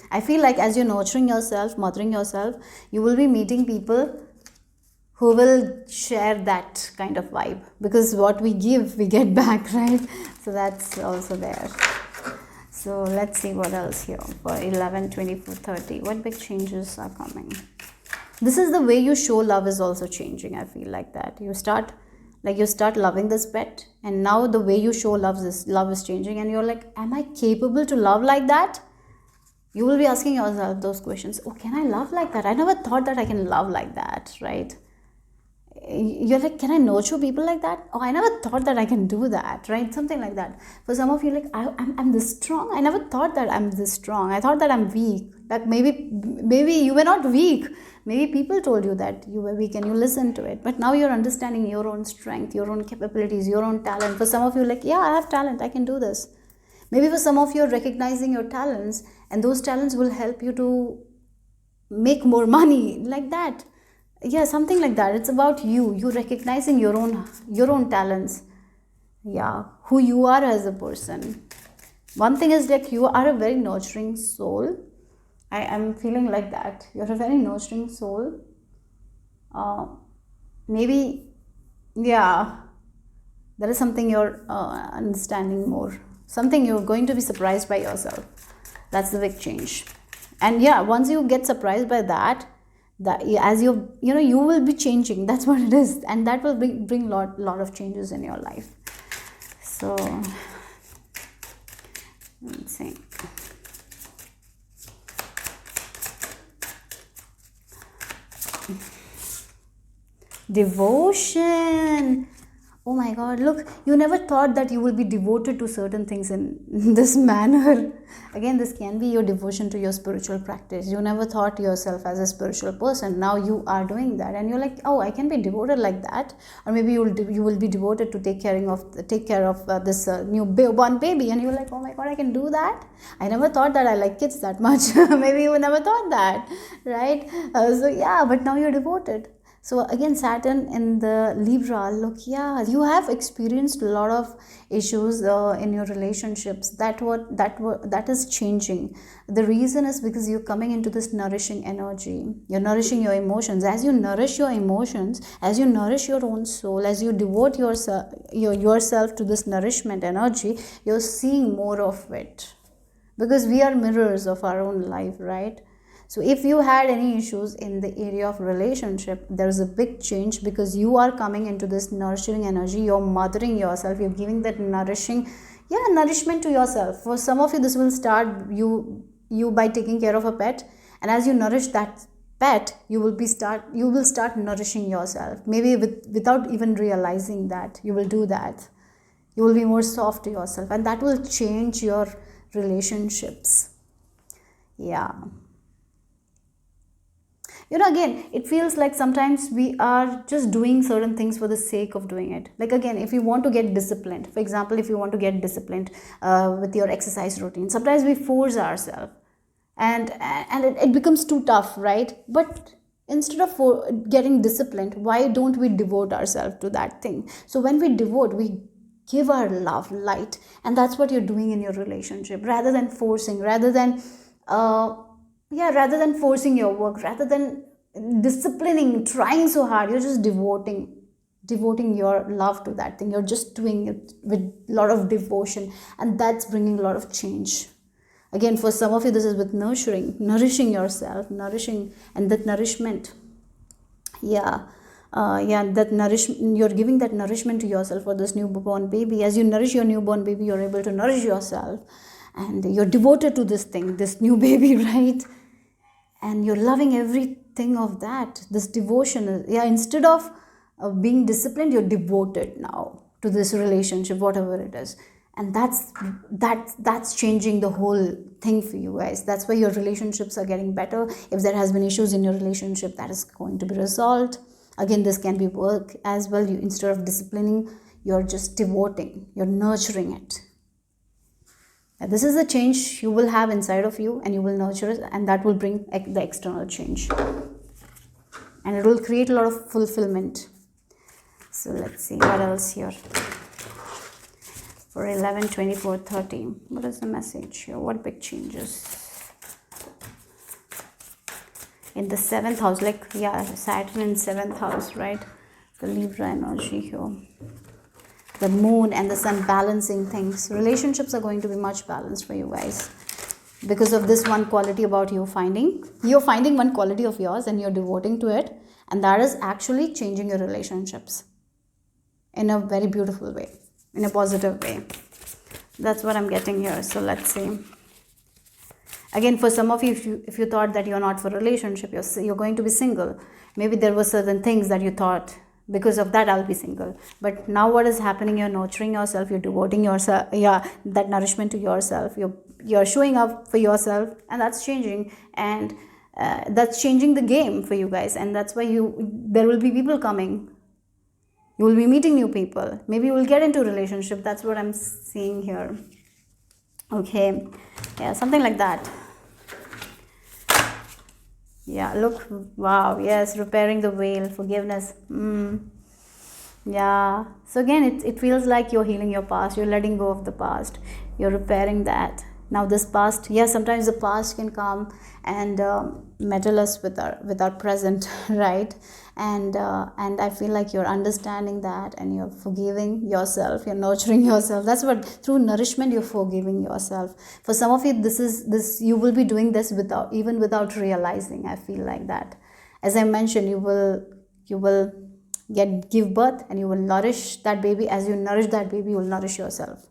I feel like as you're nurturing yourself, mothering yourself, you will be meeting people who will share that kind of vibe, because what we give, we get back, right? So that's also there. So let's see what else here for 11, 24, 30. What big changes are coming? This is the way you show love is also changing. I feel like that. You start loving this pet, and now the way you show love is changing, and you're like, am I capable to love like that? You will be asking yourself those questions. Oh, can I love like that? I never thought that I can love like that, right? You're like, can I nurture people like that? Oh, I never thought that I can do that, right? Something like that. For some of you, like, I'm this strong. I never thought that I'm this strong. I thought that I'm weak. Like maybe you were not weak. Maybe people told you that you were weak and you listened to it. But now you're understanding your own strength, your own capabilities, your own talent. For some of you, like, yeah, I have talent. I can do this. Maybe for some of you, recognizing your talents, and those talents will help you to make more money, like that. Yeah, something like that. It's about you recognizing your own talents. Yeah, who you are as a person. One thing is, like, you are a very nurturing soul. I am feeling like that. You're a very nurturing soul. Maybe, yeah, there is something you're understanding more. Something you're going to be surprised by yourself. That's the big change. And yeah, once you get surprised by that as you will be changing. That's what it is, and that will bring lot of changes in your life. So let's see. Devotion. Oh my God, look, you never thought that you will be devoted to certain things in this manner. Again, this can be your devotion to your spiritual practice. You never thought yourself as a spiritual person. Now you are doing that, and you're like, oh, I can be devoted like that. Or maybe you will be devoted to take care of this newborn baby, and you're like, oh my God, I can do that. I never thought that I like kids that much. Maybe you never thought that, right? So yeah, but now you're devoted. So again, Saturn in the Libra, look, yeah, you have experienced a lot of issues in your relationships. That is changing. The reason is because you're coming into this nourishing energy. You're nourishing your emotions. As you nourish your emotions, as you nourish your own soul, as you devote yourself to this nourishment energy, you're seeing more of it. Because we are mirrors of our own life, right? So if you had any issues in the area of relationship, there's a big change, because you are coming into this nurturing energy. You're mothering yourself. You're giving that nourishment to yourself. For some of you, this will start you by taking care of a pet, and as you nourish that pet, you will start nourishing yourself. Maybe without even realizing that you will do that. You will be more soft to yourself, and that will change your relationships. Yeah. Again, it feels like sometimes we are just doing certain things for the sake of doing it. Like, again, if you want to get disciplined, for example, if you want to get disciplined with your exercise routine, sometimes we force ourselves, and it becomes too tough, right? But instead of getting disciplined, why don't we devote ourselves to that thing? So when we devote, we give our love, light, and that's what you're doing in your relationship, rather than forcing, rather than forcing your work, rather than disciplining, trying so hard. You're just devoting your love to that thing. You're just doing it with a lot of devotion, and that's bringing a lot of change. Again, for some of you, this is with nourishing yourself, and that nourishment. Yeah. that you're giving that nourishment to yourself for this newborn baby. As you nourish your newborn baby, you're able to nourish yourself, and you're devoted to this thing, this new baby, right? And you're loving everything of that. This devotion is, instead of being disciplined, you're devoted now to this relationship, whatever it is. And that's changing the whole thing for you guys. That's why your relationships are getting better. If there has been issues in your relationship, that is going to be resolved. Again, this can be work as well. You, instead of disciplining, you're just devoting, you're nurturing it. And this is the change you will have inside of you, and you will nurture it, and that will bring the external change, and it will create a lot of fulfillment. So let's see what else here for 11, 24, 30. What is the message here? What big changes in the 7th house? Like, Saturn in 7th house, right? The Libra energy here, the moon and the sun balancing things. Relationships are going to be much balanced for you guys because of this one quality about you're finding one quality of yours, and you're devoting to it, and that is actually changing your relationships in a very beautiful way, in a positive way. That's what I'm getting here. So let's see. Again, for some of you, if you thought that you're not for a relationship, you're going to be single. Maybe there were certain things that you thought, because of that I'll be single. But now what is happening? You're nurturing yourself, you're devoting yourself, that nourishment to yourself. You're showing up for yourself, and that's changing, and that's changing the game for you guys. And that's why there will be people coming. You will be meeting new people. Maybe you will get into a relationship. That's what I'm seeing here. Okay. Yeah, something like that. Yeah, look. Wow. Yes, repairing the veil, forgiveness. Yeah. So again, it feels like you're healing your past. You're letting go of the past. You're repairing that. Now this past, sometimes the past can come and meddle us with our present, right? And I feel like you're understanding that, and you're forgiving yourself, you're nurturing yourself. That's what, through nourishment, you're forgiving yourself. For some of you, this you will be doing this without realizing. I feel like that. As I mentioned, you will give birth, and you will nourish that baby. As you nourish that baby, you will nourish yourself.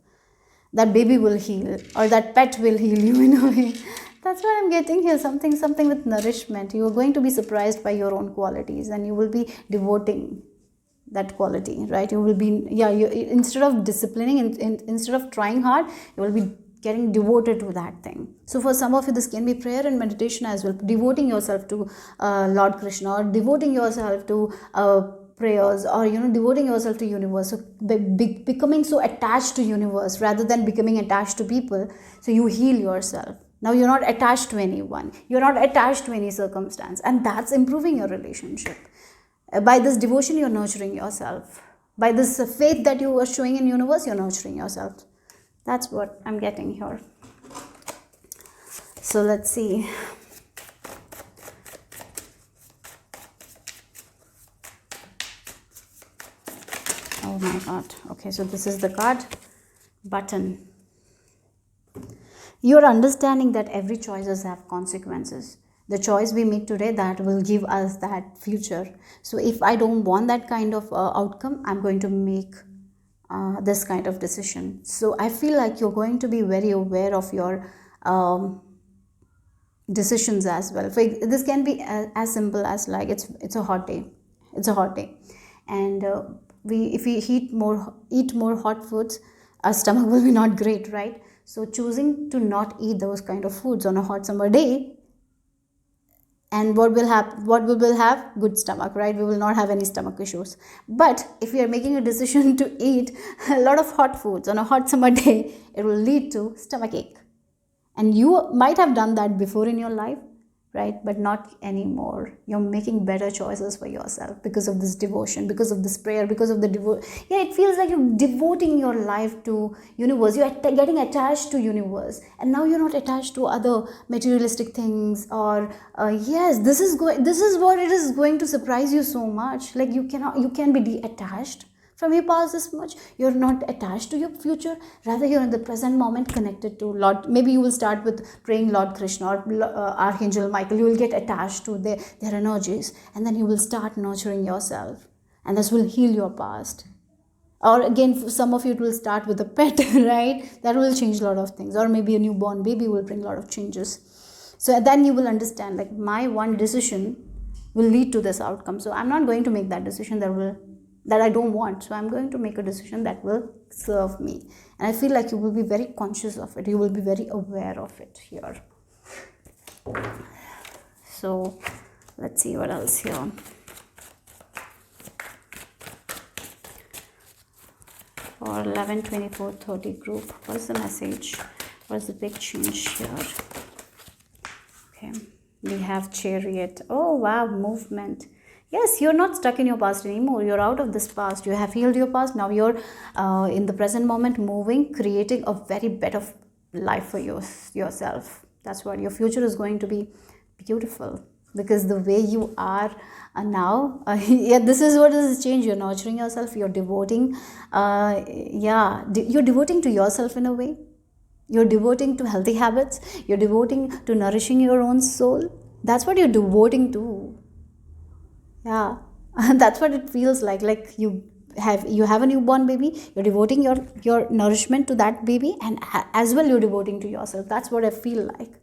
That baby will heal, or that pet will heal you in a way. That's what I'm getting here. Something with nourishment. You are going to be surprised by your own qualities, and you will be devoting that quality, right? You will be, instead of disciplining, instead of trying hard, you will be getting devoted to that thing. So for some of you, this can be prayer and meditation as well. Devoting yourself to Lord Krishna, or devoting yourself to prayers, or devoting yourself to universe. So becoming so attached to universe rather than becoming attached to people. So you heal yourself. Now you're not attached to anyone, you're not attached to any circumstance, and that's improving your relationship. By this devotion, you're nurturing yourself. By this faith that you are showing in universe, you're nurturing yourself. That's what I'm getting here. So let's see. Oh my God. Okay, so this is the card. Button. You're understanding that every choices have consequences. The choice we make today, that will give us that future. So if I don't want that kind of outcome, I'm going to make this kind of decision. So I feel like you're going to be very aware of your decisions as well. This can be as simple as like it's a hot day. It's a hot day, and if we eat more hot foods, our stomach will be not great, right? So choosing to not eat those kind of foods on a hot summer day, and what will have good stomach, right? We will not have any stomach issues. But if we are making a decision to eat a lot of hot foods on a hot summer day, it will lead to stomach ache. And you might have done that before in your life, right? But not anymore. You're making better choices for yourself because of this devotion, because of this prayer, because of the it feels like you're devoting your life to universe. You're getting attached to universe, and now you're not attached to other materialistic things. Or this is what it is going to surprise you so much. Like you can be detached from your past this much. You're not attached to your future, rather you're in the present moment connected to Lord. Maybe you will start with praying Lord Krishna or Archangel Michael. You will get attached to their energies, and then you will start nurturing yourself, and this will heal your past. Or again, for some of you, it will start with a pet, right? That will change a lot of things. Or maybe a newborn baby will bring a lot of changes. So then you will understand, like, my one decision will lead to this outcome. So I'm not going to make that decision that I don't want. So I'm going to make a decision that will serve me. And I feel like you will be very conscious of it. You will be very aware of it here. So let's see what else here. For 11, 24, 30 group, what's the message? What's the big change here? Okay, we have Chariot. Oh wow, movement. Yes, you're not stuck in your past anymore. You're out of this past. You have healed your past. Now you're in the present moment, moving, creating a very better life for yourself. That's what your future is going to be beautiful, because the way you are now, yeah, this is what is change. You're nurturing yourself. You're devoting, you're devoting to yourself in a way. You're devoting to healthy habits. You're devoting to nourishing your own soul. That's what you're devoting to. Yeah, that's what it feels like. Like you have a newborn baby. You're devoting your nourishment to that baby, and as well you're devoting to yourself. That's what I feel like.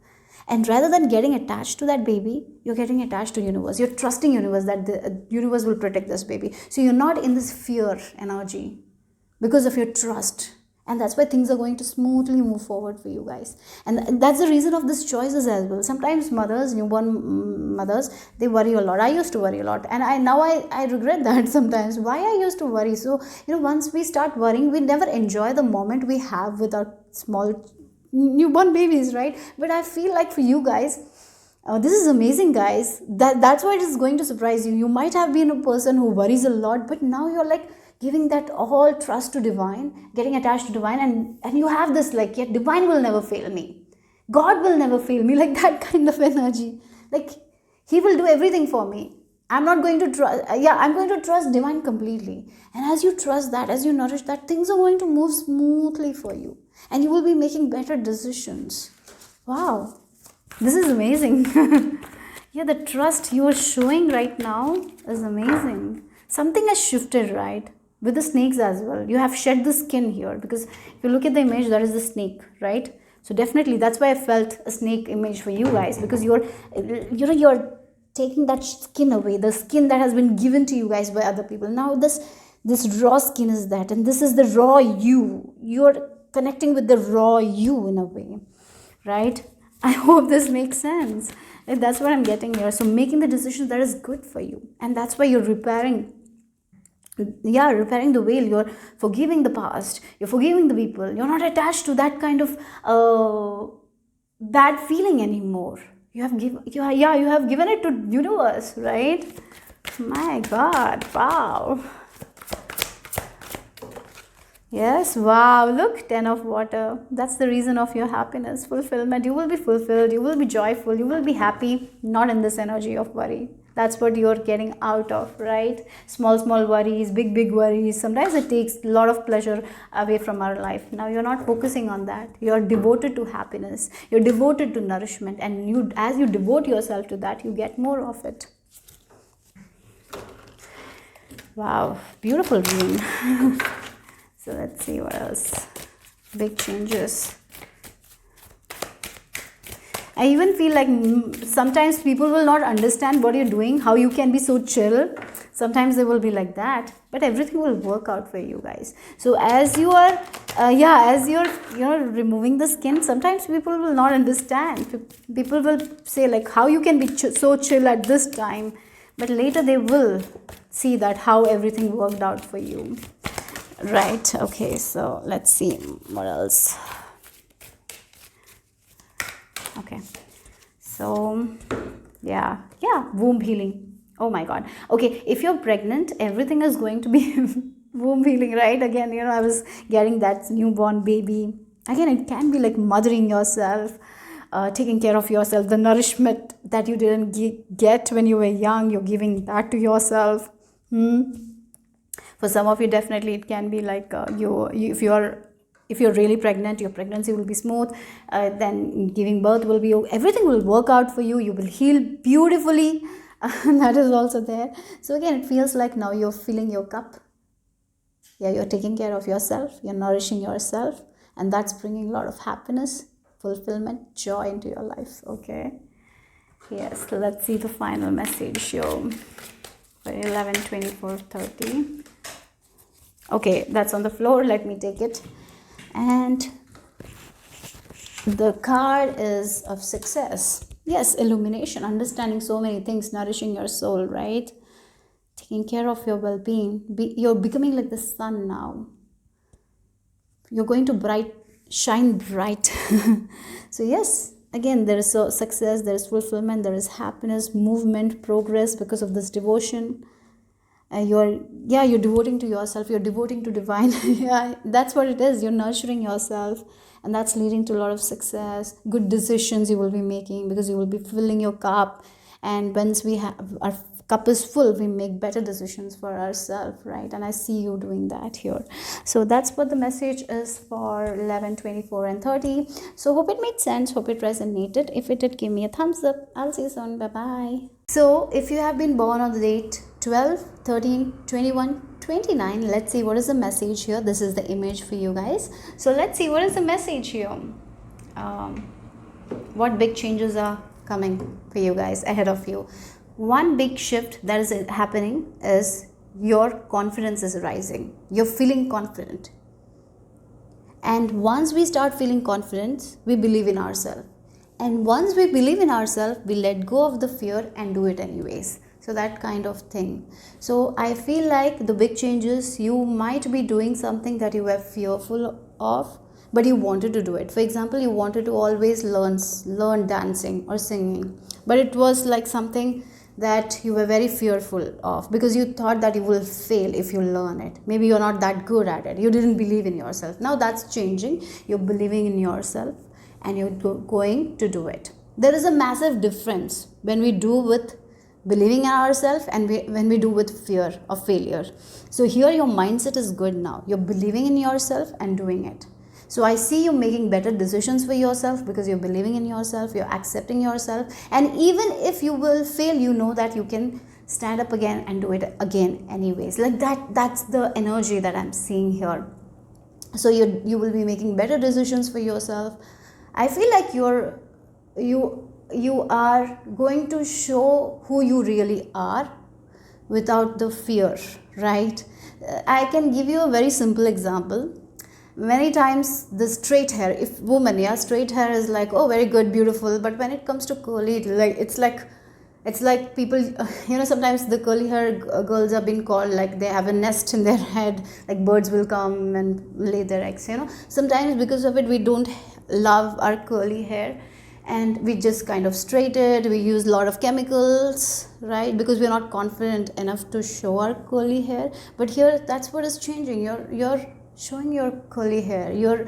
And rather than getting attached to that baby, you're getting attached to universe. You're trusting universe that the universe will protect this baby. So you're not in this fear energy because of your trust. And that's why things are going to smoothly move forward for you guys. And that's the reason of these choices as well. Sometimes newborn mothers, they worry a lot. I used to worry a lot. And I regret that sometimes. Why I used to worry? So, once we start worrying, we never enjoy the moment we have with our small newborn babies, right? But I feel like for you guys, this is amazing, guys. That's why it is going to surprise you. You might have been a person who worries a lot, but now you're like giving that all trust to divine, getting attached to divine, and you have this like, yeah, divine will never fail me. God will never fail me, like that kind of energy. Like he will do everything for me. I'm not going to trust, I'm going to trust divine completely. And as you trust that, as you nourish that, things are going to move smoothly for you. And you will be making better decisions. Wow, this is amazing. Yeah, the trust you are showing right now is amazing. Something has shifted, right? With the snakes as well. You have shed the skin here, because if you look at the image, that is the snake, right? So definitely that's why I felt a snake image for you guys, because you're taking that skin away, the skin that has been given to you guys by other people. Now this raw skin is that, and this is the raw you. You're connecting with the raw you in a way, right? I hope this makes sense. Like, that's what I'm getting here. So making the decision that is good for you, and that's why you're repairing the veil. You're forgiving the past, you're forgiving the people. You're not attached to that kind of bad feeling anymore. You have given it to universe, right? My God, wow. Yes, wow, look, 10 of water. That's the reason of your happiness, fulfillment. You will be fulfilled, you will be joyful, you will be happy, not in this energy of worry. That's what you're getting out of, right? Small worries, big worries. Sometimes it takes a lot of pleasure away from our life. Now you're not focusing on that. You're devoted to happiness. You're devoted to nourishment. And as you devote yourself to that, you get more of it. Wow, beautiful dream. So let's see what else. Big changes. I even feel like sometimes people will not understand what you're doing, how you can be so chill. Sometimes they will be like that, but everything will work out for you guys. So as you are, removing the skin, sometimes people will not understand. People will say like, how you can be so chill at this time, but later they will see that how everything worked out for you. Right, okay, so let's see what else. Okay, so yeah, womb healing. Oh my God. Okay, if you're pregnant, everything is going to be womb healing, right? Again, I was getting that newborn baby. Again, it can be like mothering yourself, taking care of yourself. The nourishment that you didn't get when you were young, you're giving that to yourself. For For some of you, definitely it can be like if you're really pregnant, your pregnancy will be smooth, then giving birth will be, everything will work out for you, you will heal beautifully. That is also there. So again, it feels like now you're filling your cup. Yeah, you're taking care of yourself, you're nourishing yourself, and that's bringing a lot of happiness, fulfillment, joy into your life. Okay, yes, let's see the final message show for 11, 24, 30. Okay, that's on the floor, let me take it. And the card is of success. Yes, illumination, understanding so many things, nourishing your soul, right? Taking care of your well-being. You're becoming like the sun now. You're going to shine bright. So yes, again, there is success, there is fulfillment, there is happiness, movement, progress because of this devotion. You're devoting to yourself, you're devoting to divine. Yeah, that's what it is. You're nurturing yourself, and that's leading to a lot of success, good decisions you will be making, because you will be filling your cup. And once we have our cup is full, we make better decisions for ourselves, right? And I see you doing that here. So that's what the message is for 11, 24, and 30. So hope it made sense, hope it resonated. If it did, give me a thumbs up. I'll see you soon. Bye bye. So if you have been born on the date 12, 13, 21, 29, let's see what is the message here. This is the image for you guys. So let's see what is the message here. What big changes are coming for you guys ahead of you. One big shift that is happening is your confidence is rising. You're feeling confident. And once we start feeling confident, we believe in ourselves. And once we believe in ourselves, we let go of the fear and do it anyways. So that kind of thing. So I feel like the big changes, you might be doing something that you were fearful of, but you wanted to do it. For example, you wanted to always learn dancing or singing, but it was like something that you were very fearful of, because you thought that you will fail if you learn it. Maybe you're not that good at it. You didn't believe in yourself. Now that's changing. You're believing in yourself and you're going to do it. There is a massive difference when we do with believing in ourselves and when we do with fear of failure. So here your mindset is good now. You're believing in yourself and doing it. So I see you making better decisions for yourself because you're believing in yourself, you're accepting yourself. And even if you will fail, you know that you can stand up again and do it again anyways. Like that's the energy that I'm seeing here. So you will be making better decisions for yourself. I feel like you are going to show who you really are without the fear, right? I can give you a very simple example. Many times the straight hair, if woman, yeah, straight hair is like, oh, very good, beautiful, but when it comes to curly, it's like people, sometimes the curly hair girls are being called like they have a nest in their head, like birds will come and lay their eggs. Sometimes because of it we don't love our curly hair, and we just kind of straight it. We use a lot of chemicals, right? Because we're not confident enough to show our curly hair. But here, that's what is changing. You're showing your curly hair. You're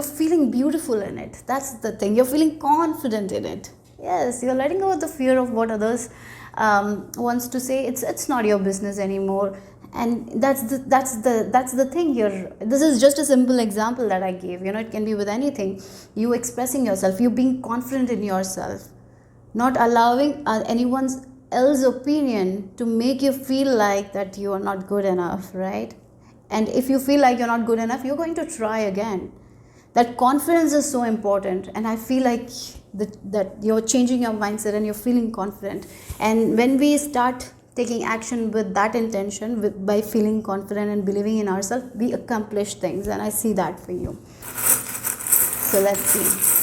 feeling beautiful in it. That's the thing. You're feeling confident in it. Yes, you're letting go of the fear of what others wants to say. It's not your business anymore. And that's the thing here. This is just a simple example that I gave. It can be with anything. You expressing yourself, you being confident in yourself, not allowing anyone else's opinion to make you feel like that you are not good enough, right? And if you feel like you're not good enough, you're going to try again. That confidence is so important, and I feel like that you're changing your mindset and you're feeling confident. And when we start taking action with that intention, by feeling confident and believing in ourselves, we accomplish things, and I see that for you. So let's see.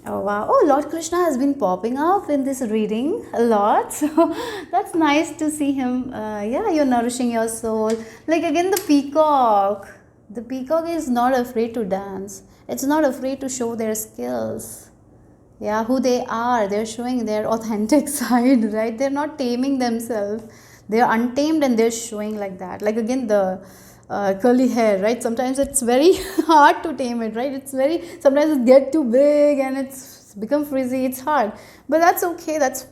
Oh wow. Oh, Lord Krishna has been popping up in this reading a lot. So that's nice to see him. You're nourishing your soul. Like again, the peacock. The peacock is not afraid to dance. It's not afraid to show their skills. Yeah, who they are. They're showing their authentic side, right? They're not taming themselves. They're untamed and they're showing like that. Like again, the curly hair, right? Sometimes it's very hard to tame it, right? Sometimes it gets too big and it's become frizzy. It's hard, but that's okay. That's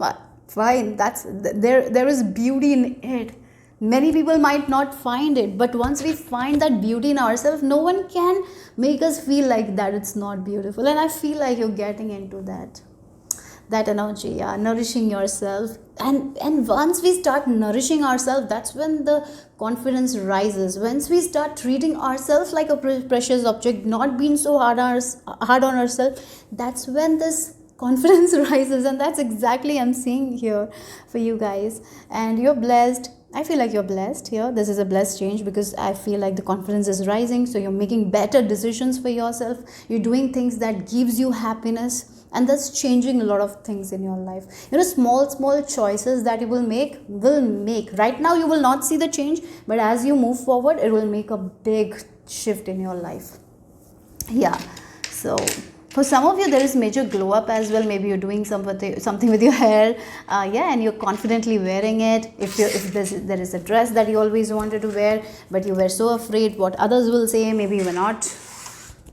fine. That's there is beauty in it. Many people might not find it, but once we find that beauty in ourselves, no one can make us feel like that it's not beautiful. And I feel like you're getting into that energy, yeah, nourishing yourself. And once we start nourishing ourselves, that's when the confidence rises. Once we start treating ourselves like a precious object, not being so hard on ourselves, that's when this confidence rises. And that's exactly I'm seeing here for you guys. And you're blessed. I feel like you're blessed here. This is a blessed change, because I feel like the confidence is rising. So you're making better decisions for yourself. You're doing things that gives you happiness, and that's changing a lot of things in your life. Small choices that you will make right now. You will not see the change, but as you move forward, it will make a big shift in your life. Yeah. So for some of you, there is major glow up as well. Maybe you're doing something with your hair, and you're confidently wearing it. If there is a dress that you always wanted to wear, but you were so afraid what others will say. Maybe you were not.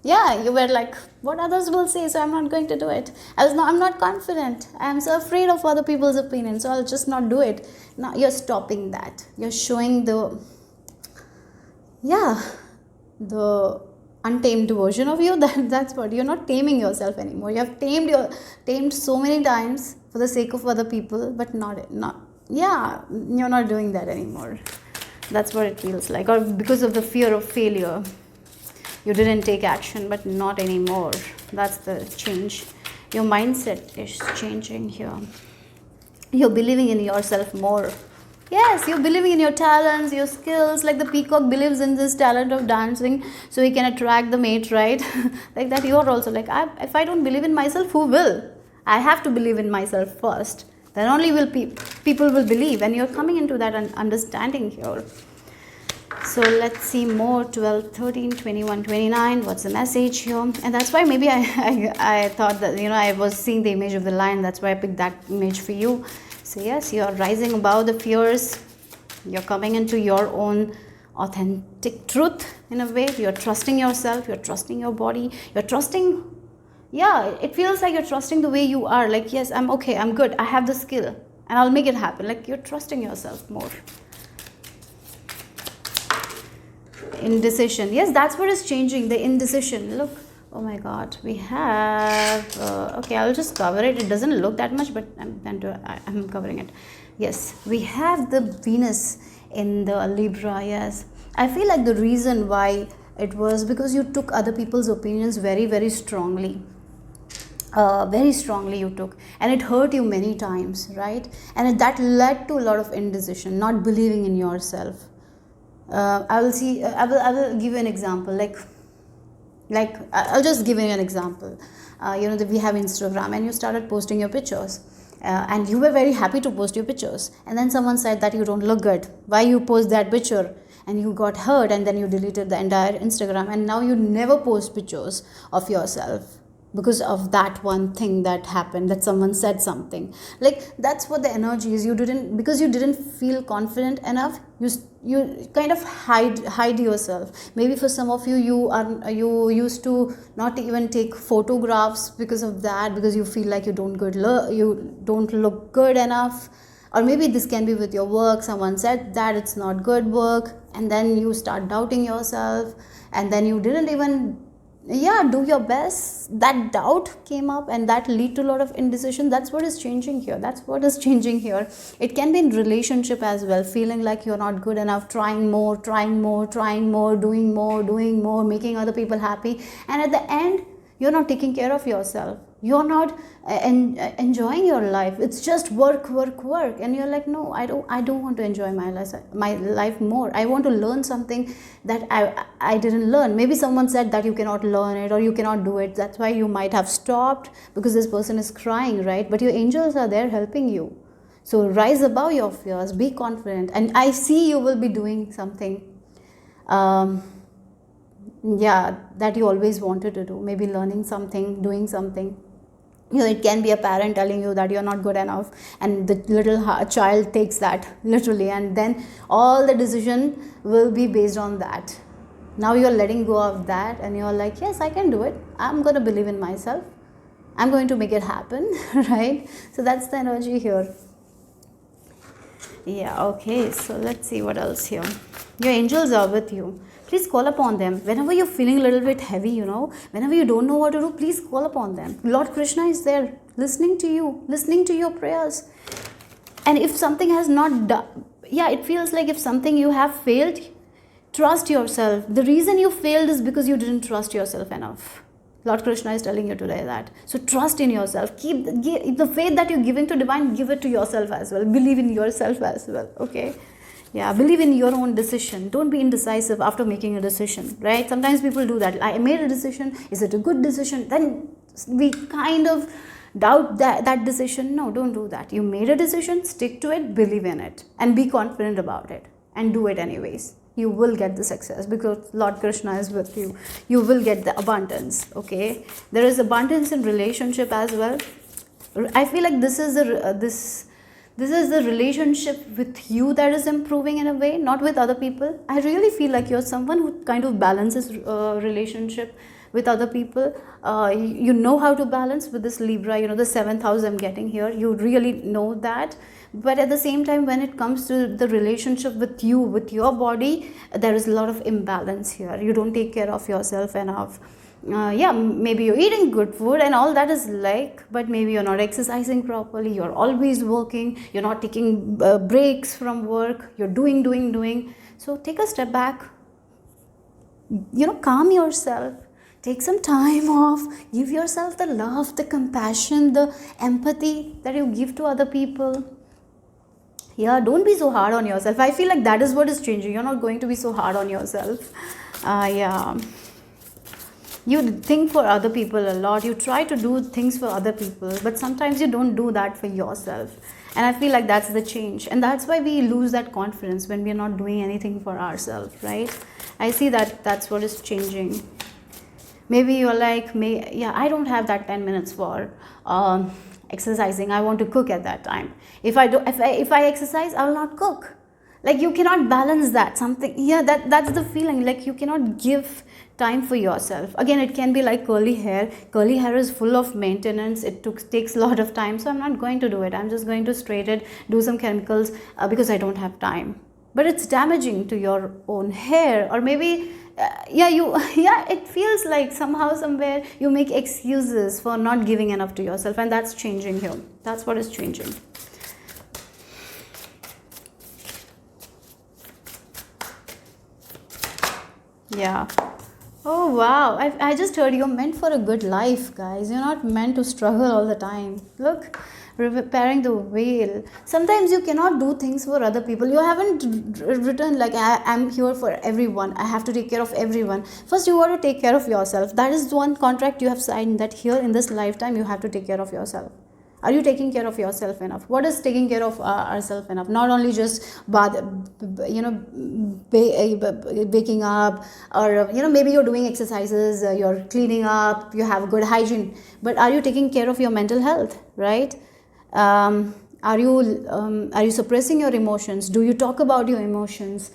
Yeah, you were like, what others will say, so I'm not going to do it. I'm not confident. I'm so afraid of other people's opinion, so I'll just not do it. Now you're stopping that. You're showing the untamed version of you. That's what you're not taming yourself anymore. You have tamed so many times for the sake of other people, but you're not doing that anymore. That's what it feels like. Or because of the fear of failure, you didn't take action, but not anymore. That's the change. Your mindset is changing here. You're believing in yourself more. Yes, you're believing in your talents, your skills. Like the peacock believes in this talent of dancing, so he can attract the mate, right? Like that, you're also like, if I don't believe in myself, who will? I have to believe in myself first. Then only will people will believe. And you're coming into that understanding here. So let's see more. 12, 13, 21, 29. What's the message here? And that's why maybe I thought that, I was seeing the image of the lion. That's why I picked that image for you. So yes, you're rising above the fears. You're coming into your own authentic truth in a way. You're trusting yourself. You're trusting your body. You're trusting. Yeah, it feels like you're trusting the way you are. Like, yes, I'm okay. I'm good. I have the skill and I'll make it happen. Like you're trusting yourself more. Indecision. Yes, that's what is changing. The indecision. Look. Oh my God. We have. Okay, I'll just cover it. It doesn't look that much, but I'm covering it. Yes, we have the Venus in the Libra. Yes, I feel like the reason why it was because you took other people's opinions very, very strongly. Very strongly you took, and it hurt you many times, right? And that led to a lot of indecision, not believing in yourself. I will give you an example. Like I'll just give you an example. That we have Instagram, and you started posting your pictures, and you were very happy to post your pictures, and then someone said that you don't look good. Why you post that picture? And you got hurt, and then you deleted the entire Instagram, and now you never post pictures of yourself because of that one thing that happened, that someone said something. Like that's what the energy is. You didn't feel confident enough. You kind of hide yourself. Maybe for some of you, you used to not even take photographs because of that, because you feel like you don't look good enough. Or maybe this can be with your work. Someone said that it's not good work, and then you start doubting yourself, and then you didn't even do your best. That doubt came up, and that lead to a lot of indecision. That's what is changing here. It can be in relationship as well, feeling like you're not good enough, trying more, doing more, making other people happy, and at the end you're not taking care of yourself. You're not enjoying your life. It's just work, and you're like, no, I don't want to enjoy my life more. I want to learn something that I didn't learn. Maybe someone said that you cannot learn it or you cannot do it. That's why you might have stopped, because this person is crying, right? But your angels are there helping you. So rise above your fears, be confident, and I see you will be doing something that you always wanted to do. Maybe learning something, doing something. It can be a parent telling you that you're not good enough, and the little child takes that literally, and then all the decision will be based on that. Now you're letting go of that, and you're like, yes, I can do it. I'm going to believe in myself. I'm going to make it happen, right? So that's the energy here. Yeah, okay, so let's see what else here. Your angels are with you. Please call upon them. Whenever you're feeling a little bit heavy, whenever you don't know what to do, please call upon them. Lord Krishna is there, listening to you, listening to your prayers. And if something has not done, yeah, it feels like if something you have failed, trust yourself. The reason you failed is because you didn't trust yourself enough. Lord Krishna is telling you today that. So trust in yourself. Keep the faith that you're giving to divine, give it to yourself as well. Believe in yourself as well. Okay. Yeah, believe in your own decision. Don't be indecisive after making a decision, right? Sometimes people do that. I made a decision. Is it a good decision? Then we kind of doubt that decision. No, don't do that. You made a decision, stick to it, believe in it, and be confident about it, and do it anyways. You will get the success because Lord Krishna is with you. You will get the abundance. Okay, there is abundance in relationship as well. I feel like this is the relationship with you that is improving in a way, not with other people. I really feel like you're someone who kind of balances relationship with other people. You know how to balance with this Libra, the 7th house I'm getting here. You really know that. But at the same time, when it comes to the relationship with you, with your body, there is a lot of imbalance here. You don't take care of yourself enough. Yeah, maybe you're eating good food and all that is but maybe you're not exercising properly. You're always working. You're not taking breaks from work. You're doing. So take a step back. Calm yourself. Take some time off. Give yourself the love, the compassion, the empathy that you give to other people. Yeah, don't be so hard on yourself. I feel like that is what is changing. You're not going to be so hard on yourself. Yeah. You think for other people a lot. You try to do things for other people, but sometimes you don't do that for yourself. And I feel like that's the change. And that's why we lose that confidence when we're not doing anything for ourselves, right? I see that that's what is changing. Maybe you're like, I don't have that 10 minutes for exercising. I want to cook at that time. If I exercise, I will not cook. Like you cannot balance that. That's the feeling. Like you cannot give time for yourself. Again, it can be like curly hair. Curly hair is full of maintenance. It takes a lot of time. So I'm not going to do it. I'm just going to straighten it, do some chemicals because I don't have time. But it's damaging to your own hair, or maybe it feels like somehow somewhere you make excuses for not giving enough to yourself, and that's changing here. That's what is changing. Yeah. Oh wow, I just heard you're meant for a good life, guys. You're not meant to struggle all the time. Look, repairing the veil. Sometimes you cannot do things for other people. You haven't written like I'm here for everyone. I have to take care of everyone. First you want to take care of yourself. That is one contract you have signed, that here in this lifetime you have to take care of yourself. Are you taking care of yourself enough? What is taking care of ourselves enough? Not only just waking up, or maybe you're doing exercises, you're cleaning up, you have good hygiene, but are you taking care of your mental health, right? Are you suppressing your emotions? Do you talk about your emotions?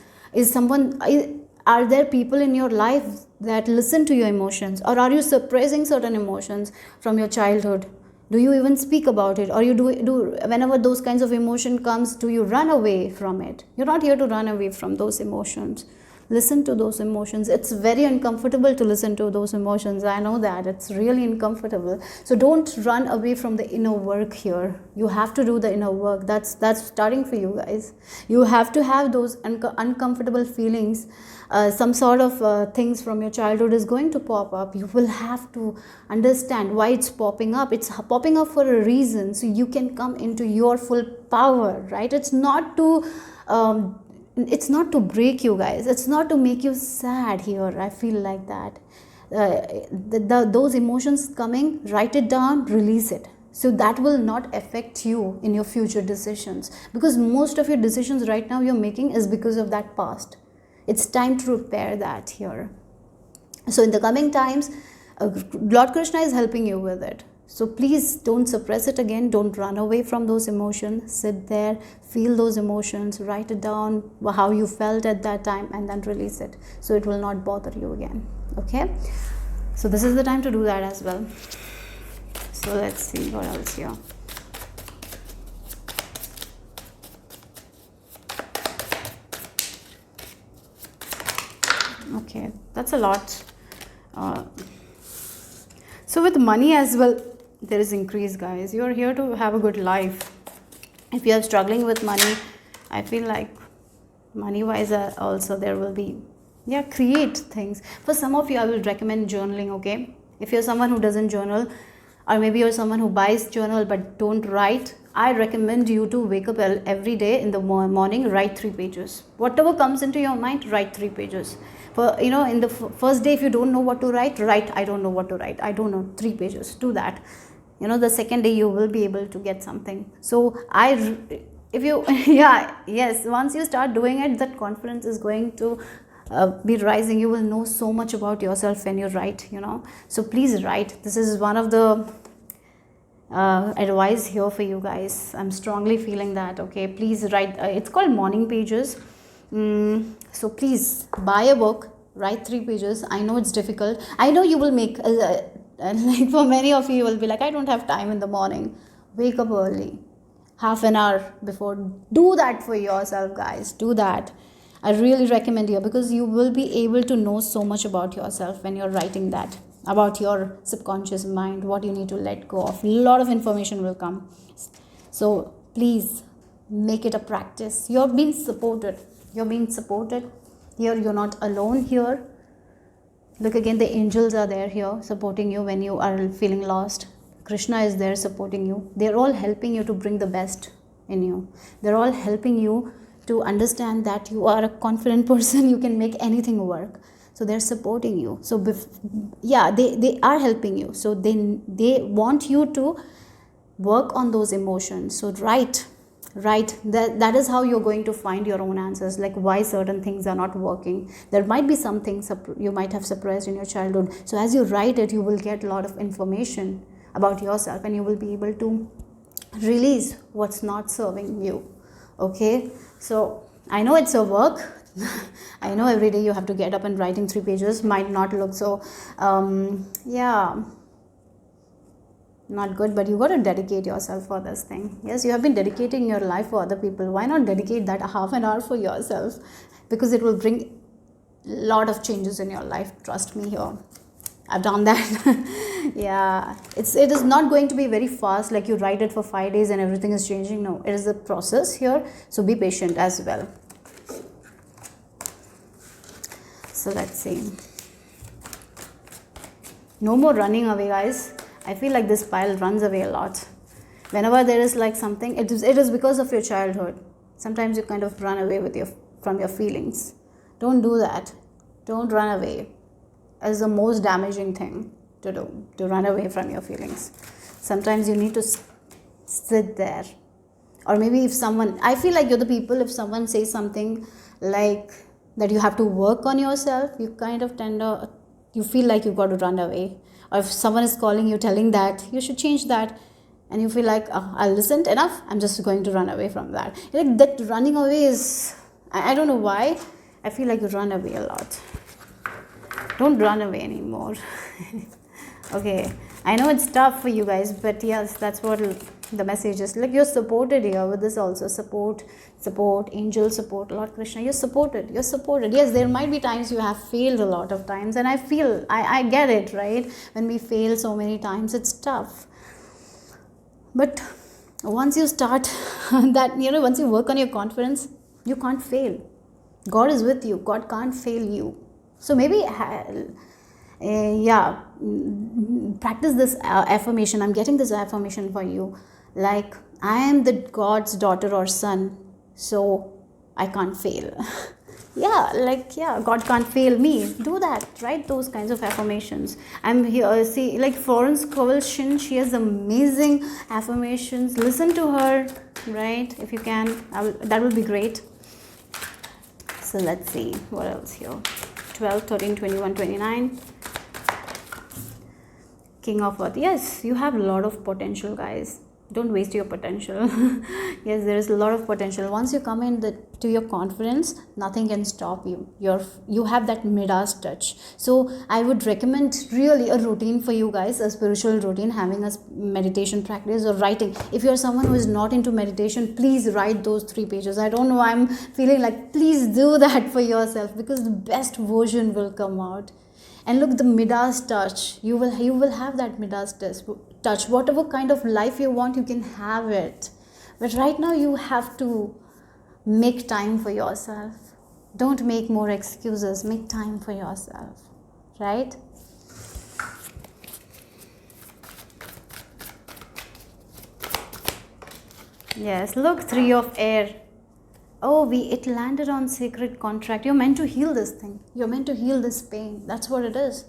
Are there people in your life that listen to your emotions, or are you suppressing certain emotions from your childhood? Do you even speak about it, or you do whenever those kinds of emotion comes, do you run away from it? You're not here to run away from those emotions. Listen to those emotions. It's very uncomfortable to listen to those emotions. I know that it's really uncomfortable. So don't run away from the inner work here. You have to do the inner work. That's starting for you guys. You have to have those uncomfortable feelings. Some sort of things from your childhood is going to pop up. You will have to understand why it's popping up. It's popping up for a reason, so you can come into your full power, right? It's not to break you guys. It's not to make you sad here. I feel like that. Those emotions coming, write it down, release it. So that will not affect you in your future decisions, because most of your decisions right now you're making is because of that past. It's time to repair that here. So in the coming times, Lord Krishna is helping you with it. So please don't suppress it again. Don't run away from those emotions. Sit there, feel those emotions, write it down, how you felt at that time, and then release it. So it will not bother you again. Okay? So this is the time to do that as well. So let's see what else here. Okay, that's a lot. uh, so with money as well, there is increase, guys. You're here to have a good life. If you are struggling with money, I feel like money wise also there will be, yeah, create things. For some of you, I will recommend journaling. Okay, if you're someone who doesn't journal, or maybe you're someone who buys journal but don't write, I recommend you to wake up every day in the morning, write 3 pages. Whatever comes into your mind, write 3 pages. For, you know, in the first day, if you don't know what to write, I don't know what to write, I don't know, 3 pages, do that. You know, the second day you will be able to get something. So if you yeah, yes, once you start doing it, that confidence is going to be rising. You will know so much about yourself when you write, you know. So please write. This is one of the advice here for you guys. I'm strongly feeling that. Okay, please write. It's called morning pages. So please buy a book, write 3 pages. I know it's difficult. I know you will make like for many of you will be like, I don't have time in the morning. Wake up early, half an hour before. Do that for yourself, guys. Do that. I really recommend you, because you will be able to know so much about yourself when you're writing that, about your subconscious mind, what you need to let go of. A lot of information will come. So please make it a practice. You're being supported. You're being supported here. You're not alone here. Look again, the angels are there here supporting you when you are feeling lost. Krishna is there supporting you. They're all helping you to bring the best in you. They're all helping you to understand that you are a confident person. You can make anything work. So they're supporting you. So yeah, they are helping you. So they want you to work on those emotions. So write. That is how you're going to find your own answers, like why certain things are not working. There might be some things you might have suppressed in your childhood. So as you write it, you will get a lot of information about yourself, and you will be able to release what's not serving you. Okay, so I know it's a work. I know every day you have to get up and writing 3 pages might not look so yeah, not good, but you got to dedicate yourself for this thing. Yes, you have been dedicating your life for other people. Why not dedicate that half an hour for yourself? Because it will bring a lot of changes in your life. Trust me here. I've done that. Yeah, it is not going to be very fast, like you write it for 5 days and everything is changing. No, it is a process here. So be patient as well. So let's see. No more running away, guys. I feel like this pile runs away a lot. Whenever there is like something, it is because of your childhood. Sometimes you kind of run away from your feelings. Don't do that. Don't run away. It's the most damaging thing to do, to run away from your feelings. Sometimes you need to sit there. Or maybe if someone, I feel like you're the people, if someone says something like that you have to work on yourself, you kind of you feel like you've got to run away. Or if someone is calling you telling that you should change that, and you feel like, oh, I listened enough, I'm just going to run away from that. Like that running away is, I don't know why, I feel like you run away a lot. Don't run away anymore. Okay, I know it's tough for you guys, but yes, that's what the message is. Like you're supported here with this also. Support, angel support, Lord Krishna. You're supported. Yes, there might be times you have failed a lot of times, and I get it, right? When we fail so many times, it's tough. But once you start that, once you work on your confidence, you can't fail. God is with you. God can't fail you. So maybe practice this affirmation. I'm getting this affirmation for you, like I am the God's daughter or son, so I can't fail. God can't fail me. Do that. Write those kinds of affirmations. I'm here. See, like Florence Scovel Shinn, she has amazing affirmations. Listen to her, right? If you can, that will be great. So let's see what else here. 12, 13, 21, 29. King of Earth. Yes, you have a lot of potential, guys. don't waste your potential. Yes, there is a lot of potential. Once you come in to your confidence, nothing can stop you. You have that Midas touch. So I would recommend really a routine for you guys, a spiritual routine, having a meditation practice or writing. If you're someone who is not into meditation, please write those 3 pages. I don't know, I'm feeling like please do that for yourself, because the best version will come out. And look, the Midas touch, you will have that Midas touch. Whatever kind of life you want, you can have it. But right now you have to make time for yourself. Don't make more excuses. Make time for yourself, right? Yes, look, 3 of air. Oh, it landed on sacred contract. You're meant to heal this thing. You're meant to heal this pain. That's what it is.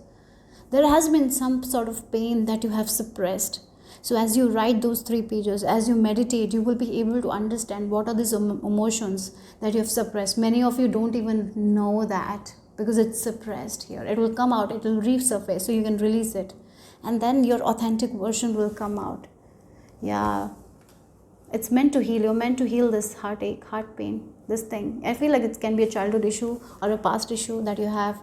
There has been some sort of pain that you have suppressed. So as you write those 3 pages, as you meditate, you will be able to understand what are these emotions that you have suppressed. Many of you don't even know that because it's suppressed here. It will come out. It will resurface, so you can release it. And then your authentic version will come out. Yeah. It's meant to heal. You're meant to heal this heartache, heart pain, this thing. I feel like it can be a childhood issue or a past issue that you have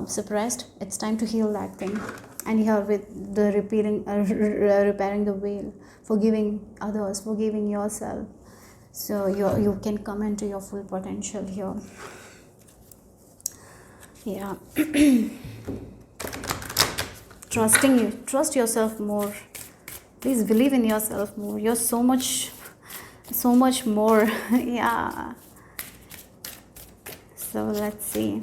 suppressed. It's time to heal that thing. And here with the repairing the veil, forgiving others, forgiving yourself. So you can come into your full potential here. Yeah. Trusting you. Trust yourself more. Please believe in yourself more. You're so much more. Yeah. So let's see.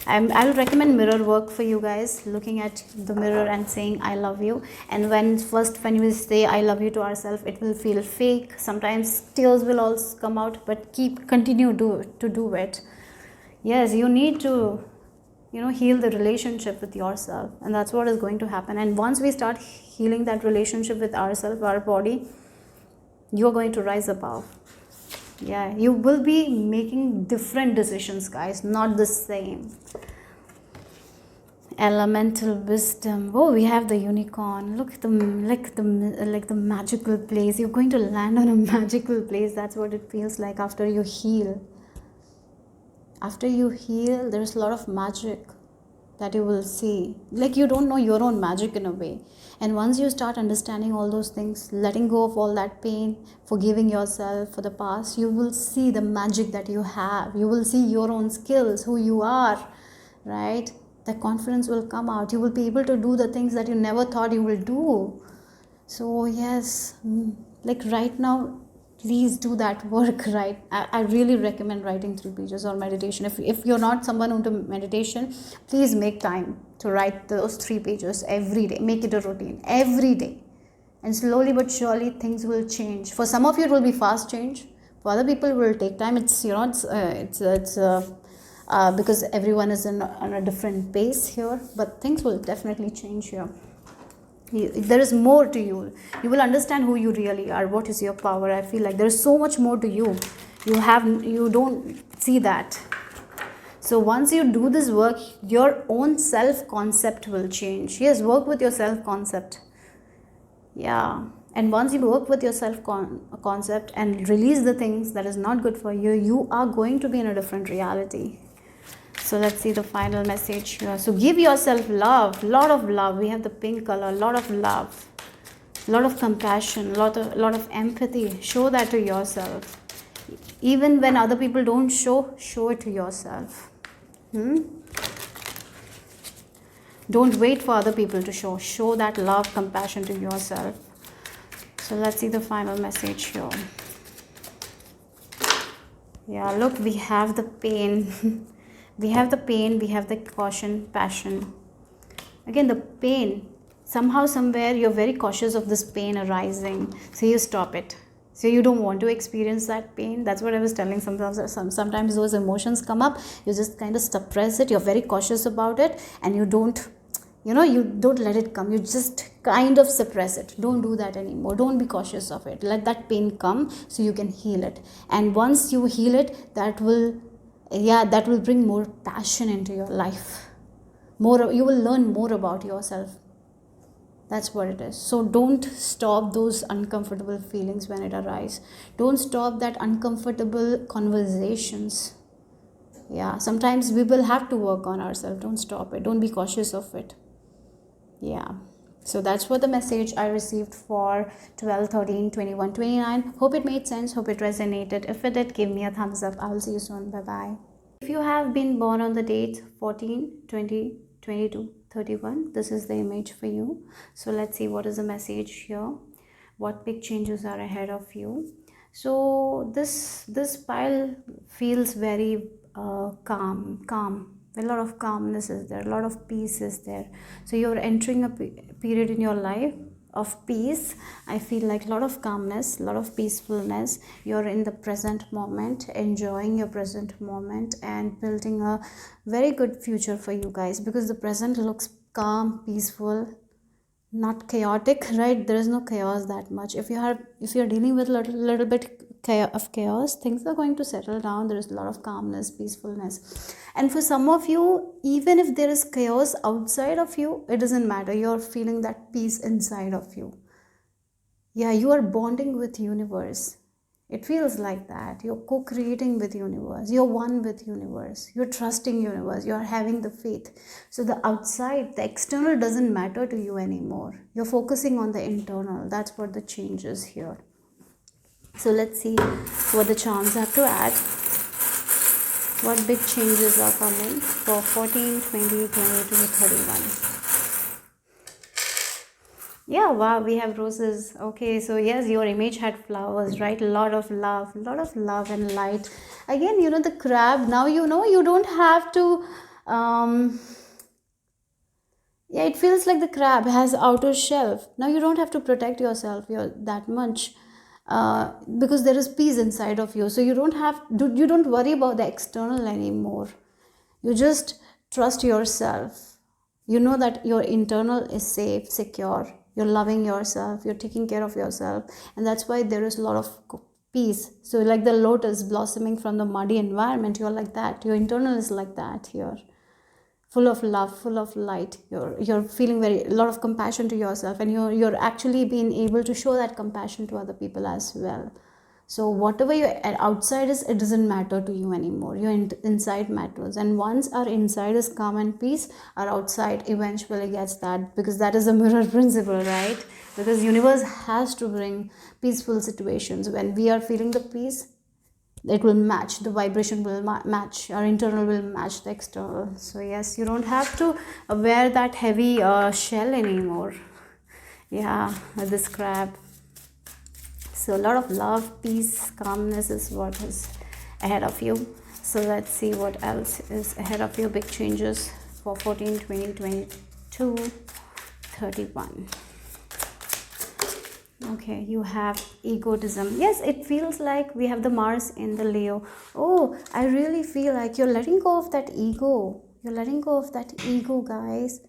I'll recommend mirror work for you guys, looking at the mirror and saying I love you. And when we say I love you to ourselves, it will feel fake. Sometimes tears will also come out, but continue to do it. Yes, you need to heal the relationship with yourself, and that's what is going to happen. And once we start healing that relationship with ourselves, our body, you're going to rise above. Yeah, you will be making different decisions, guys, not the same. Elemental wisdom. Oh, we have the unicorn. Look at the magical place. You're going to land on a magical place. That's what it feels like after you heal. After you heal, there's a lot of magic that you will see. Like, you don't know your own magic in a way. And once you start understanding all those things, letting go of all that pain, forgiving yourself for the past, you will see the magic that you have. You will see your own skills, who you are, right? The confidence will come out. You will be able to do the things that you never thought you will do. So yes, like right now, please do that work, right? I really recommend writing 3 pages or meditation. If you're not someone into meditation, please make time to write those 3 pages every day. Make it a routine every day. And slowly but surely things will change. For some of you, it will be fast change. For other people, it will take time. It's because everyone is on a different pace here. But things will definitely change here. There is more to you. You will understand who you really are. What is your power? I feel like there is so much more to you. You don't see that. So once you do this work, your own self-concept will change. Yes, work with your self-concept. Yeah. And once you work with your self-concept and release the things that is not good for you, you are going to be in a different reality. So let's see the final message here. So give yourself love, lot of love. We have the pink color, lot of love, lot of compassion, lot of empathy. Show that to yourself. Even when other people don't show it to yourself. Don't wait for other people to show. Show that love, compassion to yourself. So let's see the final message here. Yeah, look, we have the pain. We have the pain, we have the caution, passion. Again, the pain. Somehow, somewhere, you're very cautious of this pain arising. So you stop it. So you don't want to experience that pain. That's what I was telling. Sometimes those emotions come up. You just kind of suppress it. You're very cautious about it. And you don't let it come. You just kind of suppress it. Don't do that anymore. Don't be cautious of it. Let that pain come so you can heal it. And once you heal it, that will bring more passion into your life. You will learn more about yourself. That's what it is. So don't stop those uncomfortable feelings when it arises. Don't stop that uncomfortable conversations. Yeah, sometimes we will have to work on ourselves. Don't stop it. Don't be cautious of it. Yeah. So that's what the message I received for 12, 13, 21, 29. Hope it made sense. Hope it resonated. If it did, give me a thumbs up. I'll see you soon. Bye bye. If you have been born on the dates 14, 20, 22, 31, this is the image for you. So let's see what is the message here. What big changes are ahead of you. So this pile feels very calm. A lot of calmness is there, a lot of peace is there. So you're entering a period in your life of peace. I feel like a lot of calmness, a lot of peacefulness. You're in the present moment, enjoying your present moment and building a very good future for you guys, because the present looks calm, peaceful, not chaotic, right? There is no chaos that much. If you're dealing with a little bit of chaos, things are going to settle down. There is a lot of calmness, peacefulness. And for some of you, even if there is chaos outside of you, it doesn't matter. You're feeling that peace inside of you. Yeah, you are bonding with universe. It feels like that. You're co-creating with universe. You're one with universe. You're trusting universe. You're having the faith. So the outside, the external doesn't matter to you anymore. You're focusing on the internal. That's what the change is here. So let's see what the charms have to add. What big changes are coming for 14, 20, 22, 31. Yeah, wow, we have roses. Okay, so yes, your image had flowers, right? A lot of love and light. Again, the crab. Now you don't have to. Yeah, it feels like the crab has outer shelf. Now you don't have to protect yourself that much, because there is peace inside of you. So you don't worry about the external anymore. You just trust yourself. You know that your internal is safe, secure. You're loving yourself. You're taking care of yourself. And that's why there is a lot of peace. So like the lotus blossoming from the muddy environment, you're like that. Your internal is like that here. Full of love, full of light. You're feeling a lot of compassion to yourself. And you're actually being able to show that compassion to other people as well. So whatever your outside is, it doesn't matter to you anymore. Your inside matters. And once our inside is calm and peace, our outside eventually gets that, because that is a mirror principle, right? Because universe has to bring peaceful situations. When we are feeling the peace, it will match, the vibration will match, our internal will match the external. So yes, you don't have to wear that heavy shell anymore. Yeah, with this crab. So a lot of love, peace, calmness is what is ahead of you. So let's see what else is ahead of you. Big changes for 14, 20, 22, 31. Okay, you have egotism. Yes, it feels like we have the Mars in the Leo. Oh, I really feel like you're letting go of that ego. You're letting go of that ego, guys.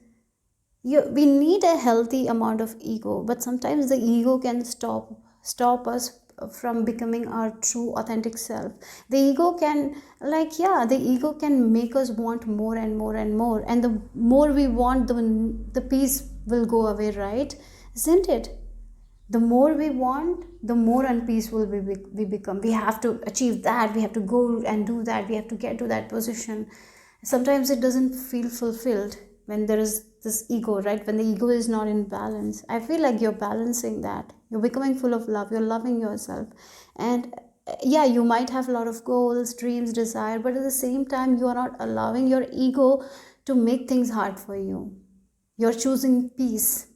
We need a healthy amount of ego, but sometimes the ego can stop us from becoming our true authentic self. The ego can the ego can make us want more and more and more, and the more we want, the peace will go away, right? Isn't it? The more we want, the more unpeaceful we become. We have to achieve that, we have to go and do that, we have to get to that position. Sometimes it doesn't feel fulfilled when there is this ego, right? When the ego is not in balance. I feel like you're balancing that. You're becoming full of love. You're loving yourself. And yeah, you might have a lot of goals, dreams, desire, but at the same time, you are not allowing your ego to make things hard for you. You're choosing peace.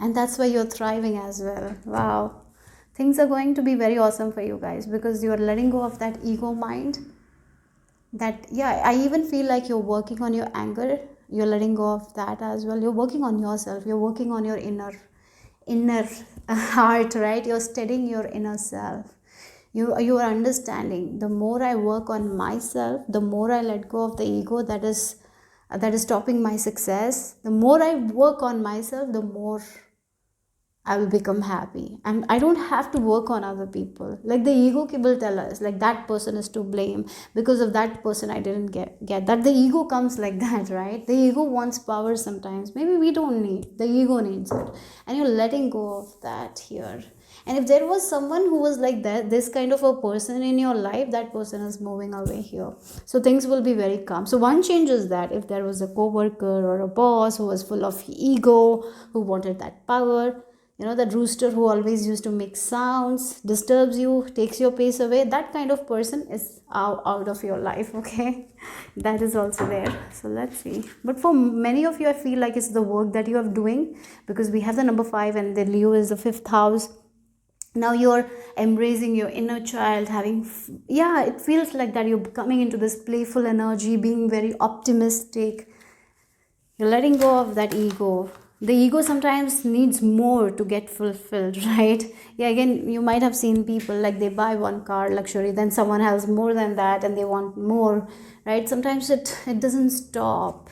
And that's why you're thriving as well. Wow. Things are going to be very awesome for you guys, because you're letting go of that ego mind. I even feel like you're working on your anger. You're letting go of that as well. You're working on yourself. You're working on your inner heart, right? You're studying your inner self. You are understanding, the more I work on myself, the more I let go of the ego that is stopping my success. The more I work on myself, the more I will become happy. And I don't have to work on other people. Like the ego will tell us, like that person is to blame because of that person I didn't get that. The ego comes like that, right? The ego wants power sometimes. Maybe we don't need. The ego needs it. And you're letting go of that here. And if there was someone who was like that, this kind of a person in your life, that person is moving away here. So things will be very calm. So one change is that if there was a co-worker or a boss who was full of ego, who wanted that power, that rooster who always used to make sounds, disturbs you, takes your pace away, that kind of person is out of your life, okay? That is also there. So let's see. But for many of you, I feel like it's the work that you are doing, because we have the number 5 and the Leo is the 5th house. Now you're embracing your inner child, it feels like that you're coming into this playful energy, being very optimistic. You're letting go of that ego. The ego sometimes needs more to get fulfilled, right? Yeah, again, you might have seen people like they buy one car, luxury, then someone has more than that and they want more, right? Sometimes it doesn't stop,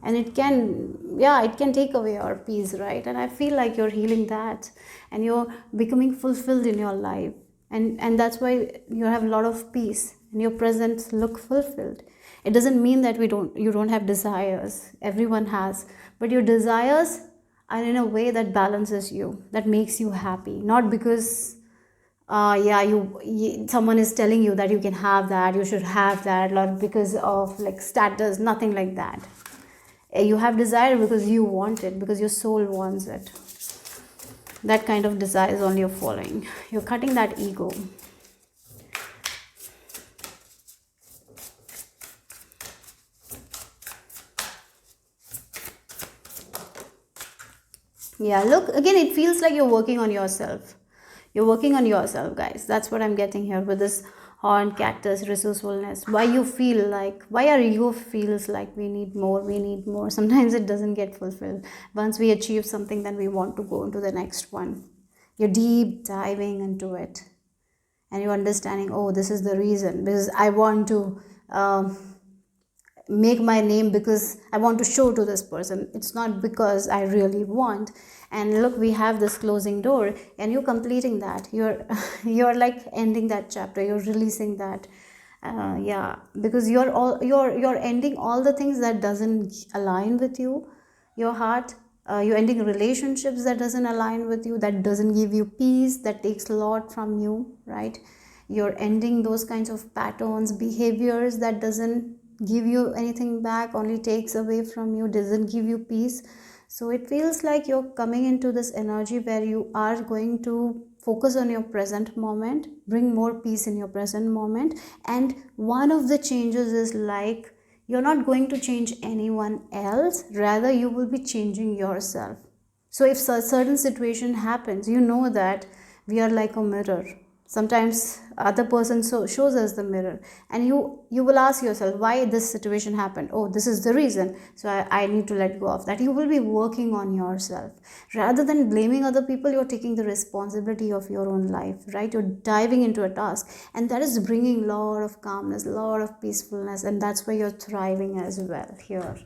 and it can take away your peace, right? And I feel like you're healing that, and you're becoming fulfilled in your life, and that's why you have a lot of peace and your present look fulfilled. It doesn't mean that you don't have desires. Everyone has, but your desires are in a way that balances you, that makes you happy, not because someone is telling you that you can have that, you should have that, not because of like status, nothing like that. You have desire because you want it, because your soul wants it. That kind of desire is only you're following. You're cutting that ego. Yeah, look, again, it feels like you're working on yourself. You're working on yourself, guys. That's what I'm getting here with this horn, cactus, resourcefulness. Why our ego feels like we need more. Sometimes it doesn't get fulfilled. Once we achieve something, then we want to go into the next one. You're deep diving into it. And you're understanding, oh, this is the reason. Because I want to make my name, because I want to show to this person. It's not because I really want. And look, we have this closing door, and you're completing that. You're like ending that chapter. You're releasing that. Because you're ending all the things that doesn't align with you, your heart. You're ending relationships that doesn't align with you, that doesn't give you peace, that takes a lot from you, right? You're ending those kinds of patterns, behaviors that doesn't give you anything back, only takes away from you, doesn't give you peace. So it feels like you're coming into this energy where you are going to focus on your present moment, bring more peace in your present moment. And one of the changes is like, you're not going to change anyone else, rather you will be changing yourself. So if a certain situation happens, you know that we are like a mirror. Sometimes other person shows us the mirror, and you will ask yourself, why this situation happened? Oh, this is the reason, so I need to let go of that. You will be working on yourself. Rather than blaming other people, you're taking the responsibility of your own life, right? You're diving into a task, and that is bringing a lot of calmness, a lot of peacefulness, and that's where you're thriving as well here.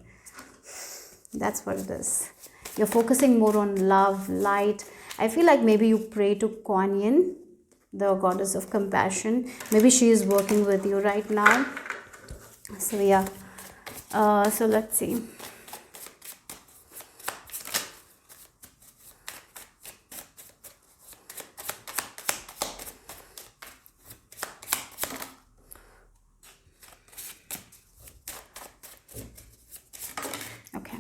That's what it is. You're focusing more on love, light. I feel like maybe you pray to Kuan Yin, the goddess of compassion. Maybe she is working with you right now. So yeah, so let's see. Okay.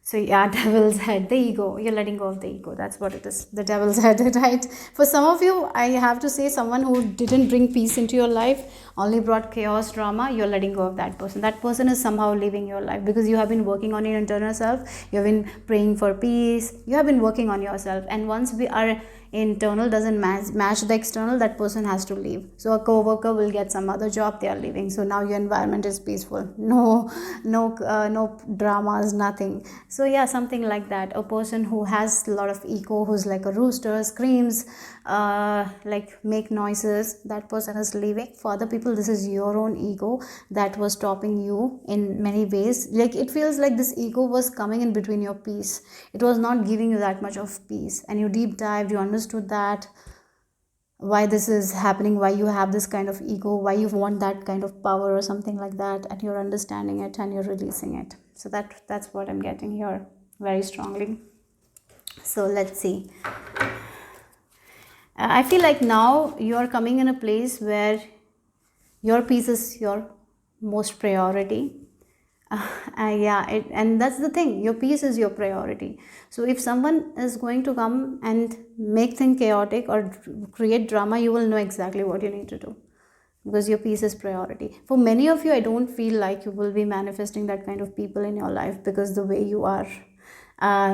So yeah, devil's head, the ego. You're letting go of the ego. That's what it is. The devil's head, right? For some of you, I have to say, someone who didn't bring peace into your life, only brought chaos, drama, you're letting go of that person. That person is somehow leaving your life, because you have been working on your internal self. You have been praying for peace. You have been working on yourself. And once we are internal doesn't match the external, that person has to leave. So a co-worker will get some other job, they are leaving, so now your environment is peaceful. No dramas, nothing. So yeah, something like that. A person who has a lot of ego, who's like a rooster, screams, like make noises, that person is leaving. For other people, this is your own ego that was stopping you in many ways. Like it feels like this ego was coming in between your peace. It was not giving you that much of peace, and you deep dived, you understood that why this is happening, why you have this kind of ego, why you want that kind of power or something like that, and you're understanding it and you're releasing it. So that's what I'm getting here very strongly. So let's see. I feel like now you're coming in a place where your peace is your most priority. And that's the thing, your peace is your priority. So if someone is going to come and make things chaotic or create drama, you will know exactly what you need to do, because your peace is priority. For many of you, I don't feel like you will be manifesting that kind of people in your life, because the way you are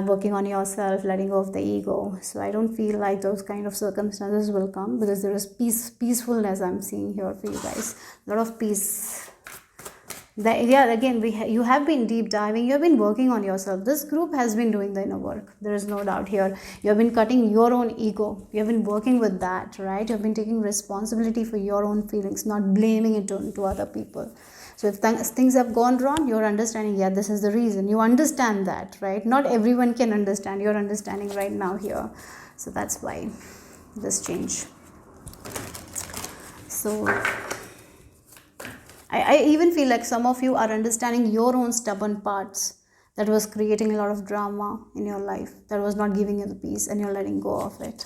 working on yourself, letting go of the ego. So I don't feel like those kind of circumstances will come, because there is peacefulness I'm seeing here for you guys. A lot of peace. Again, you have been deep diving, you have been working on yourself. This group has been doing the inner work. There is no doubt here. You have been cutting your own ego. You have been working with that, right? You have been taking responsibility for your own feelings, not blaming it to other people. So if things have gone wrong, you're understanding, yeah, this is the reason. You understand that, right? Not everyone can understand. You're understanding right now here. So that's why this change. So I even feel like some of you are understanding your own stubborn parts that was creating a lot of drama in your life, that was not giving you the peace, and you're letting go of it.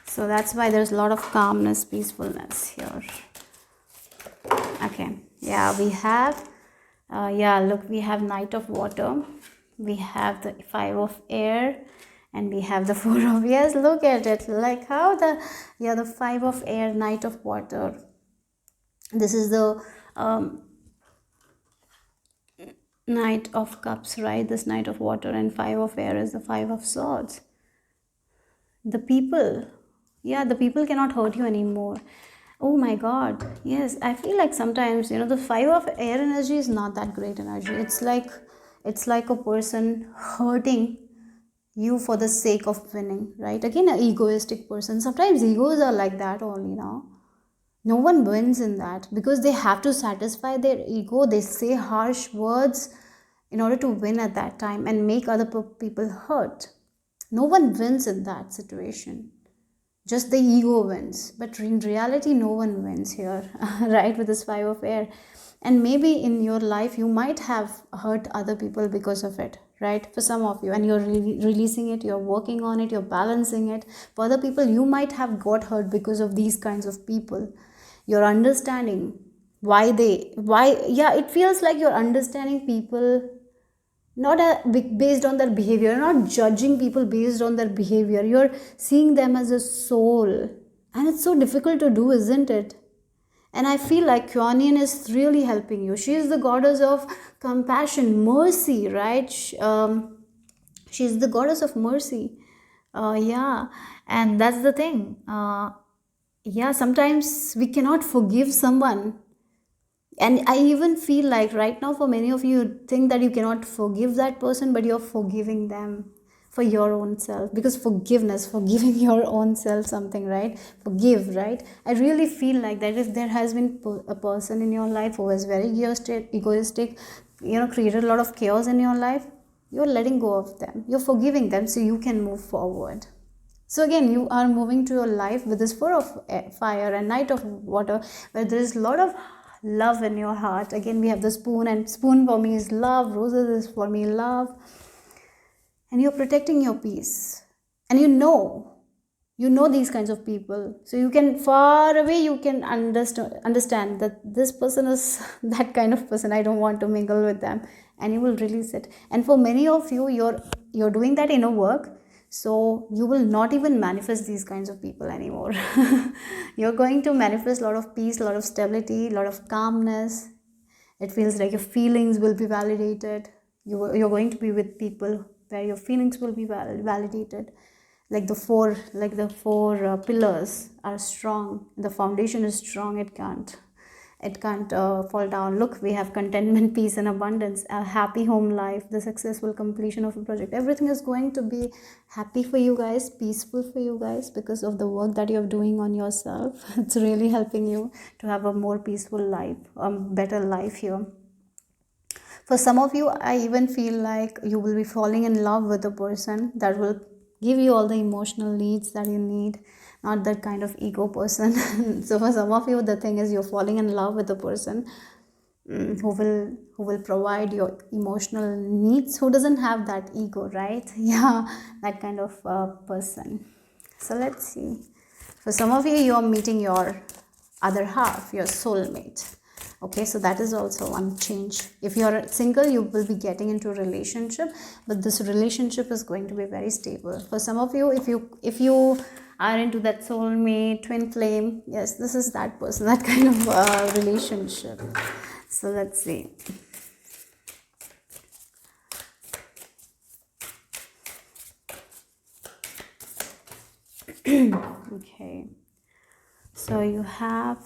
So that's why there's a lot of calmness, peacefulness here. Okay, yeah, we have, look, we have Knight of Water, we have the 5 of Air, and we have the 4 of, yes, look at it, like how the 5 of Air, Knight of Water. This is the Knight of Cups, right? This Knight of Water, and 5 of Air is the 5 of Swords. The people cannot hurt you anymore. Oh my god, yes, I feel like sometimes, the 5 of Air energy is not that great energy. It's like a person hurting you for the sake of winning, right? Again, an egoistic person. Sometimes egos are like that only now. No one wins in that, because they have to satisfy their ego. They say harsh words in order to win at that time and make other people hurt. No one wins in that situation. Just the ego wins. But in reality, no one wins here, right? With this 5 of Air. And maybe in your life, you might have hurt other people because of it, right? For some of you, and you're releasing it, you're working on it, you're balancing it. For other people, you might have got hurt because of these kinds of people. You're understanding it feels like you're understanding people not based on their behavior. You're not judging people based on their behavior. You're seeing them as a soul, and it's so difficult to do, isn't it? And I feel like Kuan is really helping you. She is the goddess of compassion, mercy, right? She's the goddess of mercy. And that's the thing. Sometimes we cannot forgive someone. And I even feel like right now, for many of you, think that you cannot forgive that person, but you're forgiving them for your own self. Because forgiving your own self something, right? Forgive, right? I really feel like that if there has been a person in your life who is very egoistic, created a lot of chaos in your life, you're letting go of them. You're forgiving them so you can move forward. So again, you are moving to your life with this 4 of Fire and Knight of Water, where there is a lot of love in your heart. Again, we have the Spoon, and Spoon for me is love, Roses is for me love. And you're protecting your peace. And you know these kinds of people. So you can, far away, you can understand that this person is that kind of person. I don't want to mingle with them. And you will release it. And for many of you, you're doing that inner work. So you will not even manifest these kinds of people anymore. You're going to manifest a lot of peace, a lot of stability, a lot of calmness. It feels like your feelings will be validated. You're going to be with people where your feelings will be validated. Like the four pillars are strong, the foundation is strong, it can't fall down. Look, we have contentment, peace and abundance, a happy home life, the successful completion of a project. Everything is going to be happy for you guys, peaceful for you guys, because of the work that you're doing on yourself. It's really helping you to have a more peaceful life, a better life here. For some of you, I even feel like you will be falling in love with a person that will give you all the emotional needs that you need, not that kind of ego person. So for some of you, the thing is, you're falling in love with a person who will provide your emotional needs, who doesn't have that ego, right? Yeah, that kind of person. So let's see. For some of you, you're meeting your other half, your soulmate. Okay, so that is also one change. If you're single, you will be getting into a relationship, but this relationship is going to be very stable. For some of you, if you are into that soulmate, twin flame, yes, this is that person, that kind of relationship. So let's see. Okay, so you have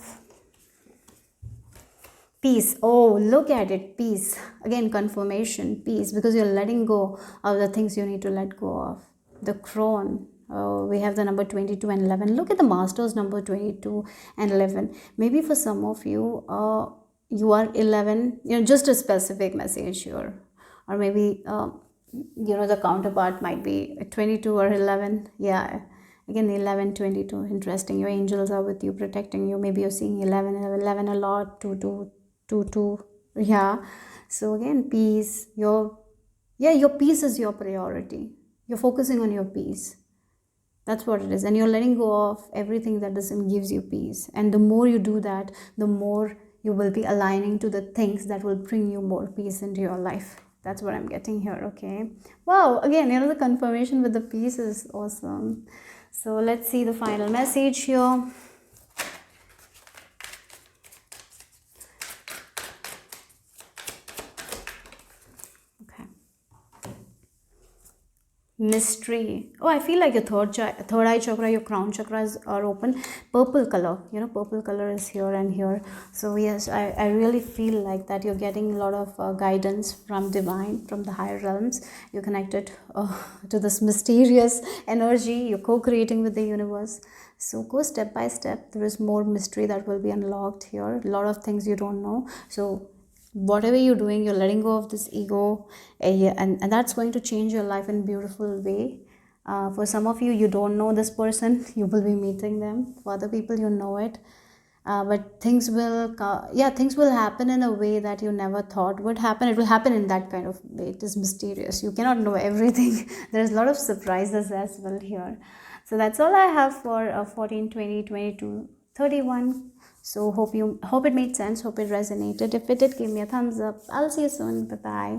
peace. Oh, look at it, peace. Again, confirmation, peace, because you're letting go of the things you need to let go of. The crone. Oh, we have the number 22 and 11. Look at the masters number 22 and 11. Maybe for some of you, you are 11, just a specific message here. Or maybe, the counterpart might be 22 or 11. Yeah. Again, 11, 22, interesting. Your angels are with you, protecting you. Maybe you're seeing 11, 11 a lot, 2, 2, 2, 2. Yeah. So again, peace. Your peace is your priority. You're focusing on your peace. That's what it is. And you're letting go of everything that doesn't gives you peace. And the more you do that, the more you will be aligning to the things that will bring you more peace into your life. That's what I'm getting here, okay? Wow, again, the confirmation with the peace is awesome. So let's see the final message here. Okay. Mystery. Oh, I feel like your third eye chakra, your crown chakras are open. Purple color, purple color is here and here. So yes, I really feel like that you're getting a lot of guidance from divine, from the higher realms. You're connected to this mysterious energy. You're co-creating with the universe. So go step by step. There is more mystery that will be unlocked here. A lot of things you don't know. So whatever you're doing, you're letting go of this ego, and that's going to change your life in a beautiful way. For some of you, you don't know this person, you will be meeting them. For other people, you know it, but things will happen in a way that you never thought would happen. It will happen in that kind of way. It is mysterious, you cannot know everything. There's a lot of surprises as well here. So that's all I have for 14, 20, 22, 31. So hope it made sense, hope it resonated. If it did, give me a thumbs up. I'll see you soon. Bye bye.